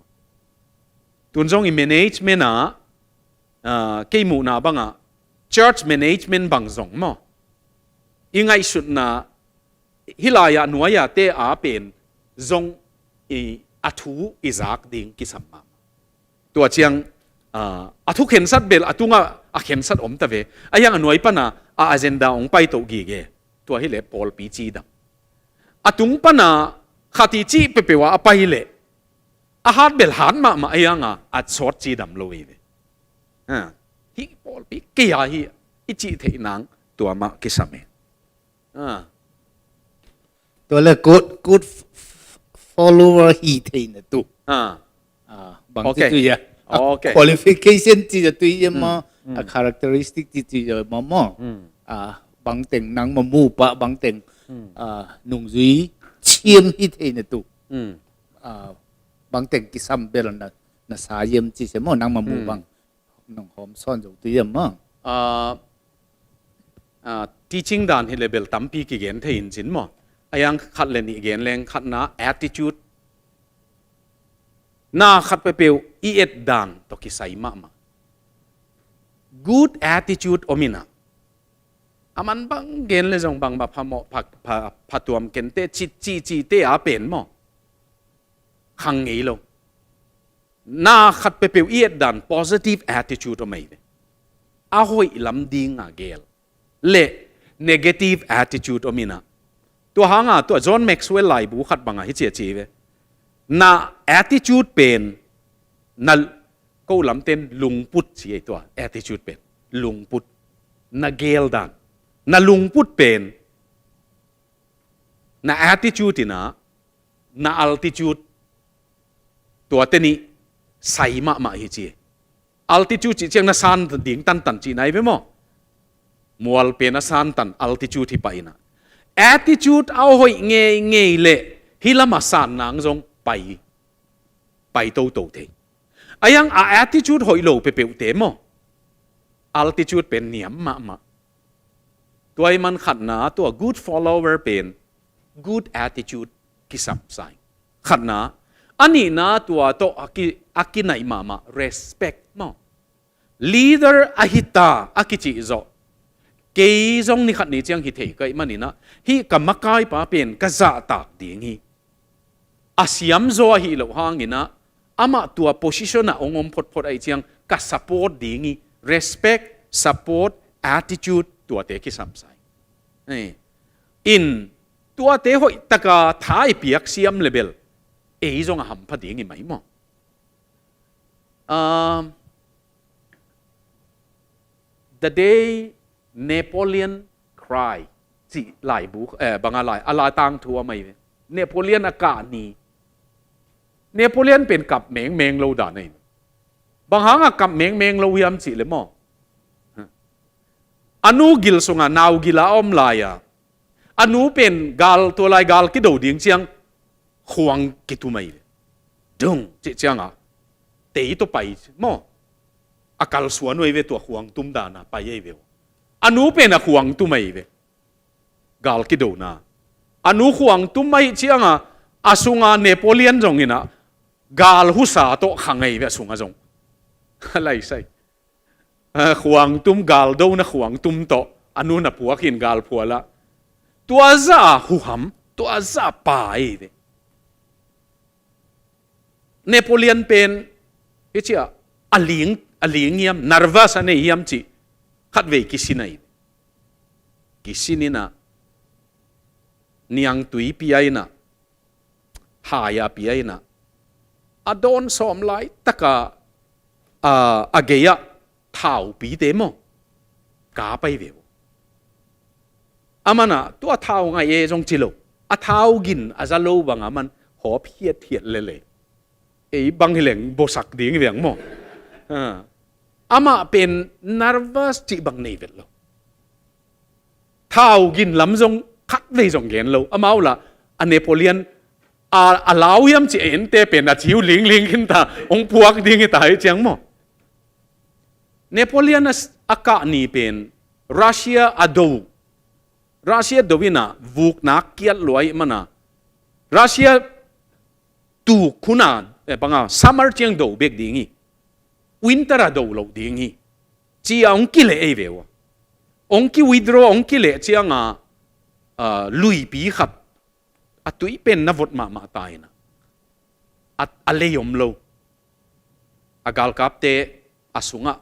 tun jong I management ke mu na banga church management bang jong mo ingai sut na hilaya nuaya te a pen jong athu izak ding kisama tua chiang athu khen sat bel atunga a khen sat om ta ve ayang anoi pana a agenda ong pai to gi ge tua hi le pol pi chi dam atung pana khati chi pepewa apai le a hat bel han ma ayanga at short chi dam lo ve hi pol pi ke ya hi chi thei nang tua ma kisameตัวละgood follower hi thei na tu bang Okay. tu ya Okay. qualification ti ja tu ya ma a characteristic ti ja ma bang teng nang ma mu pa bang teng nung zui chiem hi thei na tu bang teng ki sam bel na sa yem chi se mo nang ma mu bang nong hom son jo tu ya ma teaching dan hi level tampi ki gen thein chin mo ayang khat le ni gen leng khat na attitude na khat pe peu I et dan to ki sai ma good attitude omina aman bang gen le jong bang ba phamo phatuam ken te chi te a pen mo khang ngei lo na khat pe peu I et dan positive attitude o mai a hoi lam ding a gel le negative attitude omina tua hanga tua John Maxwell lai bu khat banga hi che ve na attitude pen na ko lam ten lungput chi tua attitude pen lungput na gel dan na lungput pen na attitude ina na altitude tua teni sai ma hi chi altitude chi chiang na san ding tan chi nai ve mo mual pen na san tan altitude hi pa ina attitude au hoi nge le hilama san nang jong pai to the ayang a attitude hoi lo pe te mo altitude pen niam ma tuai man khat na to good follower pen good attitude kisap sai khat na ani na tua to aki nai ma respect mo leader ahita akichi zo ke zong ni khat ni chiang hi thei kai manina hi kamakai pa pen ka za tak ding hi asiam zo hi lo hangina ama tua position na ongom phot phot ai chiang ka support ding hi respect support attitude tua te ki sam sai in tua te hoi taka thai piak siam level e zong ham pha ding hi mai mo the day Napoleon cried chỉ lại bú bằng lại ala tang thua mày Napoleon aka ni Napoleon pen cặp mèng mèng lâu đàn này bằng hang cặp mèng mèng lâu yam chỉ le mo anu gil sunga naw gila om lai à anu pen gal tua lai gal cái đầu điếng chiang huang cái tu mày dung chỉ chiang à tế to bay mo akal suan noi ve tua huang tum da na bay ai ve anu pen a huang tu mai ve gal ki do na anu huang tu mai chiang a asunga Napoleon jong ina gal hu sa to khangai ve sunga jong lai sai huang tum gal do na huang tum to anu na puakin gal phuala tua za hu ham tua za pa ai ve Napoleon pen ichia aling yam nervous ane yam chi khat ve kisinai kisinina niang tui piai na haya piai na adon som lai taka ageya thau pi te mo ka pai ve amana tua thau nga ye jong chilo a thau gin azalo banga man ho phiet thiet le le ei bang hileng bosak ding veng mo ama pen nervous chi bang nei vet lo thau gin lam jong khat ve jong gen lo amau la a Napoleon a lau yam chi en te pen a chiu ling ling kin ta ong puak ding ta hai chang mo Napoleon aka ni pen Russia dovina vuk na kiat loi mana Russia tu khuna banga summer chiang do bek dingi winter a do lo dingi chi ong ki le e vewa ong ki withdraw ong ki le chiang a lui pi khat atui pen na vot ma tai na at aleyom lo agal kap te asunga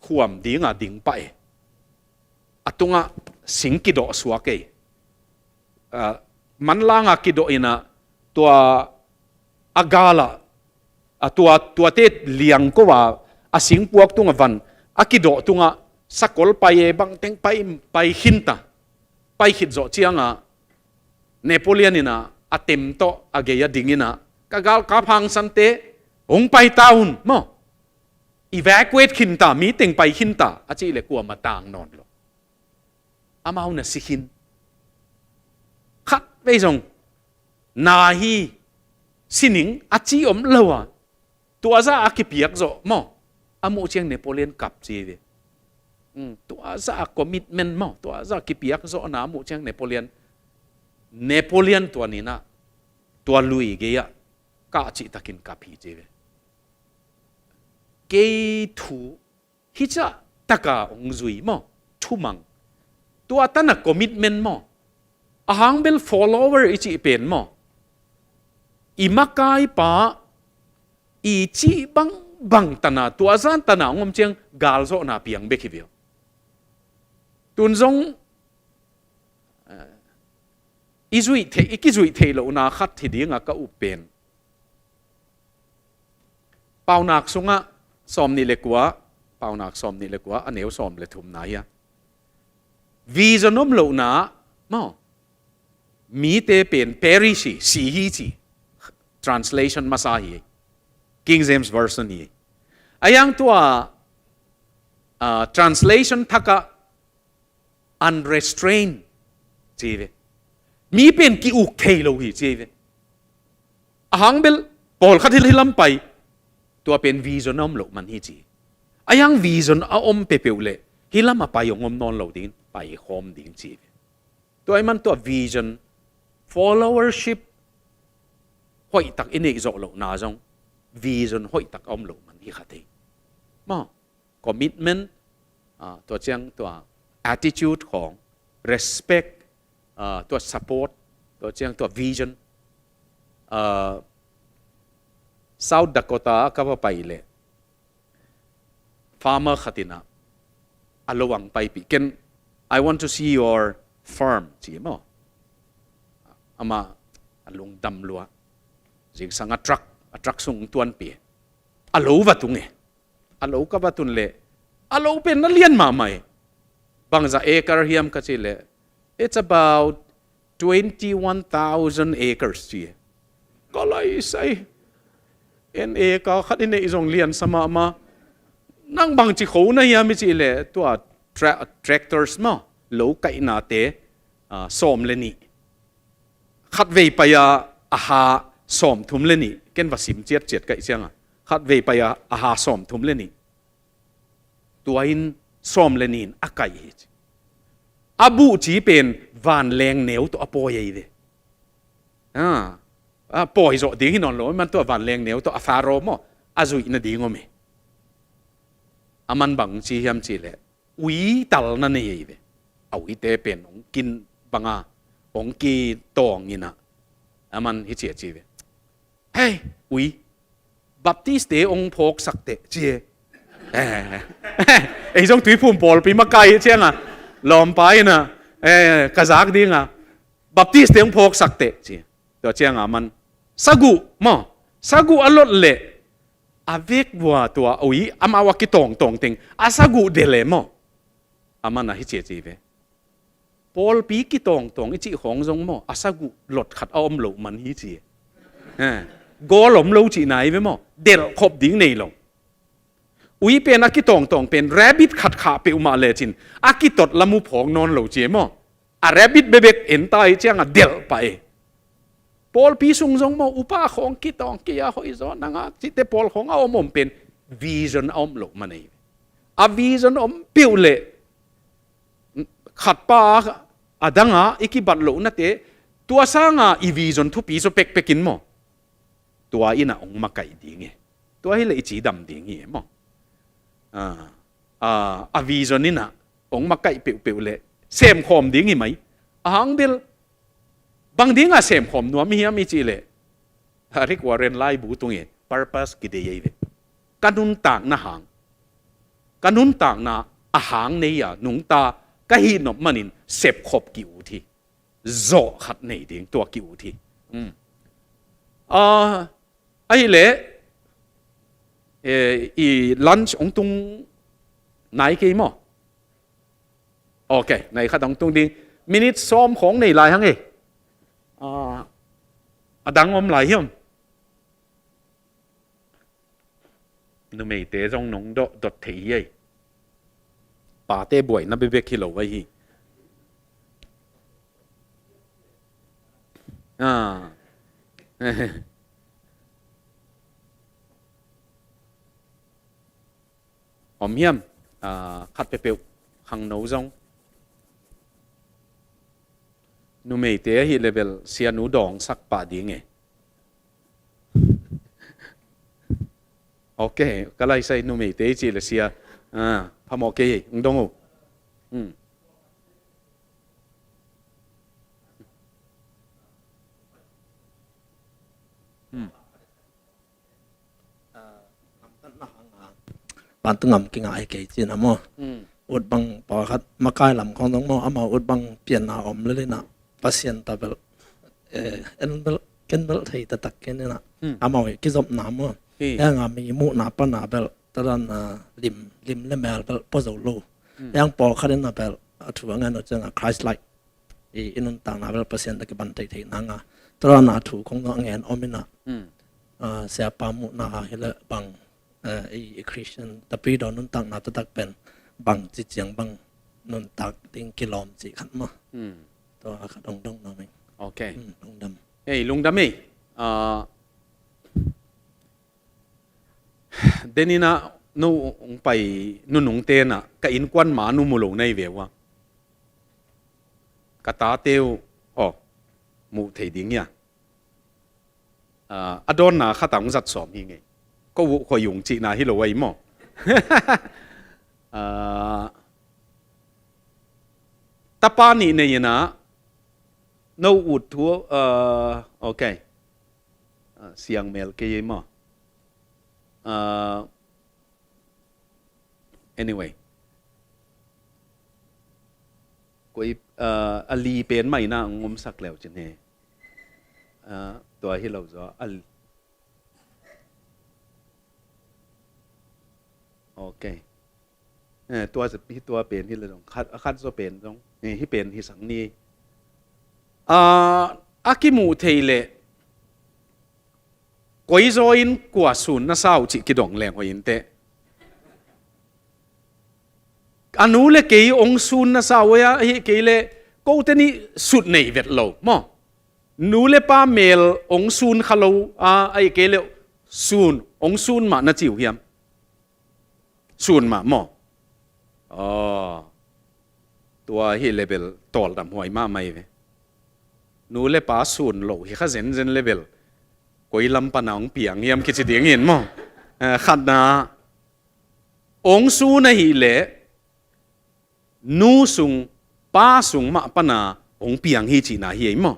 khuam dinga ding pa e atunga singki do suake manlanga ki do ina tua agala tua te liang ko wa asing puak tunga van akido tunga sakol pai bang teng pai hinta pai hit zo chianga Napoleon ina atem to ageya dingina kagal ka phang sante ong pai town mo evacuate hinta meeting pai hinta achi le kwa matang non lo amau na sihin khat ve jong na hi sining achi om lawa tua za akipiak zo mo amu chiang Napoleon kap chi ve tua za commitment mo tua za kipiak zo na amu chiang Napoleon tua ni na tua lui ge ya ka chi takin kap hi che ve ke thu hi cha taka ong zui mo thu mang tua tana commitment mo ahang bel follower ichi pen mo imakai pa ichi bang tana tua zan tana ngom cheng gal zo na piang be khivio tun zong ikizui the lo na khat thi dinga ka upen paunak sunga som ni lekwa paunak som ni lekwa aneu som le thum na ya visionom lo na mo mi te pen perishi si hi chi translation masahi King James version hi ayang tua translation thaka unrestrained chive mi pen ki uk thei lo hi chive ahang bel pol khathil hilam pai tua pen visionom lo man hi chi ayang vision a om pepeule hilam a pai ongom non lo din pai khom din chive to ai man to vision followership hoi tak ine zo lo na jong vision hoi tak om lo man hi khate mo commitment ตัวเจียงตัว attitude ของ respect ตัว support ตัวเจียงตัว vision South Dakota ก็ว่าไปเลย farmer ขัดินะอลวังไปปีกัน I want to see your farm จีมั้งอามาลุงดำลัวจิงสังtruck ส่งตัวนปีอลวัตุงอลวก็วัตุนเลยอลวเป็นนักเรียนมาใหม่บางจะเอกร์เฮียมก็จีเลย it's about 21,000 acres จีก็เลยใส่NA ก็ขัดในอีโรงเรียนสมามานั่งบางจีเขาเนี่ยยังไม่จีเลยตัว tractors มาโลกไก่นาเตส้มเลนี่ขัดเวไปอาหาส้มทุ่มเลนี่เกินว่าสิมเจ็ดไก่เชียงอ่ะขัดเวไปอาหาส้มทุ่มเลนี่ตัวอินส้มเลนี่อาไก่อาบูจีเป็นวานแรงเหนียวตัวอปอยเลยปอยโจดิ้งนอนลอยมันตัววันแรงเหนียวตัวฟาโรมอาจุยน่ะดิ้งอมอามันบังจียามจีเลยวิตัลนั่นเองเลยเอาวิเตเป็นองกินบังองกีตองนี่นะอามันฮิเจียจีเลยเฮ้ยวิบัพติสเตองพกสักเตจีไอ้จงถุยพุ่มปอลปีมาไกลเชียงลอมไปนะกระซักดิ้งบัพติสเตองพกสักเตจีตัวเชียงมันสักุมั้งสักุอลอดเล่อาเวกวัวตัวอุ้ยอามาวากิตองติงอาสักุเดเลมั้งอามันน่ะฮิเจจีเวปอลปีกิตองอิจิของจงมั้งอาสักุหลดขัดเอาอมโลมันฮิเจกอลอมโลจีไหนเวมั้งเดลขบดิ้งในลงอุ้ยเป็นอากิตองเป็นแรบิทขัดขาเปอุมาเลจินอากิตดละมุพองนอนโลเจมั้งอาแรบิทเบเบกเอ็นตายเจียงเดลไปปอลปีสุงจงมอุปาของกิตองกิยาหอยจอนังจิตเตปอลของเอาอมเป็นวิชั่นอมโลกมันเองอาวิชั่นอมปิวเล่ขัดปากดังอีกบัดโลนั่นเตตัวสร้างอีวิชั่นทุปีโซเป็กกินมั้งตัวอินะองมาไก่ดิ้งตัวให้เลยจีดำดิ้งมั้งอาวิชั่นนี่นะองมาไก่ปิวเล่เซมคอมดิ้งไหมหังเดลบางทีก็เสมผมนัวมีฮะมีจีเลยฮาริกว่าเรนไล่บูตุงpurpose กิเดียเลยการนุนต่างนะหางการนุนต่างนะอาหางเนี่ยนุงตาก็หินมันนินเสพขบกิวทีโจขัดในดิ้งตัวกิวทีไอ้เล่อีลันช์องตุงไหนกี่มั้งโอเคในขั้นตรงดิ้งมินิทซ้อมของในลายทั้งดังอมไหลยมนูไม่เตะจงนงดดถี่ยัยป่าเตะบ่อยนับไปเวกกิโลไว้ฮีอมเยี่ยมขัดไปเปลวขังโนจงนูไม่เตะฮีเลเวลเสียนูดองสักป่าดีไงโอเคก็เลยใส่นูไม่เตะจีเลเสียพามโอเคอุ้งดงอูปานตึงงำกิงไอเกจินะมั้งอุดบังปอคัดมาใกล้ลำของน้องมั้งอามาอุดบังเปลี่ยนนาอมเลยนะพัศยันตาเบลเอ็นเบลเกินเบลไทยตะตักเกินนะอามากิจบน้ำมั้งยังอามีมุนาปนาเบลตอนนั้นลิมเล่มเบลพอจะรู้ยังปอคัดนาเบลถือว่างั้นเราจะคลาสไลท์อินุนต่างนาเบลพัศยันตะกี้บันไทยนั่งตอนนั้นถือของน้องเงินอมินะเสียปามุนาเฮลบังคริสเตียนแต่ปีดอนนุนตักนาตตักเป็นบังจิตเจียงบังนุนตักติงกิโลมจิขันมาตัวขัดดงน้องเองโอเคลุงดำลุงดำเดนินะนูไปนูนงเตนะก็อินควันหมานูมุลงในเววะกตาเตียวมูเทดิ้งเนี่ยอดอนนะข้าต่างจัดสอบยังไงก็วุ้คอยยุงจีนาฮิโลไว้หม้อ ตาปานี่เนี่ยนะโนอุดทัวโอเคเสียงเมลเกยมั้งanyway กูอลีเป็นไม่น่างมสักแล้วจังเนี่ยตัวที่เราจะโอเคตัวจะที่ตัวเป็นที่เราต้องคัดตัวเป็นต้องนี่ที่เป็นที่สังนี้อากิมูเทเลก้อยโจอินกว่าศูนย์น่าเศร้าจิกิดองแรงหัวอินเตอันนู้นเลยเกี่ยองศูนย์น่าเศร้าเว้ยเฮ้เกี่ยเลยกูเตนี่สุดในเวทเรามั้งนู้นเลยป้าเมลองศูนย์เขาไอ้เกี่ยเลยศูนย์องศูนย์มาน่าจิ๋วเฮียมศูนย์มามั้งตัวเฮเลเบลตอลดำหวยมาไม่เว้ยนู้นเลยป้าศูนย์เราเฮ้ข้าเซนเลเบลก้อยลำปนองเปียงเฮียมคิดสิเดียงเห็นมั้งขัดนาองศูนย์ในเฮเลนูสุงป้าสุงมาปนาองเปียงฮีจีนาเฮียมั้ง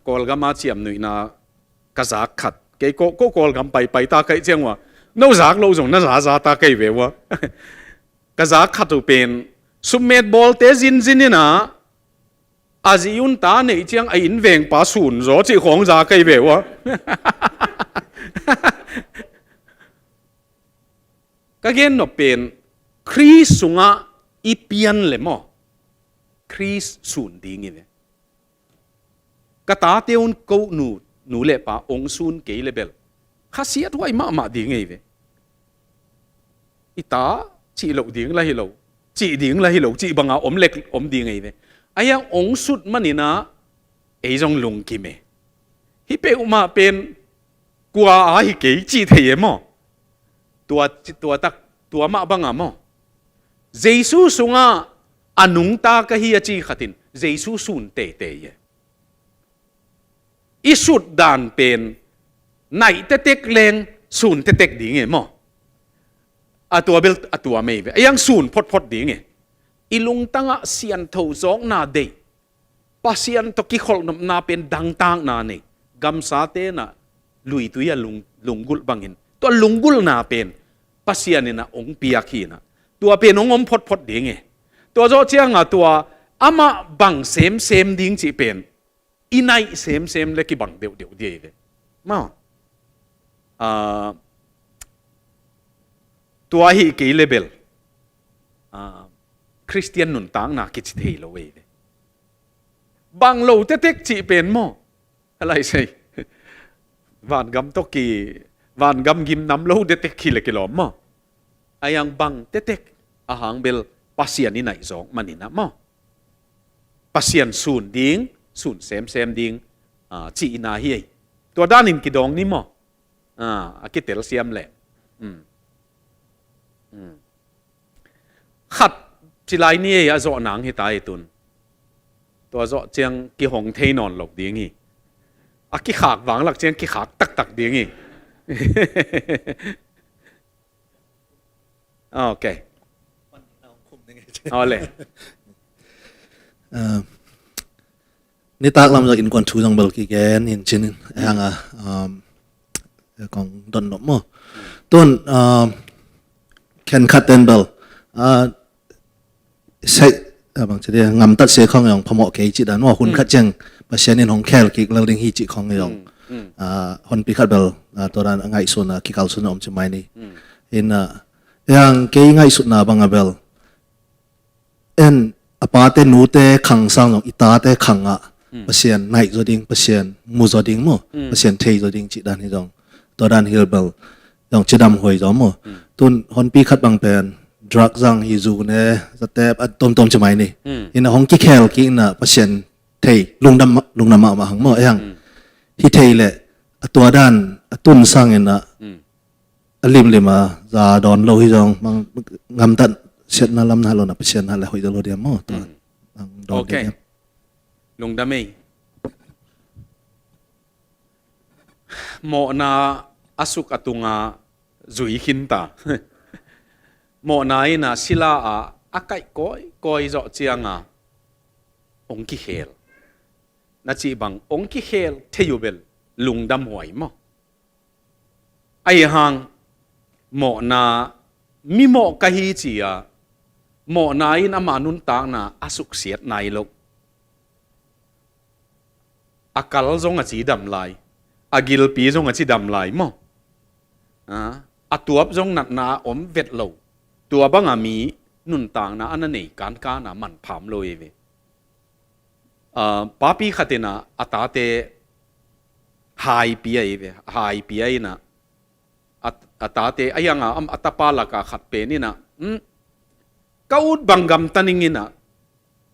กอลกามาเชียมหนุ่ยนากระซักขัดเกี่ยก็กอลกาไปตาไกเจียงว่าโน้จักเราส่งน่าจะตาไกเววะกระซักขัดตัวเป็นสุมเมดบอลเตจินนี่นะอาจิยุนตาในเจียงไออินเวงป้าศูนย์รอจีของจะไกเววะก็เกณฑ์นเป็นคริสสุงะอีเปียนเลยมั้งคริสศูนย์ดีงี้เว้ยก็ตาเตียวกูนูเล่ป้าองศูนย์เกยเลเบลข้าเสียด้วยมาดีงี้เว้ยอีตาจีเหลาดีงี้ละฮิโลจีดีงี้ละฮิโลจีบังอาอมเล็กอมดีงี้เว้ยไอ้ยังองสุดมันนี่นะไอ้จงลงกิเมฮิเปอุมาเป็นกัวอาฮิเกยจีเทียมั้งตัวตักตัวมาบังอามั้งเจสุสุงะอนุงตากะฮิอาจีขัดินเจสุสุนเตเตยอิสุดดานเป็นไหนเตกเลงสุนเตกดีไงมั้งตัวเบลตัวไม่เว้ยยังสุนพดดีไงอีลุงตั้งเสียนทูจอกนาเดย์ปัสเซียนตกิขลนนาเป็นดังตังนาเนี่ยกำสาเตนะลุยตุยลุงกุลบังเห็นตัวลุงกุลนาเป็นปัสเซียนนี่นะองเปียขีนะตัวเป็นองอมพดดีไงตัวโจเจียงตัวอามาบังเซมดิ้งจีเป็นอีไนเซมเลยกี่บังเดียวเลยมาตัวฮีกี่เลเบลคริสเตียนหนุนตังนาคิดเทโลเว้ยบังโลเต็กจีเป็นมั้งอะไรใช่วานกำตกีวานกำกิมน้ำโลเต็กขี้เล็กกิโลมั้งไอ้ยังบังเต็กอาหารเบลปัสเซียนนี่ไหนสองมันนี่นะมั้งปัสเซียนศูนย์ดิ้งศูนย์เซมดิ้งจีนาเฮียตัวด้านนินกิดองนี่มั้งกิเตลเซียมแหละขัดจิไลนี่อาจจะหนังให้ตายตุนตัวจะเจียงกี่หงเทนอนหลบดีงี้กี่ขากหวังหลักเจียงกี่ขากตักดีงี้โอเคเอาเลยนี่ตากลำจากอินกวนชูจังเบลกี่แกนอินชินยังของดอนนมต้นแคนคัตเทนเบลใช่บางทีเนี่ยงำตัดเสียของอย่างพมอเกจิดานว่าหุ่นขัดจังมาเชียนินของแคลกิกเราเลี้ยงฮิจิของอย่างหุ่นปีขัดเบลตัวนั้นง่ายสุดนะกิกาลสุดนะอมจะไม่นี่เห็นอย่างเกยง่ายสุดนะบางเบลอปาเตนูเตขังสังอย่างอิตาเตขังมาเชียนไนจอดิงมาเชียนมูจอดิงมั้งมาเชียนเทจอดิงจิดานนี่จังตัวนั้นฮิลเบลอย่างจะดำหอยจังมั้งตุนหุ่นปีขัดบางเป็นดรักจังฮิจูเนี่ยสเต็ปต้มจะไม่นี่อินห้องกี่แคลกี่น่ะเปอร์เซ็นต์เทลุงดำมาหังมั่งยังที่เทเลยตัวด้านตุนสังอินน่ะลิมมาจะดอนโลหิตองมังงำตัดเช็ดน่ะลำน่ะโลน่ะเปอร์เซ็นต์น่ะเลยหอยจะโลเดียมั่งตัวโอเคลุงดำไม่หมอนาอสุกอตุงาจุยขินตา หมอนายนะศิลาอาไก่ก้อยเจาะเจียงองค์กิเฮลนัจีบังองค์กิเฮลเทยูเบลลุงดำหวยมั้งไอหางหมอนามีหมอกะฮีจีหมอนายนะมานุนตางนะอสุกเสียดนายลกอากาลจงจีดำลายอากิลปีจงจีดำลายมั้งอาตัวจงนัดนาอมเวทโลตัวบังมีนุนตางนะอันนั้นเองการนะมันพามโลยเวป้าปีขัดนะอัตาเตหายปีไอเวหายปีไอนะอัตาเตไอยังอัตปาลกาขัดเป็นนี่นะก้าวบังกำตันิงินะ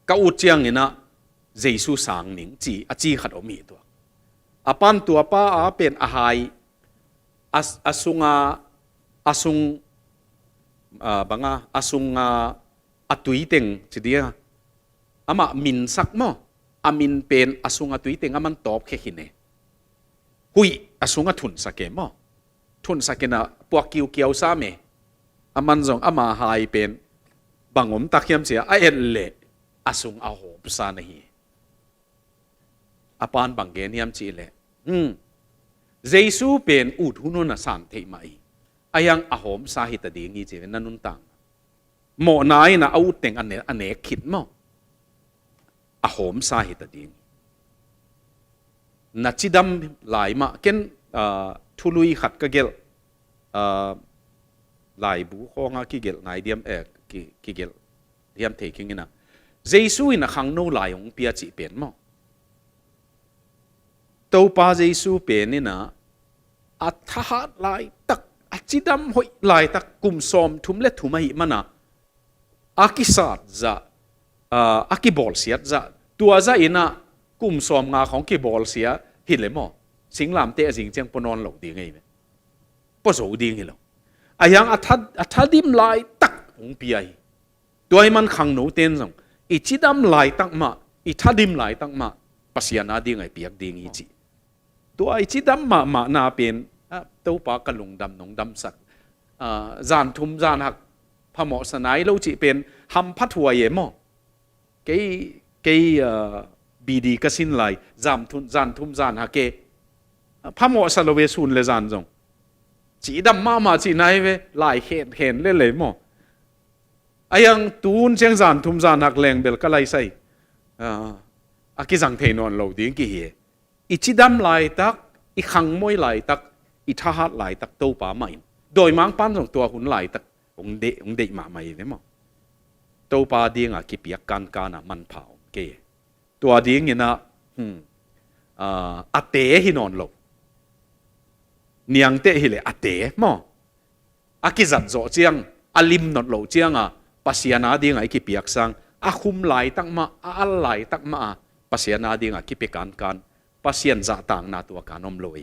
ก้าวเจียงงินะเจสุสังนิงจีขัดอมีตัวปันตัวป้าเป็นหายอาซุงบังอาซุงตุยเต็งจีเดียมามินสักมั้งมินเป็นอาซุงตุยเต็งมันตอบแค่หินเองหุยอาซุงทุนสักเกมั้งทุนสักเกนะพวกเกี่ยวซาเมมันจงมาหายเป็นบางอมตักยำเสียเอเล่อาซุงอาโหปซาเนีปานบางเกนยำจีเล่เจสูเป็นอุดหุนนะสันเทมาอียังอาโหมสาหิตดีงี้เจนันนุนตังหมอนายนะเอาเต็งอันเนคิดมั้งอาโหมสาหิตดีนัดจิดำหลายมาเกนทุลุยขัดกะเกลหลายบุข้องกิเกลไงเดียมกิเกลเดียมเทคิงนะเจสูอินะขังโนหลายองเปียจิเป็นมั้งตัวป้าเจสูเป็นนี่นะอัฐหัดลายตักอัจิดำหอยลายตักกุมซอมทุมเล็ดทุมหิมันนะอากิสัดจะอากิบอลเสียจะตัวจะอินะกุมซอมงาของกิบอลเสียหินเลยมั้งสิงลามเตะสิงเจียงปนอนหลงดีไงไหมปะโสดีไงหรออายังอัฐดิมลายตักองปีไอตัวมันขังหนูเต้นส่งอิจิดำลายตักมาอิทัดิมลายตักมาปัสยานาดีไงเปียกดีงี้จีตัวไอจิดำมานาเป็นตัวปากกลุงดำนงดำสักจานทุมจานหักพมอสนายเราจีเป็นหำพัดหัวเย่มั้งเกบีดีก็สิ้นไหลจานทุมจานหักเกพมอสลเวสุนเลจานจงจีดำมาจีนายเวหลายเห็นเลยมั้งไอยังตูนเชียงจานทุมจานหักแรงเบลก็ไล่ใส่อากิจังเทนอนเราดิ้งกี่เฮอิจิดำไหลตักอีขังมวยไหลตักอิทหารไหลตักตัวป่าใหม่โดยมังปันของตัวหุ่นไหลตักองเดมาใหม่เนี่ยมั้งตัวป่าดิ้งกิเปียกการมันเผาเกตัวดิ้งเนี่ยนะเตะหินอนลงเนียงเตะหิเลยเตะมั้งกิจัดโจเจียงลิมนอนโลเจียงปัสยานาดิ้งกิเปียกสังคุมไหลตักมาไหลตักมาปัสยานาดิ้งกิเปียกการปัสยันจะต่างนาตัวการนมลอย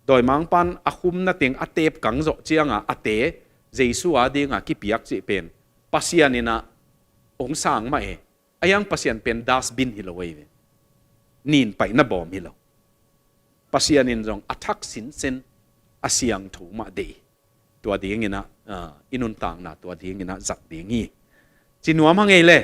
โดยมังปันคุมนาเตียงเตปกังโจเจียงเตะเจสุดิ้งกิเปียกจีเป็นปัสยันนี่นะองสางมายังปัสยันเป็นดัสบินฮิโลเวนินไปนับบอมฮิโลปัสยันนินจงทักสินเซนเสียงถูมาเดตัวดิ้งนี่นะอินุนต่างนาตัวดิ้งนี่นะจัดดิ้งงี้จีนัวมังไงเลย